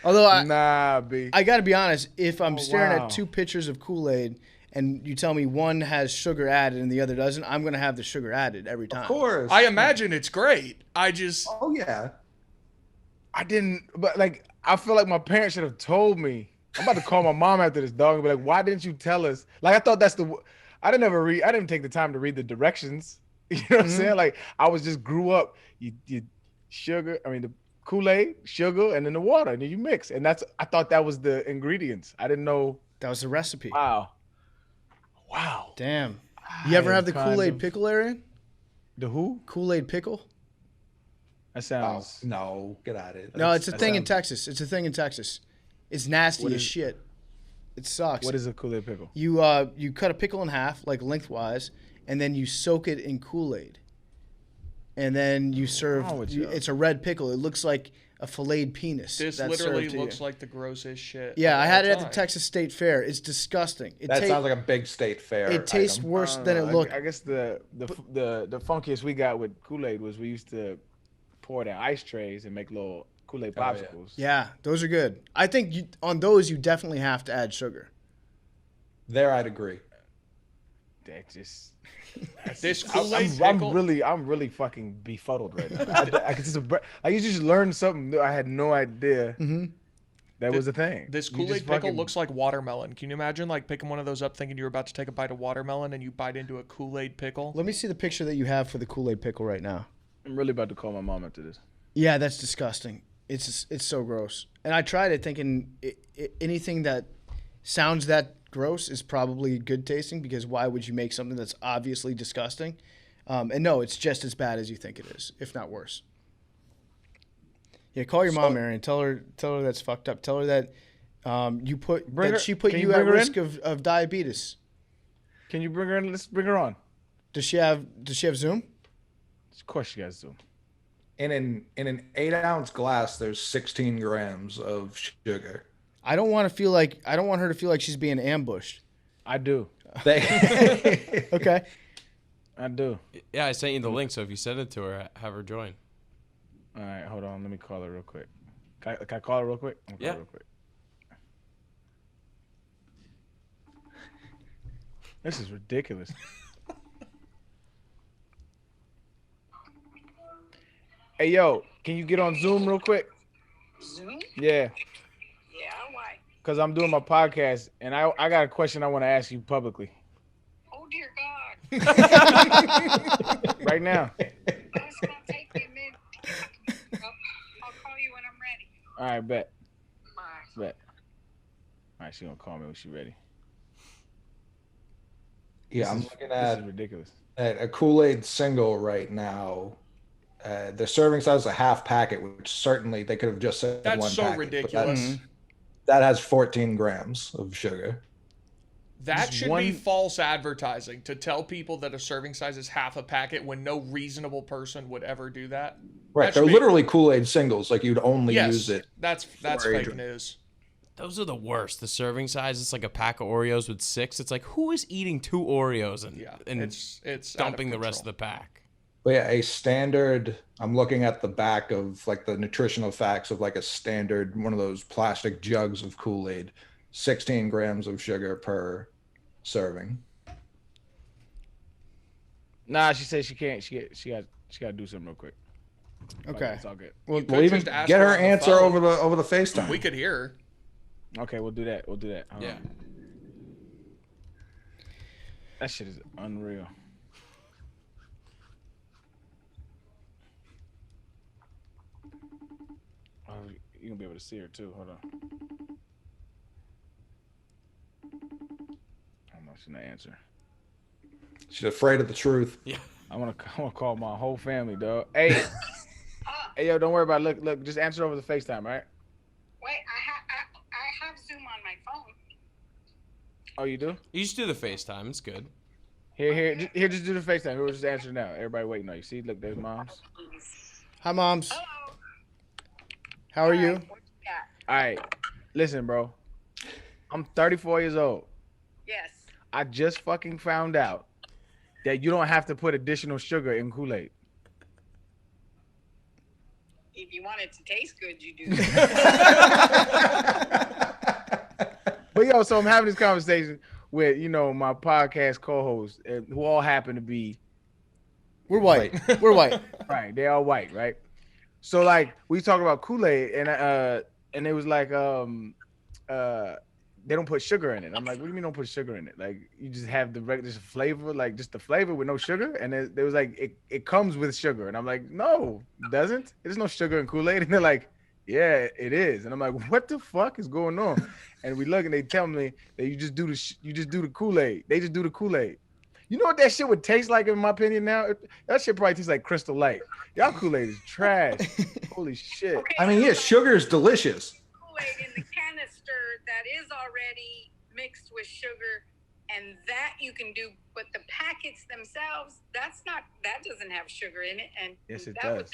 Although Nah, B. I got to be honest, if I'm staring wow. at two pitchers of Kool-Aid and you tell me one has sugar added and the other doesn't, I'm going to have the sugar added every time. Of course. I imagine it's great. Oh yeah. I didn't, but like, I feel like my parents should have told me. I'm about to call my mom after this, dog, and be like, why didn't you tell us? Like, I thought I didn't take the time to read the directions. You know what I'm saying? Like, I was just grew up. You sugar, the Kool-Aid, sugar, and then the water, and then you mix. And I thought that was the ingredients. I didn't know. That was the recipe. Wow. Damn. You ever have the kind Kool-Aid of- pickle, Arian? The who? Kool-Aid pickle? That sounds. No, get out of it. No, it's a that thing in sounds- Texas. It's a thing in Texas. It's nasty What as is- shit. It sucks. What is a Kool-Aid pickle? You cut a pickle in half, like lengthwise, and then you soak it in Kool-Aid. And then you serve. wrong with you? It's a red pickle. It looks like a filleted penis. This that's literally served to looks you. like the grossest shit. Yeah, of I had all it at the time. Texas State Fair. It's disgusting. That sounds like a big state fair. It tastes item. worse I don't than it know. looked. I guess the funkiest we got with Kool-Aid was we used to pour it in ice trays and make little Kool-Aid Oh, yeah. popsicles. Yeah, those are good. I think on those you definitely have to add sugar. There, I'd agree. That just. This Kool-Aid I'm pickle. really fucking befuddled right now. I just learned something new. I had no idea that was a thing. This You Kool-Aid just pickle fucking- looks like watermelon. Can you imagine like picking one of those up thinking you were about to take a bite of watermelon and you bite into a Kool-Aid pickle? Let me see the picture that you have for the Kool-Aid pickle right now. I'm really about to call my mom after this. Yeah, that's disgusting. It's so gross. And I tried it thinking anything that sounds that gross is probably good tasting, because why would you make something that's obviously disgusting? And no, it's just as bad as you think it is, if not worse. Yeah, call your mom, Arian. Tell her that's fucked up. Tell her that she put Can you you at bring her risk in? of diabetes. Can you bring her in? Let's bring her on. Does she have Zoom? Of course she has Zoom. In an 8-ounce glass, there's 16 grams of sugar. I don't want her to feel like she's being ambushed. I do. Okay. I do. Yeah, I sent you the link, so if you send it to her, have her join. All right, hold on. Let me call her real quick. Can I call her real quick? I'm gonna call Yeah. her real quick. This is ridiculous. Hey, yo, can you get on Zoom real quick? Zoom? Yeah, Yeah, why? because I'm doing my podcast, and I got a question I want to ask you publicly Oh, dear God. right now. That's going to take me a minute. I'll call you when I'm ready. All right, bet. Bye. Bet. All right, she gonna call me when she ready. Yeah, I'm This is- looking This is at ridiculous. a Kool-Aid single right now. The serving size is a half packet, which certainly they could have just said That's one so packet, but ridiculous. that has 14 grams of sugar. That Just should one- be false advertising to tell people that a serving size is half a packet when no reasonable person would ever do that. Right, That they're should be- literally Kool-Aid singles. Like you'd only Yes, use it. that's for fake Adrian. news. Those are the worst. The serving size, it's like a pack of Oreos with 6. It's like, who is eating 2 Oreos and, Yeah, and it's dumping the rest of the pack? But yeah, a standard. I'm looking at the back of like the nutritional facts of like a standard one of those plastic jugs of Kool-Aid. 16 grams of sugar per serving. Nah, she said she can't. She got to do something real quick. Okay. It's all good. Well, We'll even just ask get her her on the answer phone. over the FaceTime. We could hear her. Okay, we'll do that. Hold Yeah. on. That shit is unreal. Oh, you're gonna be able to see her too. Hold on. I don't know. She's not answering. She's afraid of the truth. I wanna call my whole family, dog. Hey, hey, yo, don't worry about it. Look, just answer over the FaceTime, all right? Wait, I have Zoom on my phone. Oh, you do? You just do the FaceTime. It's good. Here, just do the FaceTime. We'll just answer now. Everybody waiting on you. See, look, there's moms. Hi, moms. Hello. How are you? What you got? All right, listen, bro. I'm 34 years old. Yes. I just fucking found out that you don't have to put additional sugar in Kool-Aid. If you want it to taste good, you do. But yo, so I'm having this conversation with, my podcast co-hosts who all happen to be We're white. We're white. right. They all white, right? So like we talked about Kool-Aid and it was like they don't put sugar in it. I'm like, what do you mean don't put sugar in it? Like you just have the regular flavor, like just the flavor with no sugar. And there was like it comes with sugar. And I'm like, no, it doesn't. There's no sugar in Kool-Aid. And they're like, yeah, it is. And I'm like, what the fuck is going on? And we look and they tell me that you just do the Kool-Aid. They just do the Kool-Aid. You know what that shit would taste like in my opinion now? That shit probably tastes like Crystal Light. Y'all Kool-Aid is trash. Holy shit. Okay, I mean, yeah, sugar is delicious. Kool-Aid in the canister that is already mixed with sugar, and that you can do, but the packets themselves, that doesn't have sugar in it, and Yes, it that does.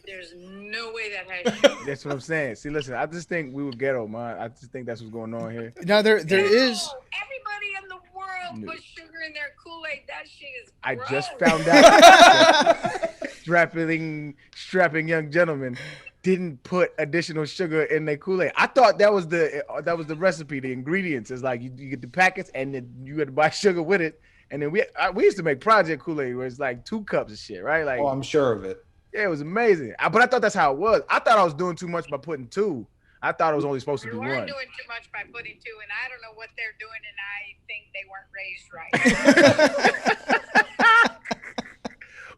There's no way that has sugar. That's what I'm saying. See, listen, I just think we were ghetto, man. I just think that's what's going on here. Now there is. No, everybody in the world No. puts sugar in their Kool-Aid. That shit is I gross. just found out that strapping young gentlemen didn't put additional sugar in their Kool-Aid. I thought that was the recipe, the ingredients. It's like you get the packets and then you had to buy sugar with it. And then we used to make Project Kool-Aid where it's like 2 cups of shit, right? Like, Oh, I'm sure of it. yeah, it was amazing. But I thought that's how it was. I thought I was doing too much by putting 2. I thought it was only supposed to We be weren't 1. doing too much by putting 2, and I don't know what they're doing, and I think they weren't raised right.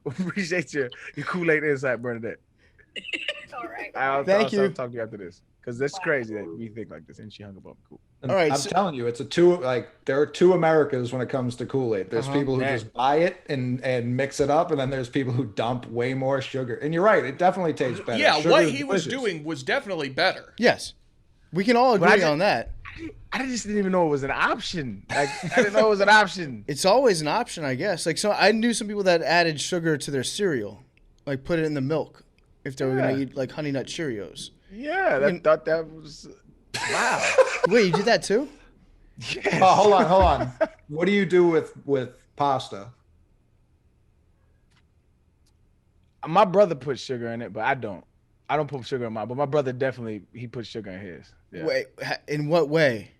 Appreciate your Kool-Aid insight, Bernadette. All right. I'll Thank you. talk to you after this because that's crazy that we think like this. And she hung up on me. Cool. And All right, I'm telling you, there are two Americas when it comes to Kool-Aid. There's people who just buy it and mix it up, and then there's people who dump way more sugar. And you're right, it definitely tastes better. Yeah, Sugar what is he was delicious. doing was definitely better. Yes, we can all But I agree just- on that. I just didn't even know it was an option. Like I didn't know it was an option. It's always an option, I guess. Like, so I knew some people that added sugar to their cereal, like put it in the milk if they were gonna eat like Honey Nut Cheerios. Yeah, I thought that was wow. Wait, you did that too? Yes. Oh, hold on. What do you do with pasta? My brother puts sugar in it, but I don't. I don't put sugar in mine, but my brother definitely he puts sugar in his. Yeah. Wait, in what way?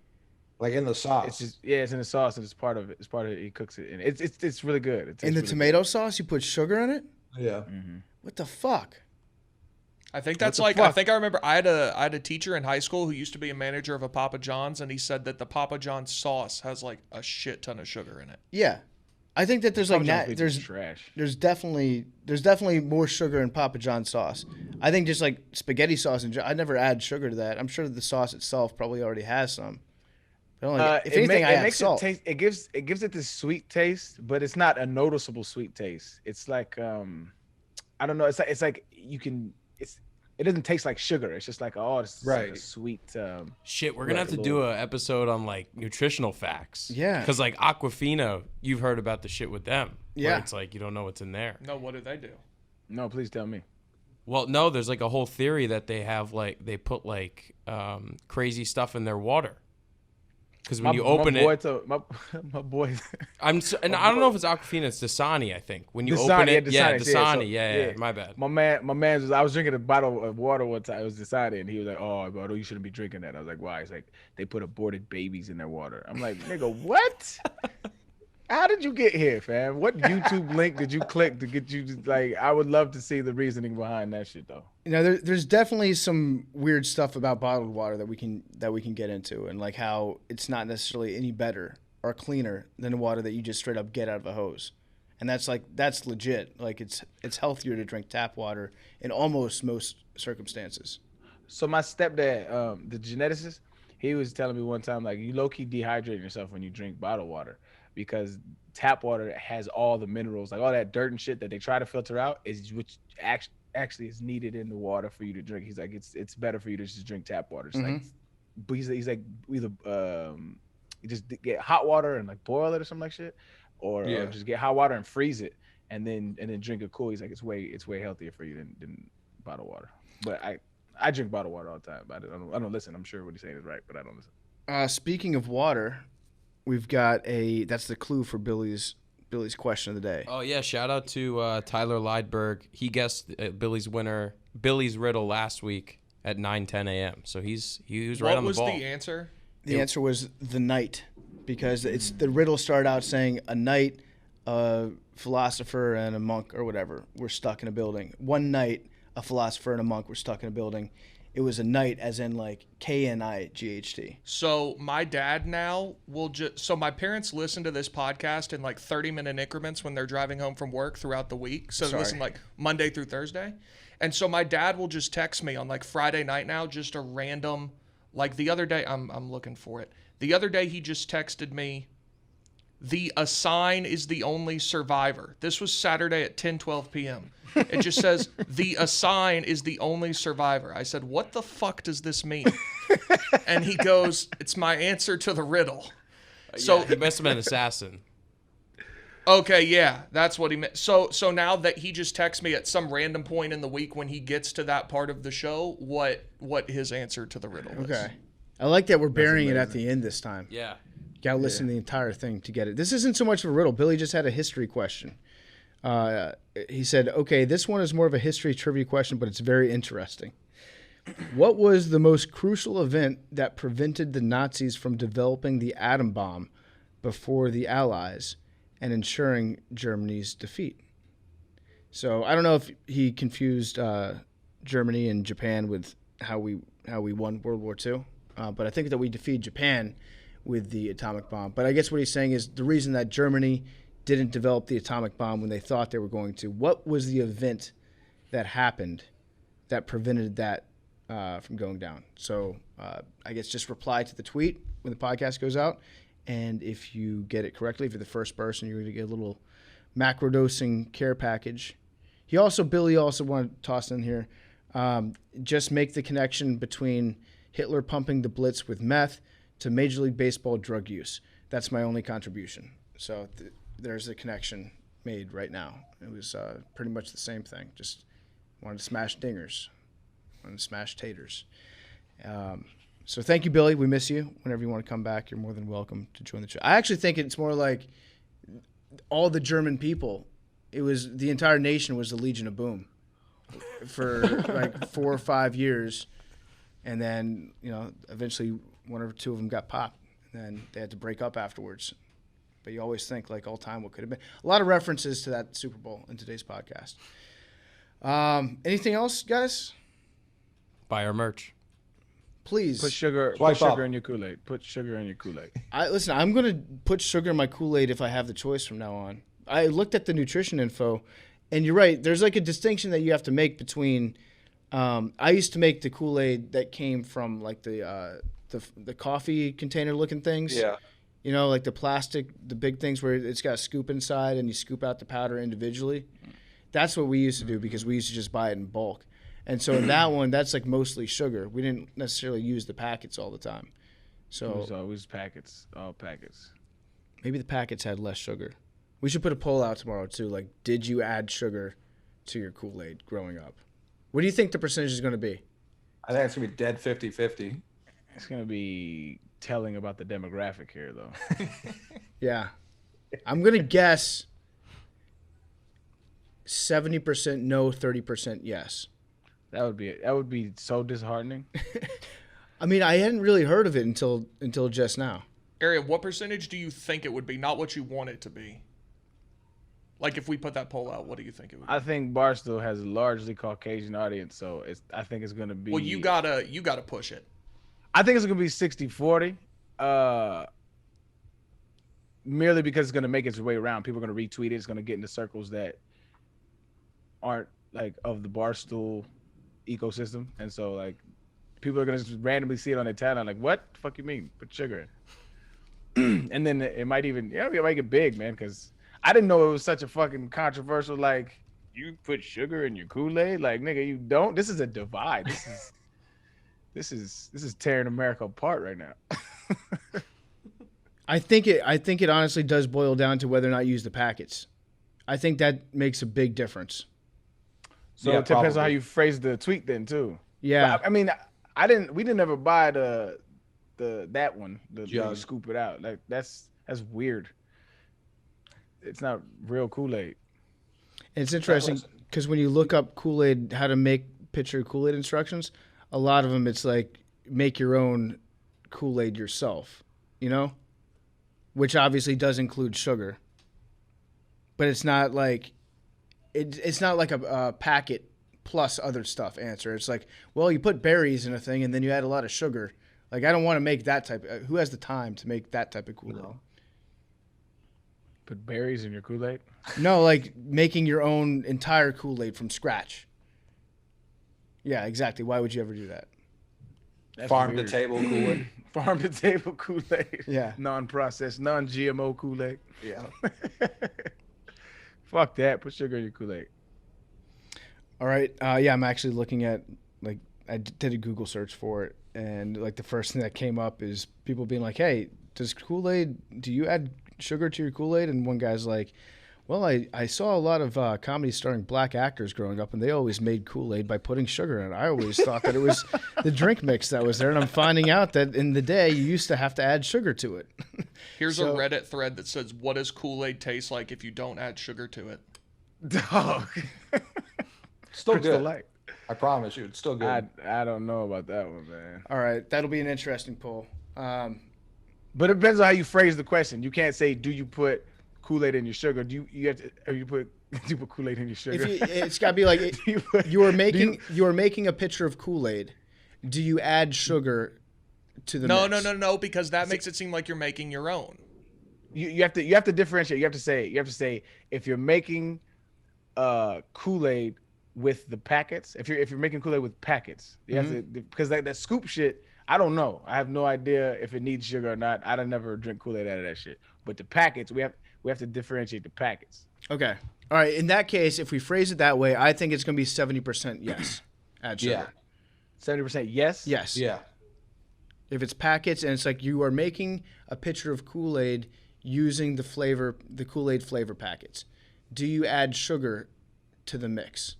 Like in the sauce? It's just it's in the sauce and it's part of it. It's part of it. He cooks it and it's really good. It tastes In the really tomato sauce, you put sugar in it? yeah. What the fuck? I think that's the like I fuck? think I remember I had a teacher in high school who used to be a manager of a Papa John's, and he said that the Papa John's sauce has like a shit ton of sugar in it. Yeah, I think that there's like Papa John's pizza is there's trash. there's definitely more sugar in Papa John's sauce. I think just like spaghetti sauce and I never add sugar to that. I'm sure the sauce itself probably already has some. But only, if anything, I add salt. It gives it this sweet taste, but it's not a noticeable sweet taste. It's like I don't know. It's like you can. It doesn't taste like sugar. It's just like this is like a sweet. Shit, we're gonna have to do an episode on like nutritional facts. Yeah. Because like Aquafina, you've heard about the shit with them. Where Yeah. it's like you don't know what's in there. No, what do they do? No, please tell me. Well, no, there's like a whole theory that they have like they put like crazy stuff in their water. Because when you open it, my boy. and I don't know if it's Aquafina, it's Dasani, I think. When you Dasani, open it, yeah, Dasani, Dasani, yeah, my bad. My man was. I was drinking a bottle of water one time. It was Dasani, and he was like, "Oh, bro, you shouldn't be drinking that." I was like, "Why?" He's like, "They put aborted babies in their water." I'm like, "Nigga, what? How did you get here, fam? What YouTube link did you click to get you? Like, I would love to see the reasoning behind that shit, though." You know, there's definitely some weird stuff about bottled water that we can get into, and like how it's not necessarily any better or cleaner than the water that you just straight up get out of a hose, and that's legit. Like it's healthier to drink tap water in almost most circumstances. So my stepdad, the geneticist, he was telling me one time, like, you low key dehydrate yourself when you drink bottled water because tap water has all the minerals, like all that dirt and shit that they try to filter out is which actually is needed in the water for you to drink. He's like, it's better for you to just drink tap water. It's like, but he's like either you just get hot water and like boil it or something like shit, or just get hot water and freeze it and then drink it cool. He's like, it's way healthier for you than bottled water. But I drink bottled water all the time. But I don't listen. I'm sure what he's saying is right, but I don't listen. Speaking of water, we've got that's the clue for Billy's question of the day. Oh yeah, shout out to Tyler Lydberg. He guessed Billy's riddle last week at 9:10 a.m. So he was right on the ball. What was the answer? The answer was the night, because it's the riddle started out saying a night, a philosopher and a monk or whatever were stuck in a building. One night, a philosopher and a monk were stuck in a building. It was a night, as in like KNIGHT. So my dad now will just. So my parents listen to this podcast in like 30-minute increments when they're driving home from work throughout the week. So they listen like Monday through Thursday, and so my dad will just text me on like Friday night now, just a random. Like the other day, I'm looking for it. The other day he just texted me, "The assign is the only survivor." This was Saturday at 10:12 p.m. It just says, "The assign is the only survivor." I said, "What the fuck does this mean?" And he goes, "It's my answer to the riddle." So he must have been an assassin. Okay, yeah, that's what he meant. So now that he just texts me at some random point in the week when he gets to that part of the show, what his answer to the riddle is. Okay. I like that we're burying it at the end this time. Yeah. Gotta listen to the entire thing to get it. This isn't so much of a riddle. Billy just had a history question. He said, okay, this one is more of a history trivia question, but it's very interesting. What was the most crucial event that prevented the Nazis from developing the atom bomb before the Allies and ensuring Germany's defeat? So I don't know if he confused Germany and Japan with how we won World War II, but I think that we defeated Japan with the atomic bomb. But I guess what he's saying is the reason that Germany didn't develop the atomic bomb when they thought they were going to. What was the event that happened that prevented that from going down? So I guess just reply to the tweet when the podcast goes out. And if you get it correctly, if you're the first person, you're going to get a little macrodosing care package. Billy also wanted to toss in here, just make the connection between Hitler pumping the Blitz with meth to Major League Baseball drug use. That's my only contribution. So there's the connection made right now. It was pretty much the same thing. Just wanted to smash dingers, wanted to smash taters. So thank you, Billy. We miss you. Whenever you want to come back, you're more than welcome to join the show. I actually think it's more like all the German people. It was the entire nation was the Legion of Boom for like 4 or 5 years, and then eventually one or two of them got popped, and then they had to break up afterwards. But you always think like all time what could have been. A lot of references to that Super Bowl in today's podcast. Anything else, guys? Buy our merch. Please put sugar in your Kool-Aid. Put sugar in your Kool-Aid. Listen, I'm gonna put sugar in my Kool-Aid if I have the choice from now on. I looked at the nutrition info, and you're right. There's like a distinction that you have to make between. I used to make the Kool-Aid that came from like the coffee container looking things. Yeah. Like the plastic, the big things where it's got a scoop inside and you scoop out the powder individually. That's what we used to do because we used to just buy it in bulk. And so in that one, that's like mostly sugar. We didn't necessarily use the packets all the time. So it was always packets, all packets. Maybe the packets had less sugar. We should put a poll out tomorrow too. Like, did you add sugar to your Kool-Aid growing up? What do you think the percentage is going to be? I think it's going to be dead 50-50. It's going to be telling about the demographic here, though. Yeah. I'm going to guess 70% no, 30% yes. That would be so disheartening. I mean, I hadn't really heard of it until just now. Arian, what percentage do you think it would be? Not what you want it to be. Like if we put that poll out, what do you think it would be? I think Barstool has a largely Caucasian audience, so I think it's going to be. Well, you gotta push it. I think it's going to be 60-40. Merely because it's going to make its way around. People are going to retweet it. It's going to get into circles that aren't like of the Barstool ecosystem, and so like people are going to just randomly see it on their timeline like, what the fuck you mean put sugar in? And then it might even it might get big, man, because I didn't know it was such a fucking controversial, like, you put sugar in your Kool-Aid, like, nigga, you don't. This is a divide. This is tearing America apart right now. I think it honestly does boil down to whether or not you use the packets. I think that makes a big difference. So Yeah, it depends probably. on how you phrase the tweet then too. Yeah. But, I mean, we didn't ever buy that one. You scoop it out. Like that's weird. It's not real Kool-Aid. It's interesting because when you look up Kool-Aid, how to make picture Kool-Aid instructions, a lot of them it's like make your own Kool-Aid yourself, which obviously does include sugar, but it's not like it's not like a packet plus other stuff answer. It's like, well, you put berries in a thing and then you add a lot of sugar. Like, I don't want to make that type. Who has the time to make that type of Kool-Aid? No. Put berries in your Kool-Aid? No, like making your own entire Kool-Aid from scratch. Yeah, exactly. Why would you ever do that? That's Farm weird. to table Kool-Aid. Farm to table Kool-Aid. Yeah. Non-processed, non-GMO Kool-Aid. Yeah. Fuck that. Put sugar in your Kool-Aid. All right. Yeah, I'm actually looking at, like, I did a Google search for it, and like the first thing that came up is people being like, "Hey, do you add sugar to your Kool-Aid?" And one guy's like, "Well, I saw a lot of comedies starring black actors growing up, and they always made Kool-Aid by putting sugar in it. I always thought that it was the drink mix that was there, and I'm finding out that in the day you used to have to add sugar to it." Here's a Reddit thread that says, "What does Kool-Aid taste like if you don't add sugar to it?" Dog. Still Crystal good. Light. I promise you, it's still good. I don't know about that one, man. All right, that'll be an interesting poll. But it depends on how you phrase the question. You can't say, "Do you put Kool-Aid in your sugar?" Do you put Kool-Aid in your sugar? It's got to be like you are making a pitcher of Kool-Aid. Do you add sugar to the mix? No, because that makes it seem like you're making your own. You have to differentiate. You have to say if you're making Kool-Aid with the packets, if you're making Kool-Aid with packets, you have to, because that scoop shit, I don't know. I have no idea if it needs sugar or not. I don't never drink Kool-Aid out of that shit. But the packets, we have to differentiate the packets. Okay. All right. In that case, if we phrase it that way, I think it's going to be 70% yes. Add sugar. 70% yes? Yes. Yeah. If it's packets and it's like you are making a pitcher of Kool-Aid using the Kool-Aid flavor packets, do you add sugar to the mix?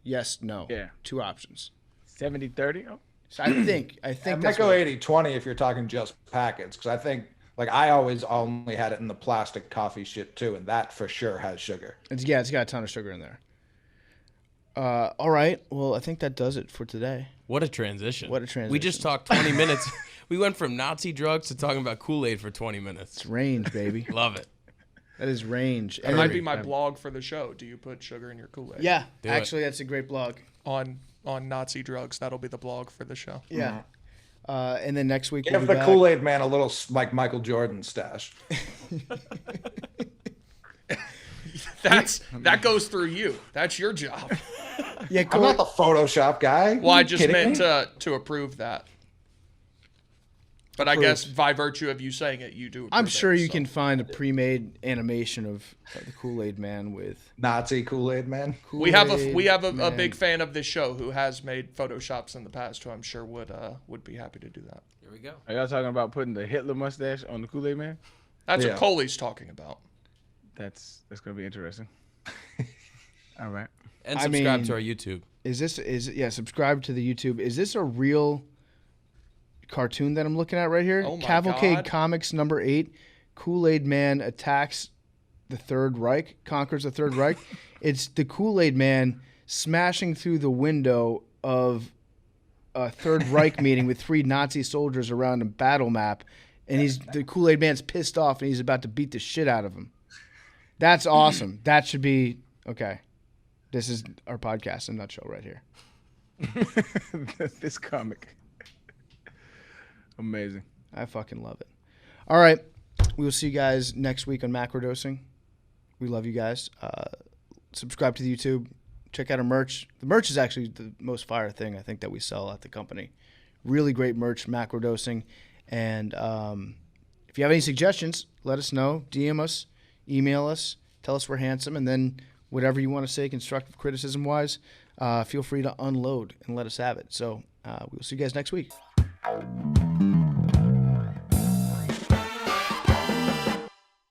Yes, no. Yeah. 2 options. 70-30? Oh. So I think I might that's go what, 80-20 if you're talking just packets, because I think like I always only had it in the plastic coffee shit too, and that for sure has sugar. it's got a ton of sugar in there. All right. Well, I think that does it for today. What a transition. What a transition. We just talked 20 minutes. We went from Nazi drugs to talking about Kool-Aid for 20 minutes. It's range, baby. Love it. That is range. That might be my blog for the show. Do you put sugar in your Kool-Aid? Yeah. Do it. Actually, that's a great blog. On Nazi drugs. That'll be the blog for the show. Yeah. And then next week Give we'll be the back. Kool-Aid man a little like Michael Jordan stash. That goes through you. That's your job. Yeah, I'm not the Photoshop guy. Well, Are I you just kidding meant me? to approve that. But I guess by virtue of you saying it, you do. I'm approve sure it, you so. can find a pre-made animation of the Kool-Aid man with Nazi Kool-Aid man. We have a man. big fan of this show who has made Photoshops in the past, who I'm sure would be happy to do that. Here we go. Are y'all talking about putting the Hitler mustache on the Kool-Aid man? That's Yeah. what Coley's talking about. That's gonna be interesting. All right. And I subscribe mean- to our YouTube. Subscribe to the YouTube. Is this a real cartoon that I'm looking at right here? Oh my Cavalcade God. Comics number 8. Kool-Aid Man attacks the Third Reich, conquers the Third Reich. It's the Kool-Aid Man smashing through the window of a Third Reich meeting with 3 Nazi soldiers around a battle map, and the Kool-Aid Man's pissed off and he's about to beat the shit out of him. That's awesome. That should be okay. This is our podcast in a nutshell right here. This comic. Amazing. I fucking love it. All right. We will see you guys next week on Macrodosing. We love you guys. Subscribe to the YouTube. Check out our merch. The merch is actually the most fire thing I think that we sell at the company. Really great merch, Macrodosing. And if you have any suggestions, let us know. DM us. Email us. Tell us we're handsome. And then whatever you want to say, constructive criticism-wise, feel free to unload and let us have it. So we will see you guys next week.